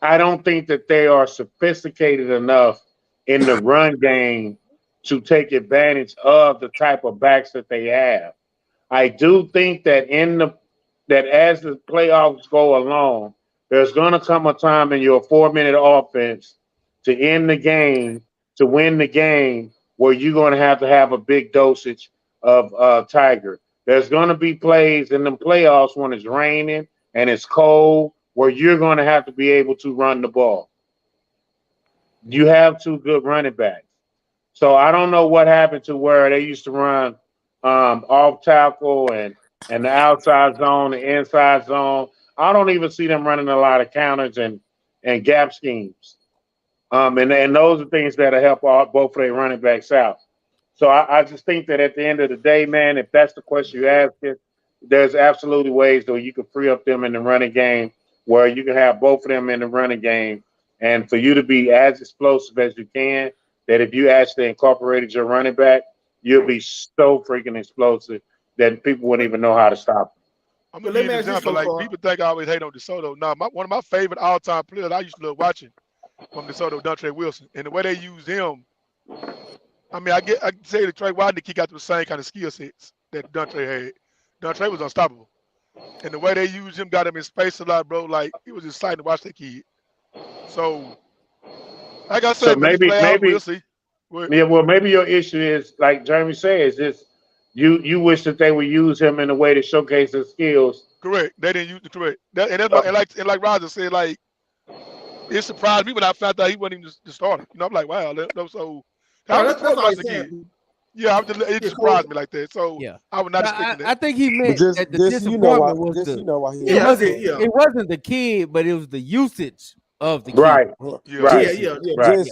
I don't think that they are sophisticated enough in the run game to take advantage of the type of backs that they have. I do think that that as the playoffs go along, there's going to come a time in your 4-minute offense to end the game, to win the game, where you're going to have a big dosage of Tiger. There's going to be plays in the playoffs when it's raining and it's cold where you're going to have to be able to run the ball. You have two good running backs. So I don't know what happened to where they used to run off tackle and the outside zone, the inside zone. I don't even see them running a lot of counters and gap schemes. And those are things that'll help both of their running backs out. So I just think that at the end of the day, man, if that's the question you ask it, there's absolutely ways that you can free up them in the running game where you can have both of them in the running game. And for you to be as explosive as you can, that if you actually incorporated your running back, you'll be so freaking explosive that people wouldn't even know how to stop them. I'm gonna give you an example. Like people think I always hate on DeSoto. No, one of my favorite all-time players I used to love watching from DeSoto, Dontre Wilson, and the way they use him. I mean, I can say that Trey Wadnick got the same kind of skill sets that Dontre had. Dontre was unstoppable, and the way they used him got him in space a lot, bro. Like it was exciting to watch that kid. So, like I said, so maybe we'll see. Yeah, well, maybe your issue is like Jeremy says, is you wish that they would use him in a way to showcase his skills. Correct. They didn't use the correct. And like Roger said, like it surprised me when I found out he wasn't even the starter. You know, I'm like, wow. So that's what I yeah, it surprised me like that. So yeah. I would not expect that. I think he meant that the disappointment was it wasn't the kid, but it was the usage of the kid. Right.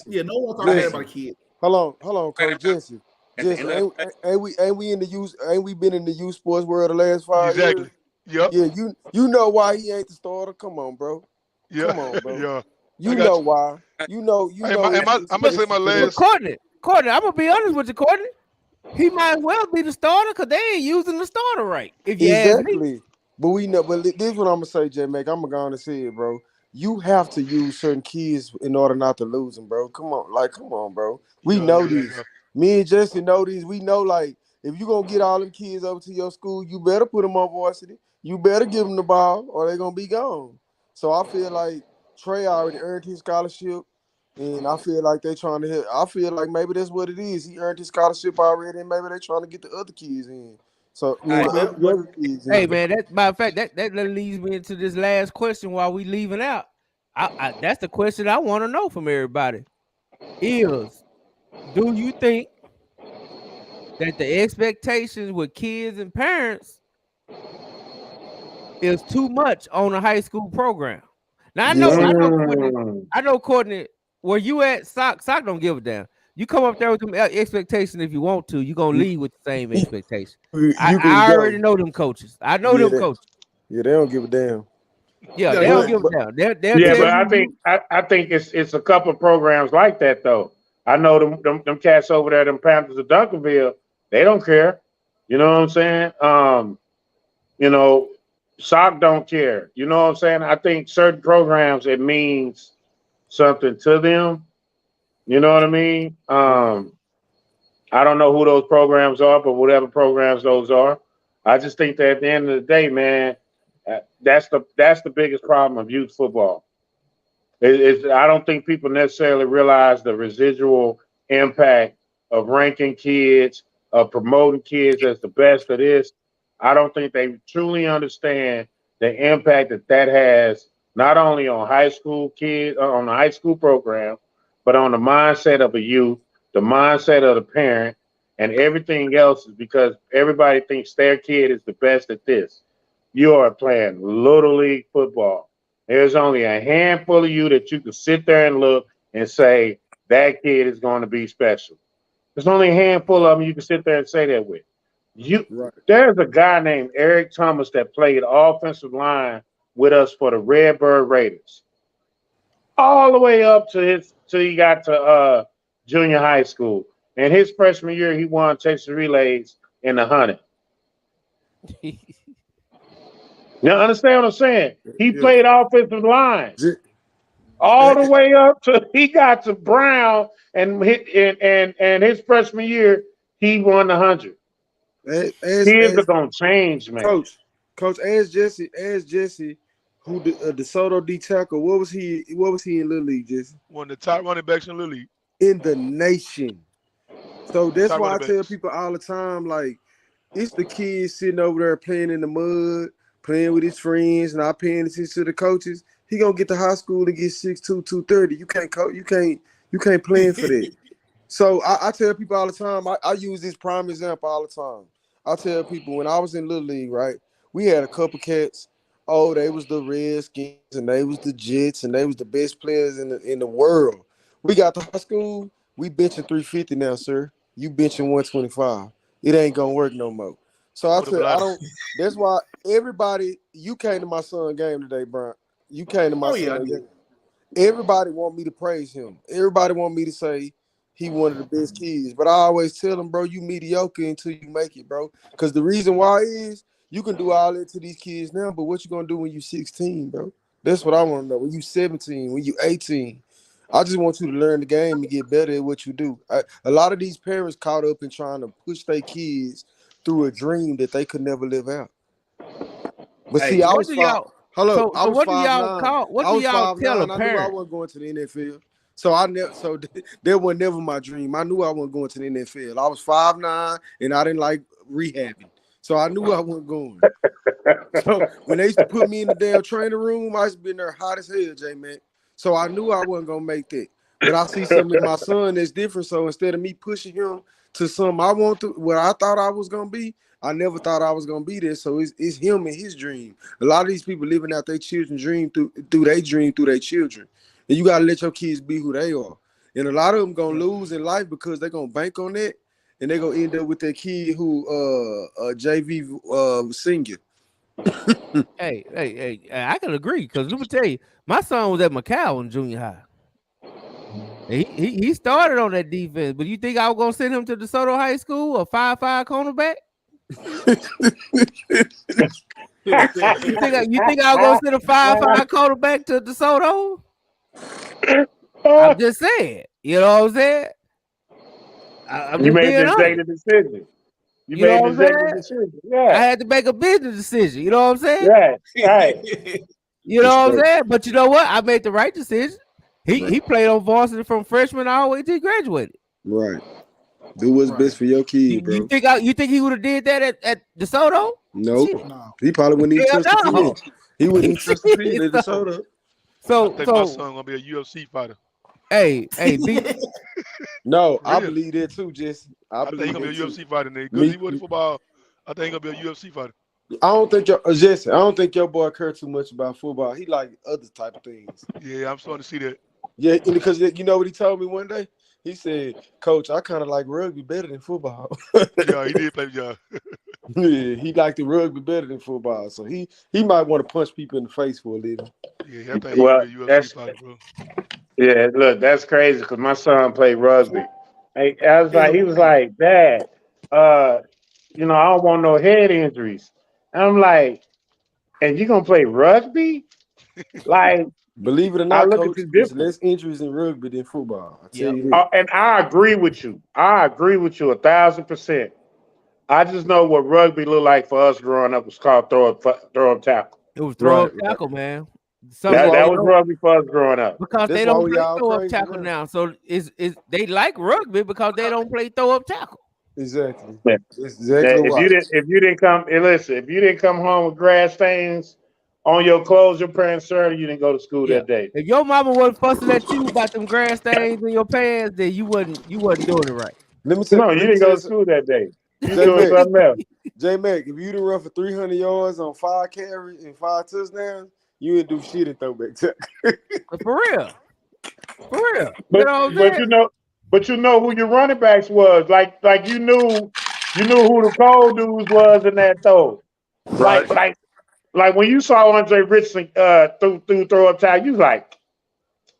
Yeah. No one talking about a kid. Hold on, Coach Jesse. Ain't we in the youth? Ain't we been in the youth sports world the last 5 years? Yep. Yeah. You know why he ain't the starter? Come on, bro. Yeah. Come on, bro. Yeah. You know why? You know. I'm gonna say my last. Courtney, I'm gonna be honest with you, Courtney. He might as well be the starter because they ain't using the starter right. If you ask me. But we know. But this is what I'm gonna say, J Mac. I'm gonna go on and say it, bro. You have to use certain kids in order not to lose them, bro. Come on, bro. We know these. Me and Jesse know these. We know, like, if you gonna get all them kids over to your school, you better put them on varsity. You better give them the ball, or they're gonna be gone. So I feel like Trey already earned his scholarship, and I feel like they trying to hit. I feel like maybe that's what it is. He earned his scholarship already, and maybe they trying to get the other kids in. So hey man, that matter of fact, that leads me into this last question while we leaving out. That's the question I want to know from everybody. Is do you think that the expectations with kids and parents is too much on a high school program? Now I know Courtney, where you at, Sock don't give a damn. You come up there with some expectations if you want to. You're going to leave with the same expectation. I already know them coaches. I know them coaches. Yeah, they don't give a damn. Yeah, they don't give a damn. But I think it's a couple of programs like that, though. I know them cats over there, them Panthers of Duncanville, they don't care. You know what I'm saying? Sock don't care. You know what I'm saying? I think certain programs, it means something to them. You know what I mean? I don't know who those programs are, but whatever programs those are, I just think that at the end of the day, man, that's the biggest problem of youth football. I don't think people necessarily realize the residual impact of ranking kids, of promoting kids as the best of this. I don't think they truly understand the impact that has not only on high school kids, on the high school program, but on the mindset of a youth, the mindset of the parent, and everything else is because everybody thinks their kid is the best at this. You are playing Little League football. There's only a handful of you that you can sit there and look and say, that kid is going to be special. There's only a handful of them you can sit there and say that with. There's a guy named Eric Thomas that played offensive line with us for the Redbird Raiders. All the way up till he got to junior high school. And his freshman year, he won Texas Relays in the 100. Now, understand what I'm saying? He played offensive line all the way up to he got to Brown, and his freshman year, he won the 100. Kids are gonna change, man. Coach, ask Jesse, who the DeSoto D tackle. What was he in Little League, Jesse? One of the top running backs in Little League in the nation. So that's why I tell people all the time, like, it's the kids sitting over there playing in the mud, playing with his friends, not paying attention to the coaches, he gonna get to high school and get 6'2", 230. You can't plan for that. So I tell people all the time, I use this prime example all the time. I tell people when I was in Little League, right, we had a couple cats. Oh, they was the Redskins and they was the Jets and they was the best players in the world. We got to high school, we benching 350 now, sir. You benching 125. It ain't gonna work no more. So I don't. That's why everybody. You came to my son game today, Brian. You came to my son game. Everybody want me to praise him. Everybody want me to say he one of the best kids. But I always tell them, bro, you mediocre until you make it, bro. Because the reason why is you can do all that to these kids now, but what you gonna do when you 16, bro? That's what I want to know. When you 17, when you 18. I just want you to learn the game and get better at what you do. A lot of these parents caught up in trying to push their kids through a dream that they could never live out. But see, I was 5'9". I was 5'9". I knew I wasn't going to the NFL. So that was never my dream. I knew I wasn't going to the NFL. I was 5'9", and I didn't like rehabbing. So I knew I wasn't going. So when they used to put me in the damn training room, I used to be in there hot as hell, J-Man. So I knew I wasn't gonna make that. But I see something in my son that's different. So instead of me pushing him to something I want to, what I thought I was gonna be, I never thought I was gonna be there. So it's him and his dream. A lot of these people living out their children's dream through their children. And you gotta let your kids be who they are. And a lot of them gonna lose in life because they're gonna bank on that, and they're gonna end up with that kid who JV senior. Hey, I can agree because let me tell you, my son was at McCowan Junior High. He started on that defense, but you think I was gonna send him to DeSoto High School, a 5'5" cornerback? you think I was gonna send a 5'5" cornerback to DeSoto? I'm just saying, you know what I'm saying? I'm you just made being the honest. executive decision. You know made what the I'm executive decision. Yeah. I had to make a business decision. You know what I'm saying? Right. You know what I'm saying? But you know what? I made the right decision. He played on varsity from freshman all the way till he graduated. Right. Do what's best for your kid, bro. You think he would have did that at DeSoto? Nope. No. He probably wouldn't even trust the field. He wouldn't even trust the field at DeSoto. I think my son gonna be a UFC fighter. Hey, B. No, I believe that too, Jesse. I think he's gonna be a UFC fighter, nigga. Because he would football. I think he's gonna be a UFC fighter. I don't think your boy cares too much about football. He like other type of things. Yeah, I'm starting to see that. Yeah, because you know what he told me one day? He said, "Coach, I kind of like rugby better than football." Yeah, he did play. Yeah. Yeah, he liked the rugby better than football, so he might want to punch people in the face for a living. Yeah, I think he'll be a UFC fighter, bro. Yeah, look, that's crazy because my son played rugby. He was like, Dad, I don't want no head injuries. And I'm like, and you gonna play rugby? Like, believe it or not, Coach, there's less injuries in rugby than football. I tell you that. And I agree with you. 1,000%. I just know what rugby looked like for us growing up was called throw up tackle. It was throw up tackle, man. That was rugby for us growing up. Because they don't play throw up tackle now. So they like rugby because they don't play throw up tackle. Exactly. Yeah. Exactly. If you didn't come home with grass stains on your clothes, your parents served, you didn't go to school that day. If your mama wasn't fussing at you about them grass stains in your pants, then you wasn't doing it right. Let me tell you. No, you didn't go to school that day. You doing something else. J-Mac, if you didn't run for 300 yards on 5 carries and 5 touchdowns, you didn't do shit in throwback tackle. For real. But you know who your running backs was. Like you knew who the cold dudes was in that throw. Right. Like when you saw Andre Richardson throw up tackle, you was like,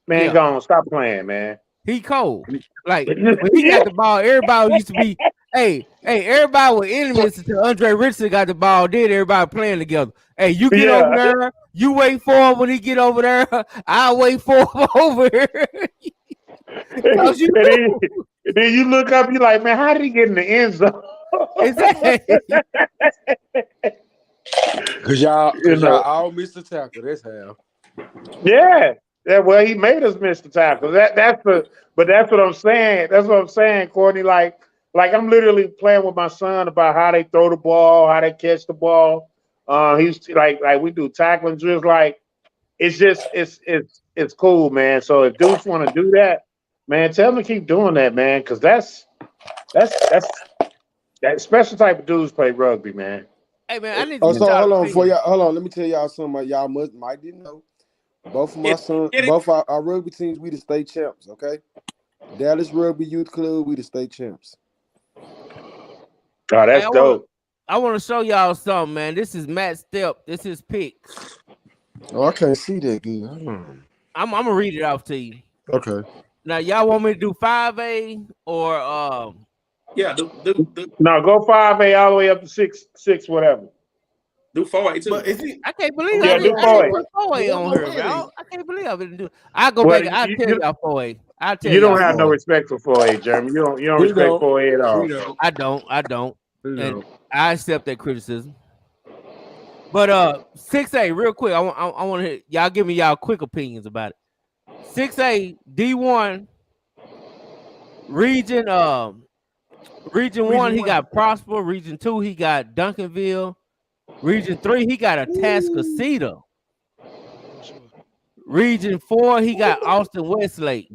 man, go on, stop playing, man. He cold. Like when he got the ball, everybody used to be, hey, everybody was enemies until Andre Richardson got the ball. Then everybody playing together. Hey, you get over there, you wait for him when he get over there. I'll wait for him over here. And then you look up, you're like, man, how did he get in the end zone? Exactly. Cause y'all all missed the tackle. That's how. Yeah. Well, he made us miss the tackle. But that's what I'm saying. That's what I'm saying, Courtney. Like I'm literally playing with my son about how they throw the ball, how they catch the ball. He's like we do tackling drills. Like it's just it's cool, man. So if dudes want to do that, man, tell them to keep doing that, man, because that's that special type of dudes play rugby, man. Hey man, I need to Oh, get so y'all hold on opinion. hold on. Let me tell y'all something. Y'all might didn't know. Both of my sons, both our rugby teams, we the state champs. Okay, Dallas Rugby Youth Club, we the state champs. Oh, that's dope. I want to show y'all something, man. This is Matt Step. This is picks. Oh, I can't see that good. I'm gonna read it off to you. Okay. Now, y'all want me to do 5A or Yeah, do No, go 5A all the way up to six whatever. Do 4A too. But is he? I can't believe Yeah, I do didn't 4A. put 4A on her, man. I can't believe I didn't do. I'll go Well, back. I'll tell y'all 4A. I'll tell You y'all. don't have no 4A. respect for 4A, Jeremy. You don't We respect don't. 4A at all. We don't. I don't. We And don't. I accept that criticism. But 6A, real quick. I want to y'all give me y'all quick opinions about it. 6A D1 region. Region 1, he got Prosper. Region 2, he got Duncanville. Region 3, he got Atascocita. Region 4, he got Austin Westlake.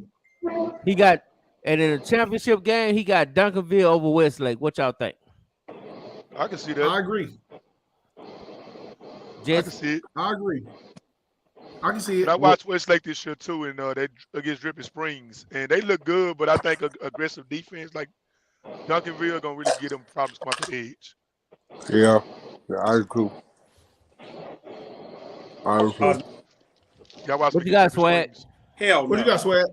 He got, and in the championship game, he got Duncanville over Westlake. What y'all think? I can see that. I agree. I can see it. I agree. I can see it. But I watched Westlake this year too, and they against Dripping Springs, and they look good. But I think aggressive defense like Duncanville gonna really get them problems come off the edge. Yeah, I agree. Y'all watch What you got, Swag? Hell no. What you got, Swag?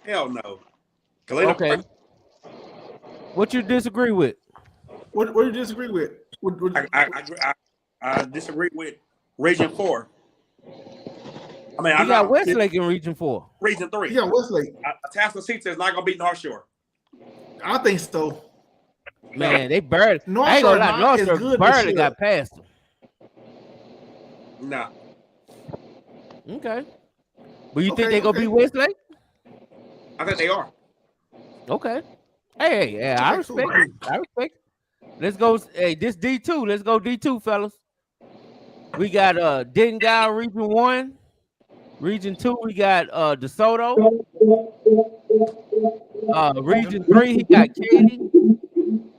Hell no. Okay. What you disagree with? What do you disagree with? I disagree with Region 4. I mean, He got Westlake in Region 4. Region 3. Yeah, Westlake. Atascocita is not gonna beat North Shore. I think so. Man, they barely. North I ain't gonna Shore lie. not North as Shore good barely this got year. past them. Nah. Okay. But you think they gonna beat Westlake? I think they are. Okay. Hey, yeah, I respect it. I respect it. Let's go. Hey, this D2. Let's go D2, fellas. We got Dengal Region 1. Region 2, we got DeSoto. Region 3, he got Katy.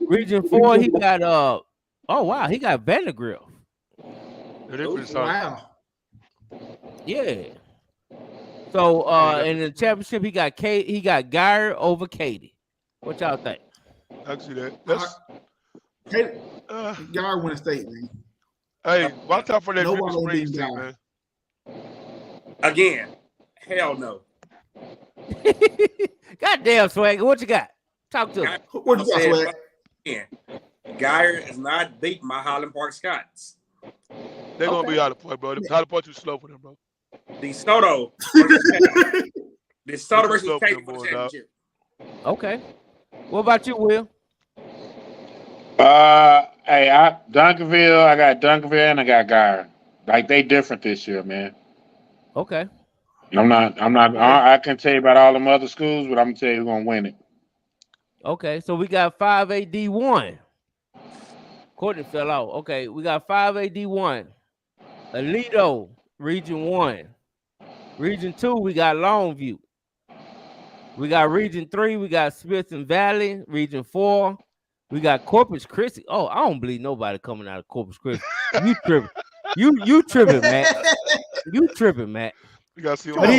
Region 4, he got oh wow, he got Vandergrift. Wow. Yeah. So in the championship, he got Geyer over Katy. What y'all think? I can see that. That's Guy win state, man. hey, watch out for that Dripping Nobody Springs beat team, Guy. man. Again, hell no. Goddamn, Swag, what you got? Talk to me. What you got, Swag? Geyer is not beating my Highland Park Scots. They're gonna be out of point, bro. Highland Park too slow for them, bro. DeSoto versus Katy for the championship. Okay. What about you, Will? Hey, Duncanville, I got Duncanville and I got Geyer. Like they different this year, man. Okay. I can tell you about all them other schools, but I'm gonna tell you who's gonna win it. Okay, so we got 5AD1. Courtney fell out. Okay, we got 5AD1. Alito, Region 1. Region 2, we got Longview. We got Region 3, we got Smith and Valley. Region 4, we got Corpus Christi. Oh, I don't believe nobody coming out of Corpus Christi. You tripping. You tripping, Matt. You tripping, Matt. You gotta see But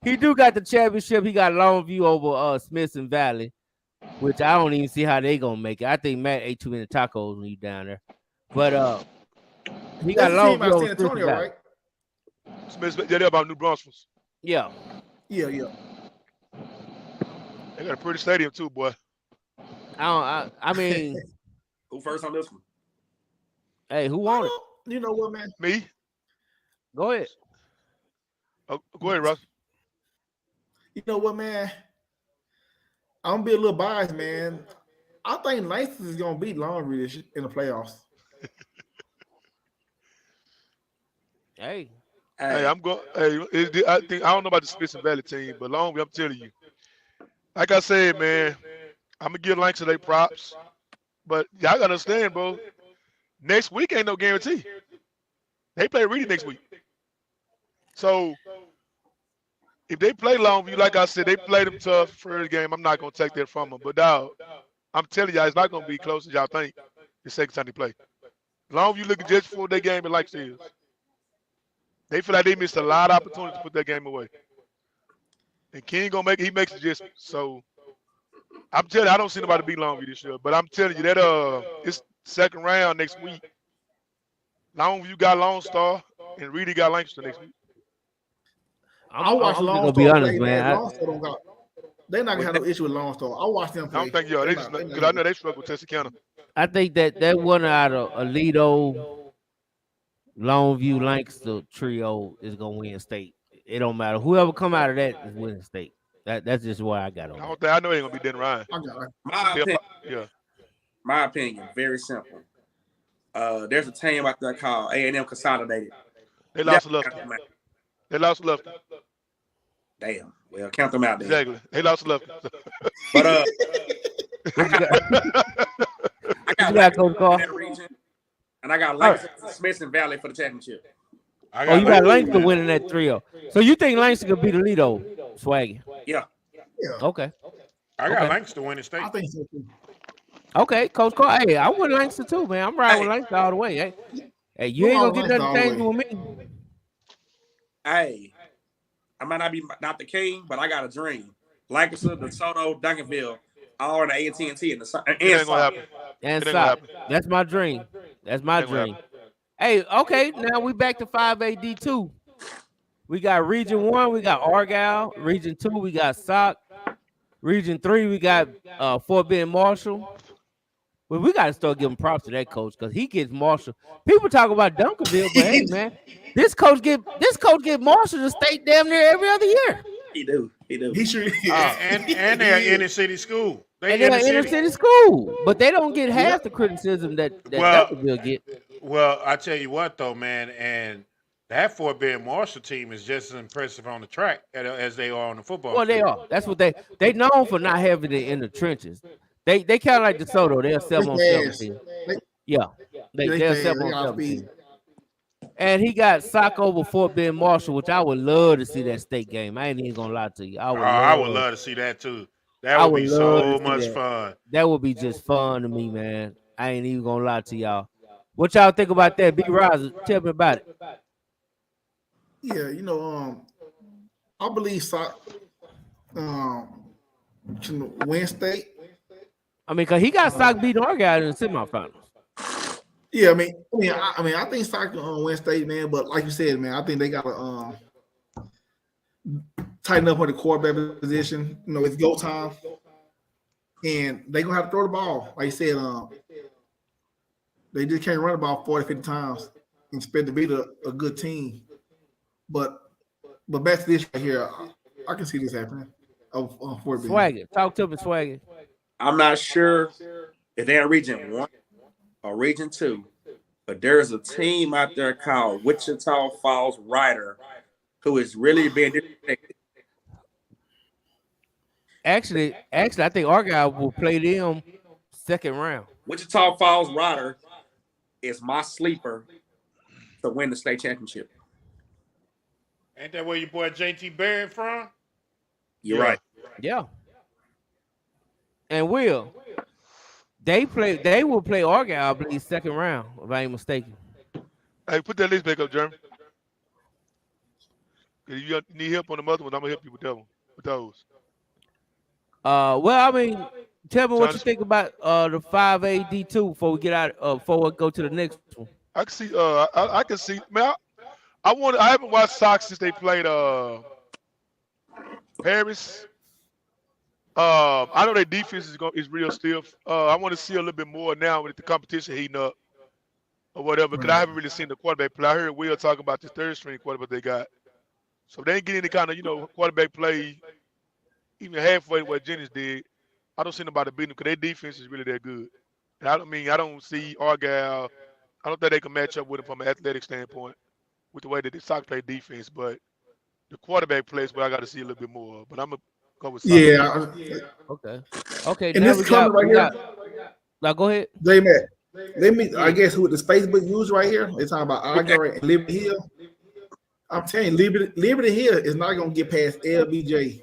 he do got the championship. He got Longview over Smith and Valley, which I don't even see how they gonna make it. I think Matt ate too many tacos when you down there. But he got Longview over San Antonio, right? They're about New Brunswick. Yeah. Yeah. They got a pretty stadium too, boy. I mean, who first on this one? Hey, who won it? You know what, man? Me. Go ahead. Oh, go ahead, Russ. You know what, man? I'm gonna be a little biased, man. I think Langston is gonna beat Longview in the playoffs. Hey, I'm going. Hey, I don't know about the Smith and Valley team, but Longview, I'm telling you. Like I said, man, I'm gonna give Langston their props, but y'all gotta understand, bro. Next week ain't no guarantee. They play Reedy next week. So if they play Longview, like I said, they played them tough first game. I'm not gonna take that from them. But dog, I'm telling y'all, it's not gonna be close as y'all think the second time they play. Longview looking just for their game and like is. They feel like they missed a lot of opportunities to put that game away. And King gonna make it, he makes adjustments. So I'm telling you, I don't see nobody beat Longview this year. But I'm telling you that it's second round next week. Longview got Lone Star and Reedy got Lancaster next week. I watch I'm just Lone gonna Star be honest, play, man. Lone Star don't got. They're not gonna have no issue with Lone Star. I watch them play. I don't think y'all. They just because I know they struggle with Texarkana. I think that one out of Alito, Longview, Lancaster trio is gonna win state. It don't matter. Whoever come out of that is winning state. That's just what I got on. I know it ain't gonna be Dan Ryan. My opinion, very simple. There's a team out there called A&M Consolidated. They lost Lufkin. They lost Lufkin. Damn. Well, count them out there. Exactly. They lost Lufkin. But I got Coach Carr? that region, and I got Langston, Smith, and Valley for the championship. You got Langston winning that 3-0. So you think Langston could beat Alito, Swaggy? Yeah. Okay. I got Langston winning state. I think so too. Okay, Coach Carr. Hey, I win Langston too, man. I'm riding with Langston all the way. Hey, you ain't gonna get nothing changed with me. Hey, I might not be not the king, but I got a dream. Lancaster, DeSoto, Duncanville, all in the AT&T and South. That's my dream. That's my dream. Hey, okay, now we back to 5AD2. We got Region 1, we got Argyle. Region 2, we got Sock. Region 3, we got Fort Bend Marshall. Well, we got to start giving props to that coach because he gets Marshall. People talk about Duncanville, but hey, man, this coach get Marshall to state damn near every other year. He do. He sure. And they're inner city school. They're inner city school, but they don't get half the criticism that Duncanville get. Well, I tell you what, though, man, and that Fort Bend Marshall team is just as impressive on the track as they are on the football. Well, they are. That's what they known for not having it in the trenches. They kind of like DeSoto. They're 7-on-7 team. Yeah, they're 7-on-7 team. And he got Sock over Fort Bend Marshall, which I would love to see that state game. I ain't even gonna lie to you. I would love to see that too. That would be so much fun. That would be just fun to me, man. I ain't even gonna lie to y'all. What y'all think about that? Big Riser, tell me about it. Yeah, I believe Sock can win state. I mean, cause he got Sock beating Argyle in the semifinals. Yeah, I think Sock can win state, man. But like you said, man, I think they gotta tighten up on the quarterback position. It's go time, and they gonna have to throw the ball. Like you said, they just can't run the ball 40, 50 times and expect to beat a good team. But back to this right here, I can see this happening. Swagger, talk to me, Swagger. I'm not sure if they're in Region 1 or Region 2, but there's a team out there called Wichita Falls Rider who is really being disrespected. Actually, I think Argyle will play them second round. Wichita Falls Rider is my sleeper to win the state championship. Ain't that where your boy JT Barrett from? You're right. Yeah. And they will play Argyle, I believe, second round, if I ain't mistaken. Hey, put that list back up, Jeremy. If you need help on the other ones, I'm gonna help you with that one, with those. Well, I mean, tell me what you think about the 5AD2 before we get out. Before we go to the next one. I can see. I can see. Man, I haven't watched Sox since they played Paris. I know their defense is real stiff. I want to see a little bit more now with the competition heating up or whatever. Because I haven't really seen the quarterback play. I heard Will talk about this third string quarterback they got. So if they ain't getting any kind of quarterback play, even halfway to what Jennings did, I don't see nobody beating them because their defense is really that good. And I don't see Argyle. I don't think they can match up with them from an athletic standpoint with the way that the Sox play defense. But the quarterback plays where I got to see a little bit more. But I'm gonna go with Sox. Yeah. Okay. And this coming right here. Now go ahead. J-Mac. Let me. I guess who the Facebook user right here? They're talking about Iger and Liberty Hill. I'm telling you, Liberty Hill is not gonna get past LBJ.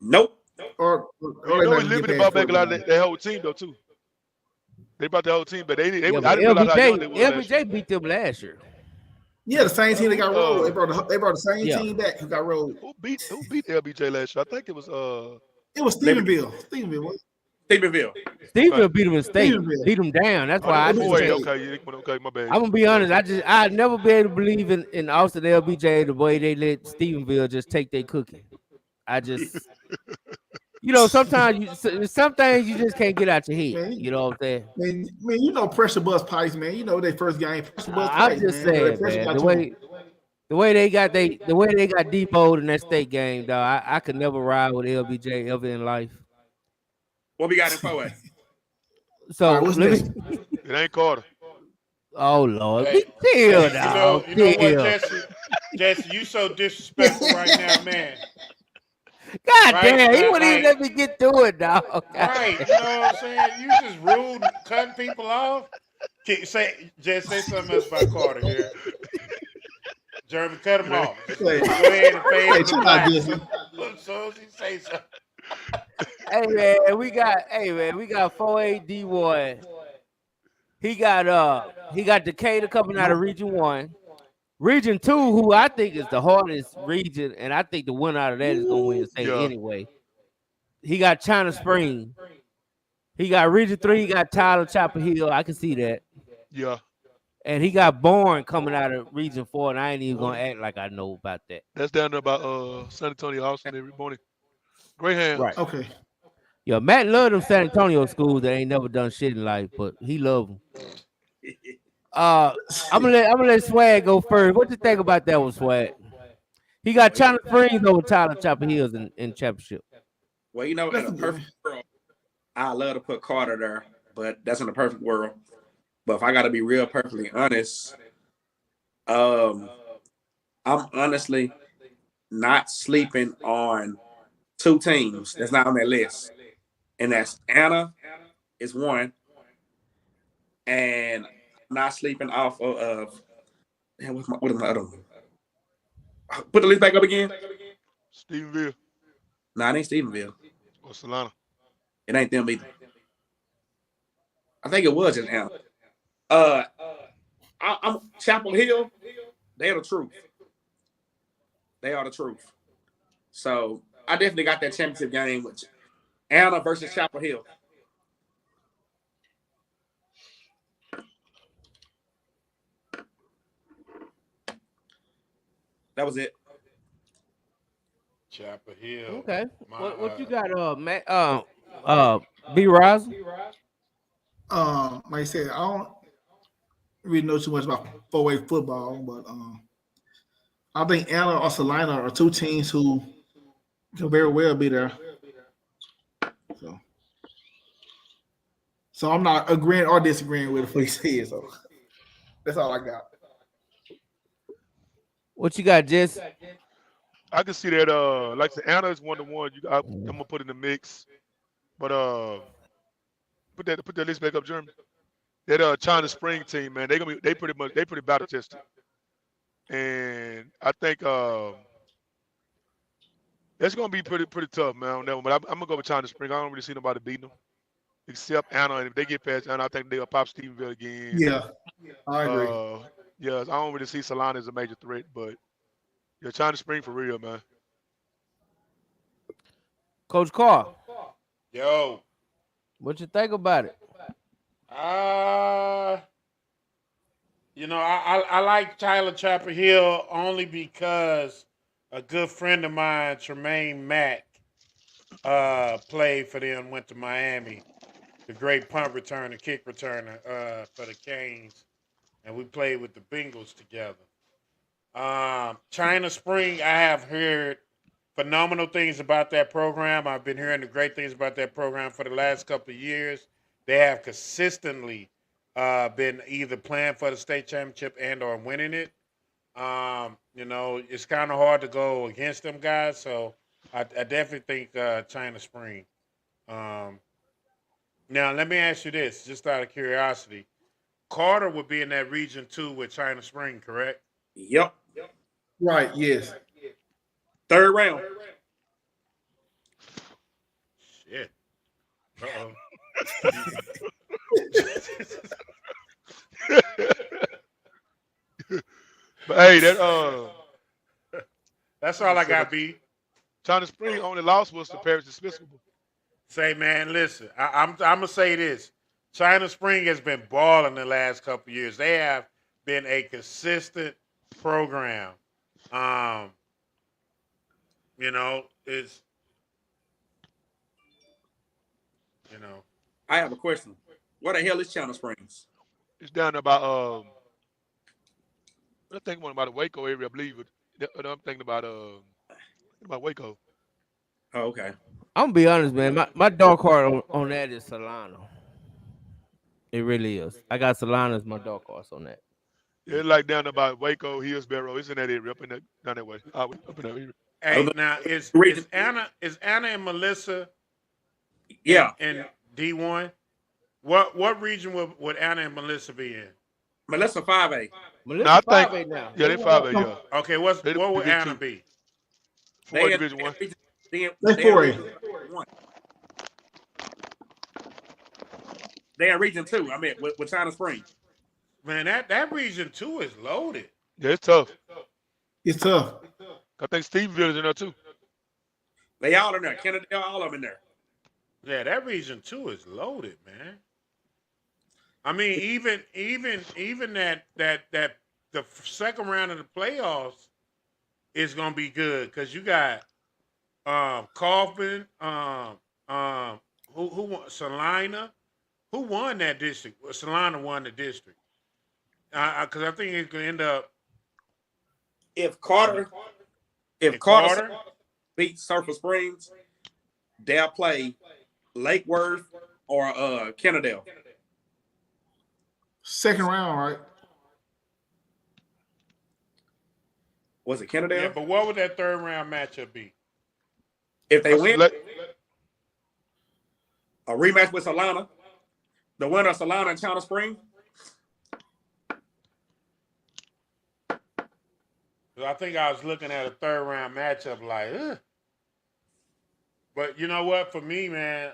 Nope. Or You they're know, not it's gonna get limited past about back Fort a lot Brown. of their whole team though too. They brought the whole team, but I Yeah, but didn't realize how young they were last year. LBJ beat them last year. Yeah, the same team that got rolled. They brought the same Yeah. team back who got rolled. Who beat LBJ last year? I think it was It was Stephenville. Stephenville. Stephenville. Stephenville beat him in state, Stephenville. beat him down. That's Oh, why that I was just 4-8. said, Okay, my bad. I'm gonna be honest. I'd never be able to believe in Austin LBJ the way they let Stephenville just take their cooking. I just, sometimes some things you just can't get out your head. Man, You know what I'm saying? Man, pressure bust pipes, man. You know their first game, pressure bust I'm pipes, just man. saying, Pressure man. got The to 'em. way they got depoted in that state game, dog. I could never ride with LBJ ever in life. What we got in 4A? So All right, what's let next? me. It ain't Carter. Oh Lord, Hey, chill, hey, dog. you know what, Chill. Jesse, you so disrespectful right now, man. God Right? damn, he wouldn't even Like, let me get through it, dog. right? You know what I'm saying? You just rude, cutting people off. Just say something else about Carter here. Jeremy, cut him off. Just go ahead and fade him to chill out, black. Jesse. So as he say something. Hey man, we got 4A D1. He got Decatur coming out of Region 1. Region 2, who I think is the hardest region, and I think the winner out of that is gonna win the state Yeah. anyway. He got China Spring. He got Region 3, he got Tyler Chapel Hill. I can see that. Yeah. And he got Bourne coming out of Region 4, and I ain't even gonna act like I know about that. That's down there about San Antonio, Austin, every morning. Greyhounds. Right. Okay. Yeah, Matt love them San Antonio schools that ain't never done shit in life, but he love them. I'm gonna let Swag go first. What you think about that one, Swag? He got China Springs over Tyler Chapel Hills in championship. Well, in a perfect world, I love to put Carter there, but that's in a perfect world. But if I got to be real, perfectly honest, I'm honestly not sleeping on two teams that's not on that list, and that's Anna is one, and I'm not sleeping off of man, what is my other one? Put the list back up again. Stephenville. Nah, it ain't Stephenville. Or Solana. It ain't them either. I think it was just Anna. I'm Chapel Hill. They are the truth. They are the truth. So I definitely got that championship game with Anna versus Chapel Hill. That was it. Chapel Hill. Okay. What you got, Matt? B. Rise? Like I said, I don't really know too much about 4A football, but I think Anna or Salina are two teams who can very well be there. So I'm not agreeing or disagreeing with what he said. So that's all I got. What you got, Jess? I can see that. Like the Anna is 1-1. I'm gonna put in the mix, but put that list back up, Jeremy. That China Spring team, man, they pretty battle tested, and I think that's gonna be pretty tough, man. On that one. But I'm gonna go with China Spring. I don't really see nobody beating them except Anna, and if they get past Anna, I think they'll pop Stephenville again. Yeah, I agree. Yeah, I don't really see Solana as a major threat, but yeah, China Spring for real, man. Coach Carr. Yo. What you think about it? I like Tyler Chapel Hill only because a good friend of mine, Tremaine Mack, played for them, went to Miami. The great punt returner, kick returner for the Canes. And we played with the Bengals together. China Spring, I have heard phenomenal things about that program. I've been hearing the great things about that program for the last couple of years. They have consistently been either playing for the state championship and or winning it. It's kind of hard to go against them guys. So I definitely think China Spring. Now, let me ask you this, just out of curiosity. Carter would be in that region too with China Spring, correct? Yep. Right. Yes. Third round. Shit. Uh-oh. But hey, That's all I got, B. China Spring only loss was to Paris Episcopal. Say, man, listen. I'm gonna say this. China Spring has been balling the last couple of years. They have been a consistent program. Um, it's you know. I have a question. What the hell is Channel Springs? It's down about I think one about the Waco area, I believe. I'm thinking about Waco. Oh, okay. I'm gonna be honest, man. My dog card on that is Solana. It really is. I got Solana as my dog horse on that. Yeah, it's like down about Waco, Hillsboro. It's in that area, up in that down that way. Up in that area. Hey, now is Anna and Melissa Yeah. in D1? What region would Anna and Melissa be in? Melissa 5A. Melissa No, I think 5A now. yeah, they 5A, yeah. Okay, what would Division Anna 2. be? For Division 1. That's 4A. They in region 2. I mean, with China Spring. Man, that region 2 is loaded. Yeah, it's tough. It's tough. I think Stevensville is in there too. They all in there. Kennedy, all of them in there. Yeah, that region 2 is loaded, man. I mean, even that the second round of the playoffs is gonna be good because you got Kaufman, who won Salina, who won that district? Well, Salina won the district because I think it's gonna end up If Carter beats Sulphur Springs, they'll play Lake Worth or Kennedale. Second round, right? Was it Kennedale? Yeah, but what would that third round matchup be? If they win, a rematch with Solana, the winner of Solana and China Spring. I think I was looking at a third round matchup like, ugh. But you know what? For me, man,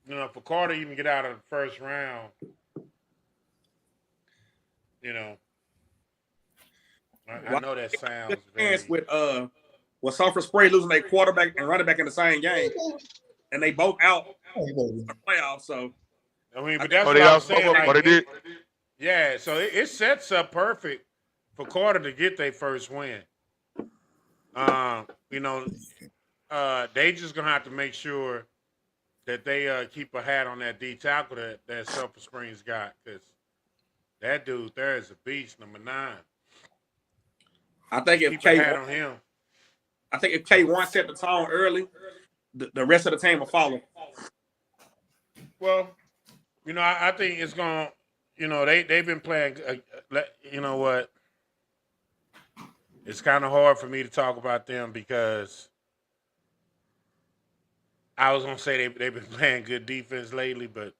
for Carter to even get out of the first round, I know that sounds very... with Sulphur Spring losing their quarterback and running back in the same game, and they both out the playoffs. So, I mean, but that's what I was saying. Like, they did. Yeah, so it sets up perfect for Carter to get their first win. They just gonna have to make sure that they keep a hat on that D tackle that Sulphur Springs got, because that dude there is a beast, number 9. I think if K1 set the tone early, the rest of the team will follow. Well, I think it's going to, they've been playing, you know what? It's kind of hard for me to talk about them because I was going to say they've been playing good defense lately, but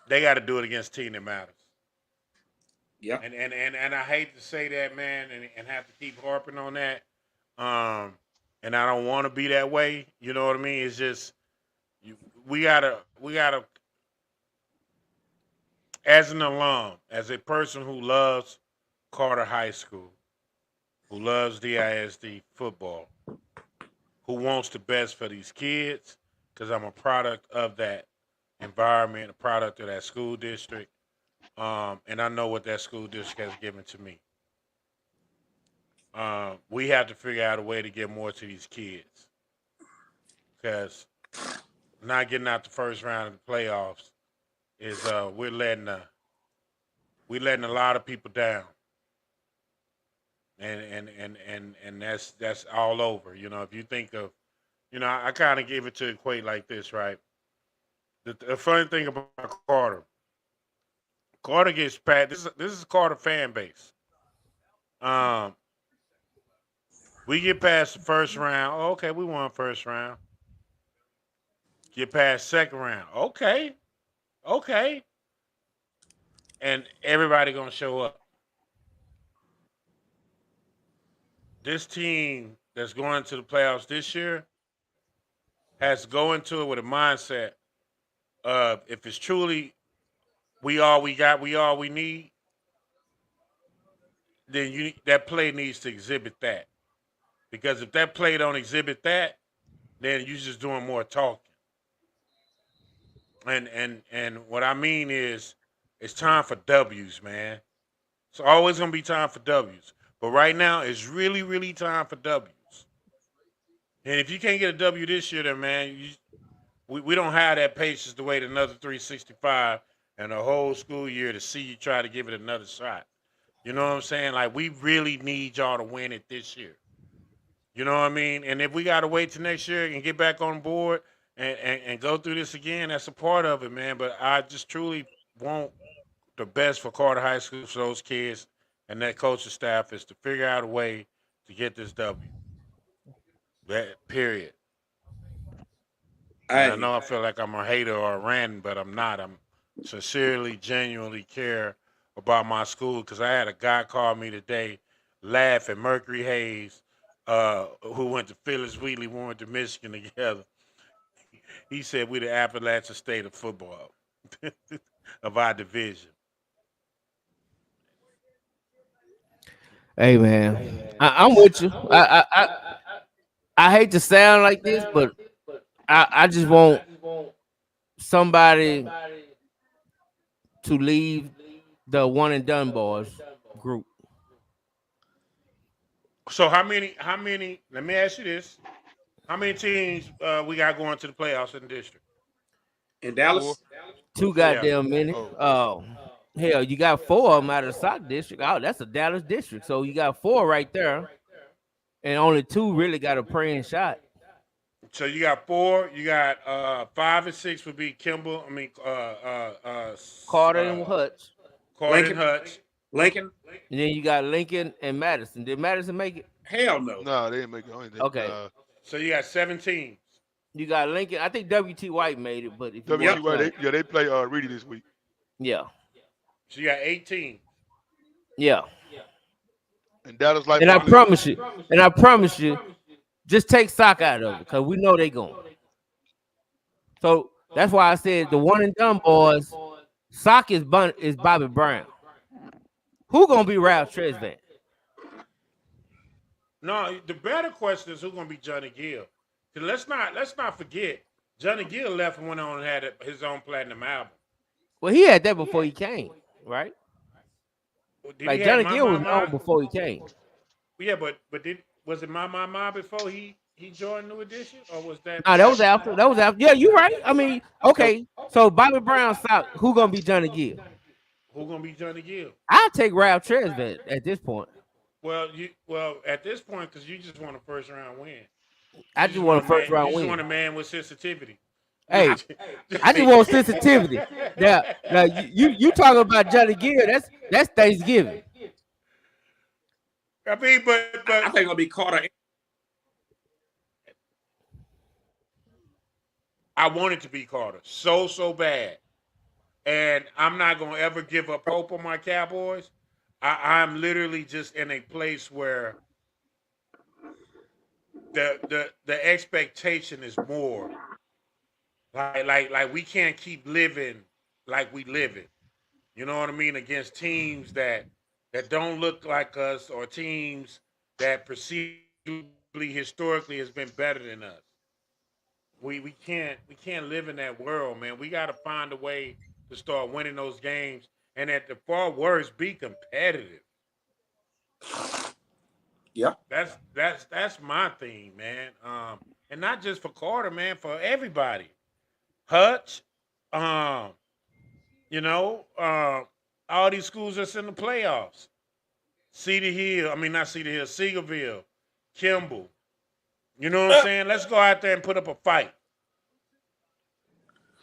they got to do it against a team that matters. Yeah. And I hate to say that, man, and have to keep harping on that. And I don't want to be that way. You know what I mean? It's just we gotta as an alum, as a person who loves Carter High School, who loves DISD football, who wants the best for these kids, because I'm a product of that environment, a product of that school district. And I know what that school district has given to me. We have to figure out a way to get more to these kids, because not getting out the first round of the playoffs is we're letting a lot of people down, and that's all over. If you think of, I kind of give it to equate like this, right? The funny thing about Carter gets past. This is Carter fan base. We get past the first round. Oh, okay, we won first round. Get past second round. Okay. And everybody gonna show up. This team that's going to the playoffs this year has to go into it with a mindset of if it's truly we all we got, we all we need, then that play needs to exhibit that. Because if that play don't exhibit that, then you're just doing more talking. And what I mean is it's time for W's, man. It's always gonna be time for W's. But right now it's really, really time for W's. And if you can't get a W this year, then man, we don't have that patience to wait another 365 and a whole school year to see you try to give it another shot. You know what I'm saying? Like we really need y'all to win it this year. You know what I mean? And if we got to wait till next year and get back on board and go through this again, that's a part of it, man. But I just truly want the best for Carter High School for those kids and that coaching staff is to figure out a way to get this W. That period. And I know I feel like I'm a hater or a ranting, but I'm not. I'm sincerely, genuinely care about my school because I had a guy call me today, laugh at Mercury Hayes, who went to Phyllis Wheatley, we went to Michigan together. He said we the Appalachian state of football, of our division. Hey man, I'm with you. I hate to sound like this, but I just want somebody to leave the one and done boys group. So how many? Let me ask you this: how many teams we got going to the playoffs in the district? In Dallas? Too goddamn many. Oh, hell, you got 4 of them out of the Sock district. Oh, that's a Dallas district. So you got 4 right there, and only 2 really got a praying shot. So you got 4. You got 5 and 6 would be Kimball. Carter and Hutch. Carter and Hutch. Lincoln. And then you got Lincoln and Madison. Did Madison make it? Hell no. No, they didn't make it. Okay. So you got 17. You got Lincoln. I think W.T. White made it, but if W.T. White, they play Reedy this week. Yeah. So you got 18. Yeah. And Dallas like. And I promise you, just take Sock out of it because we know they going. So that's why I said the one and done boys. Sock is Bobby Brown. Who gonna be Ralph Tresvant? No, the better question is who's gonna be Johnny Gill. Let's not forget Johnny Gill left and went on and had his own platinum album. Well, he had that before he came, right? Like Johnny Gill was known before he came. Yeah, but was it My before he joined New Edition, or was that? No, that was after. Yeah, you're right. I mean, okay. So Bobby Brown, Sock, who gonna be Johnny Gill? Who gonna be Johnny Gill? I'll take Ralph Tresvant at this point. Well, at this point, because you just want a first round win. I just want a first round win. You just want a man with sensitivity. Hey, I just want sensitivity. Now you talking about Johnny Gill? That's Thanksgiving. I mean, but I think it'll be Carter. I want it to be Carter so bad, and I'm not gonna ever give up hope on my Cowboys. I'm literally just in a place where the expectation is more like we can't keep living like we live it. You know what I mean? Against teams that don't look like us or teams that perceivably historically has been better than us. We can't live in that world, man. We got to find a way to start winning those games, and at the far worst, be competitive. Yeah, that's my thing, man. And not just for Carter, man, for everybody. Hutch, all these schools that's in the playoffs. Seagerville, Kimball. You know what I'm saying? Let's go out there and put up a fight.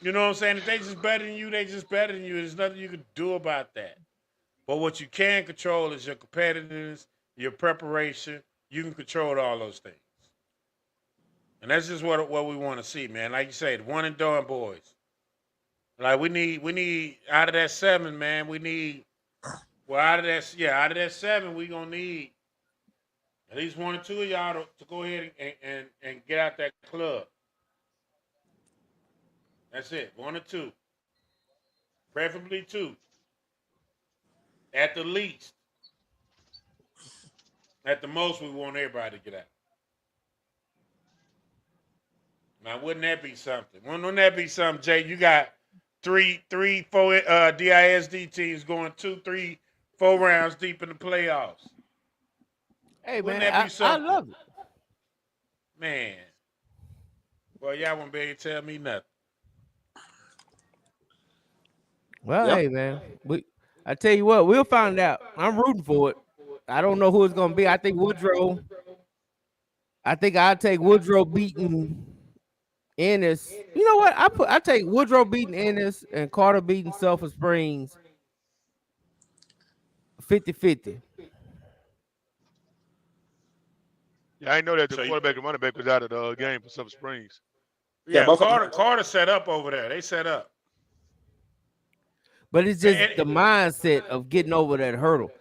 You know what I'm saying? If they just better than you, they just better than you. There's nothing you can do about that. But what you can control is your competitiveness, your preparation. You can control all those things. And that's just what we want to see, man. Like you said, one and done boys. Like we need out of that 7, man. We need out of that 7, we gonna need at least 1 or 2 of y'all to go ahead and get out that club. That's it, 1 or 2, preferably 2, at the least. At the most, we want everybody to get out. Now, wouldn't that be something? Wouldn't that be something, Jay? You got 3, 4 DISD teams going 2, 3, 4 rounds deep in the playoffs. Hey, wouldn't man, that be something? I love it. Man. Well, y'all won't be able to tell me nothing. Well, hey, man, I tell you what, we'll find out. I'm rooting for it. I don't know who it's gonna be. I think Woodrow. I think I'll take Woodrow beating Ennis. You know what? I take Woodrow beating Ennis and Carter beating Sulphur Springs 50-50. Yeah, I know that the quarterback and running back was out of the game for Sulphur Springs. Yeah, Carter set up over there. They set up. But it's just the mindset of getting over that hurdle.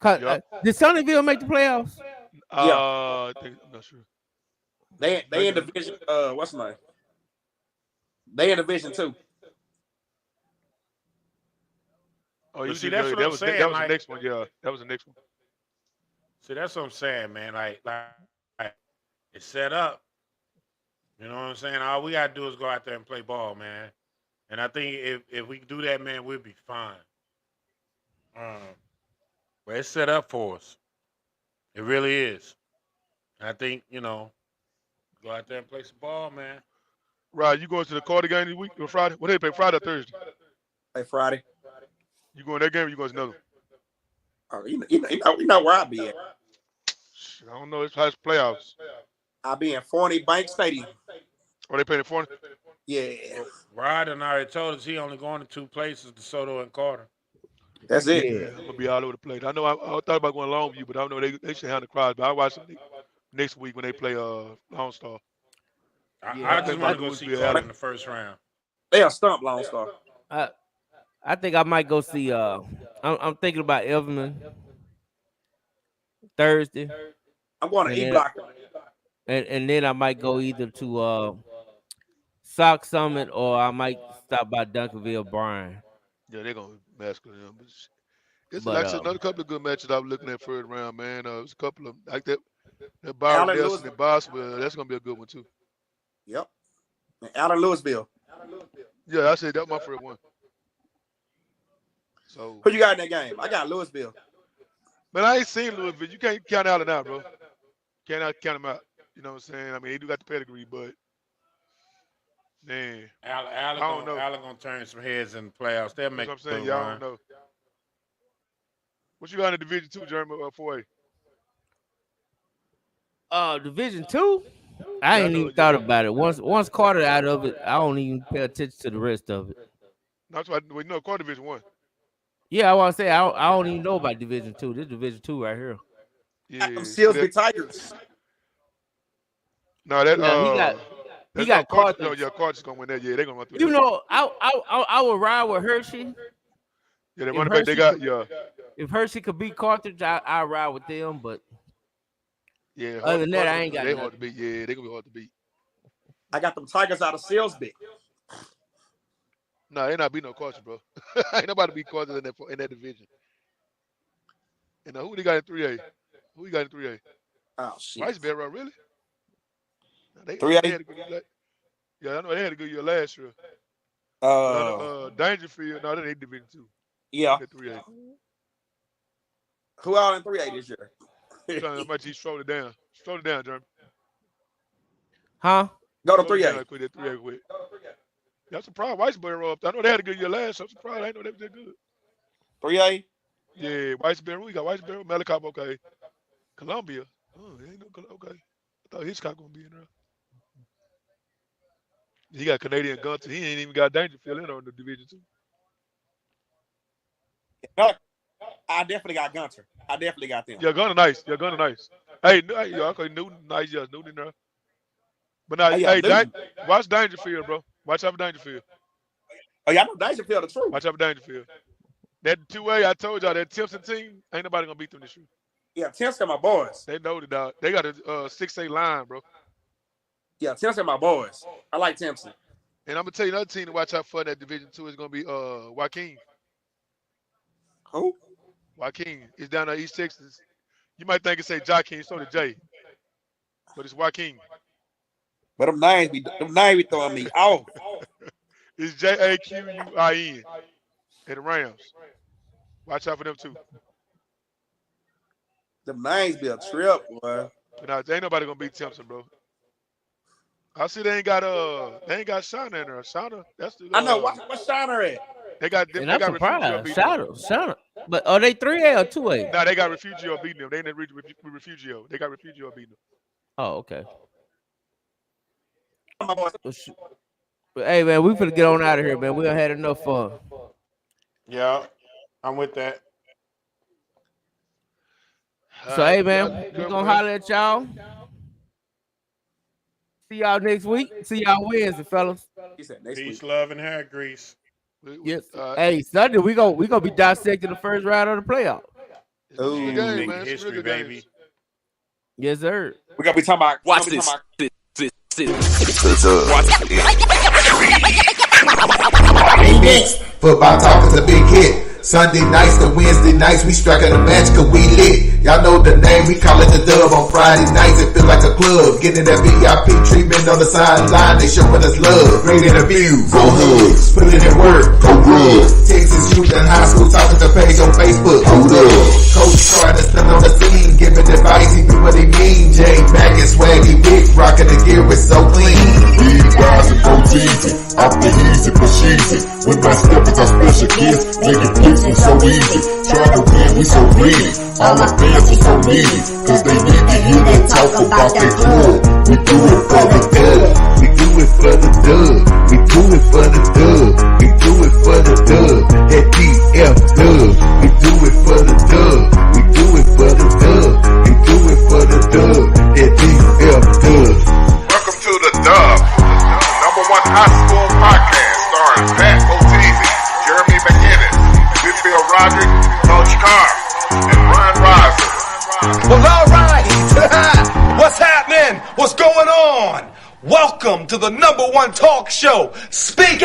Did Sunnyvale make the playoffs? I think, I'm not sure. They in division. What's the name? They in division 2. Oh, you see, that's what that I'm was saying. That was the next one. Yeah, that was the next one. See, that's what I'm saying, man. Like it's set up. You know what I'm saying? All we gotta do is go out there and play ball, man. And I think if we do that, man, we'll be fine. But it's set up for us. It really is. And I think, go out there and play some ball, man. Right, you going to the Carter game this week or Friday? What they play, Friday or Thursday? Play Friday. You going that game or you going to another? Oh, you know where I be at. I don't know. It's playoffs. I'll be in Forney Bank Stadium. Are they playing in Forney? Yeah. Well, Rod already told us he only going to 2 places, DeSoto and Carter. That's it. Yeah, I'm gonna be all over the place. I know I thought about going Longview, but I know they should have the crowds. But I watch them next week when they play Lone Star. I just want to go see Carter in the first round. They'll stump Lone Star. I think I might go see. I'm thinking about Everman Thursday. I'm going to E-Block. And then I might go either to Sock Summit or I might stop by Duncanville Bryan. Yeah, they're gonna massacre them. It's like I said, another couple of good matches I was looking at third round, man. There's a couple of like that Byron Nelson and Boswell. That's gonna be a good one too. Yep. And Allen Louisville. Yeah, I said that's my first one. So who you got in that game? I got Louisville. Man, I ain't seen Louisville. You can't count Allen out, bro. Can't count him out. You know what I'm saying? I mean, he do got the pedigree, but man, Allen gonna turn some heads in the playoffs. They'll make. That's what I'm saying. Y'all don't know. What you got in Division 2, Jeremy, 4A? Division 2? I ain't even thought about it. Once Carter out of it, I don't even pay attention to the rest of it. That's why we know Carter Division 1. Yeah, I want to say I don't even know about Division 2. This is Division 2 right here. Yeah, Sealsby Tigers. No, that he got Carter. No, yeah, Carter's gonna win that. Yeah, they're gonna run through. You know, I would ride with Hershey. Yeah, they running back they got. Yeah. If Hershey could beat Carthage, I ride with them. But yeah, other than that, I ain't got. They hard to beat. Yeah, they gonna be hard to beat. I got them Tigers out of Sealsby. No, they not beat no Carthage, bro. Ain't nobody beat Carthage in that division. And who they got in 3A? Who you got in 3A? Oh shit. Rice Barrow, really? 3A. Yeah, I know they had a good year last year. Dangerfield, no, they Division 2. Yeah. 3A. Who out in 3A this year? How much he strode it down. Strode it down, Jeremy. Huh? Go to 3A. Quit that 3A quick. Yeah, I'm surprised Weisberry up there. I know they had a good year last, so I'm surprised I didn't know they was that good. 3A? Yeah, Weisberry. We got Weisberry, Malachi, okay. Columbia. Oh, they ain't no okay. I thought Hitchcock gonna be in there. He got Canadian Gunter. He ain't even got Dangerfield in on the Division 2. No, I definitely got Gunter. I definitely got them. Yeah, Gunter nice. Yeah, Gunter nice. Hey, okay, Newton nice. Yeah, Newton in there. But now, hey, watch Dangerfield, bro. Watch out for Dangerfield. Oh, y'all know Dangerfield the truth. Watch out for Dangerfield. That 2A, I told y'all, that Timpson team, ain't nobody gonna beat them this year. Yeah, Timpson my boys. They know the dog. They got a 6A line, bro. Yeah, Timpson my boys. I like Timpson. And I'm gonna tell you another team to watch out for in that Division 2 is gonna be Joaquin. Who? Joaquin. It's down there East Texas. You might think it say Joaquin, so the J. But it's Joaquin. But them names be throwing me off. It's Jaquin at the Rams. Watch out for them too. Them names be a trip, boy. But now, ain't nobody gonna beat Timpson, bro. I see they ain't got Shauna in there. Shauna, that's the. I know. What's Shauna at? They got. And they I'm got surprised. Refugio. Shauna. But are they 3A or 2A? Nah, they got Refugio beating them. They in the region with Refugio. They got Refugio beating them. Oh, okay. But hey, man, we finna get on out of here, man. We done had enough fun. Yeah, I'm with that. So, hey, man, we gonna holler at y'all. See y'all next week. See y'all Wednesday, fellas. Peace, love, and hair grease. Yes. Hey, Sunday we gonna be dissecting the first round of the playoff. Ooh, big history, baby. Yes, sir. We gonna be talking about. Watch this. Football talk is a big hit. Sunday nights to Wednesday nights, we striking a match cause we lit. Y'all know the name, we call it the Dub. On Friday nights, it feel like a club. Getting that VIP treatment on the sideline, they showing us love. Great interviews, go hugs, putting in work, go good. Texas youth and high school talking to page on Facebook. Hold up. Coach trying to stand on the scene, giving advice, he do what he mean. Jay Mack and Swaggy Big, rocking the gear, it's so clean. Big guys and go easy, off the easy, push easy. With my steppers, our special gifts, making flips so easy. Trying to win, we so greedy. All our fans are so needy, cause they need to hear them talk about that club. We do it for the dub. We do it for the dub. We do it for the dub. We do it for the dub. That DF dub. We do it for the dub. We do it for the dub. We do it for the dub. That DF dub. Welcome to the Dub, number one high school podcast starring Pat Oteezy, Jeremy McGinnis, Whitfield Roderick, Coach Carr, and Ron Riser. Well, all right. What's happening? What's going on? Welcome to the number one talk show. Speak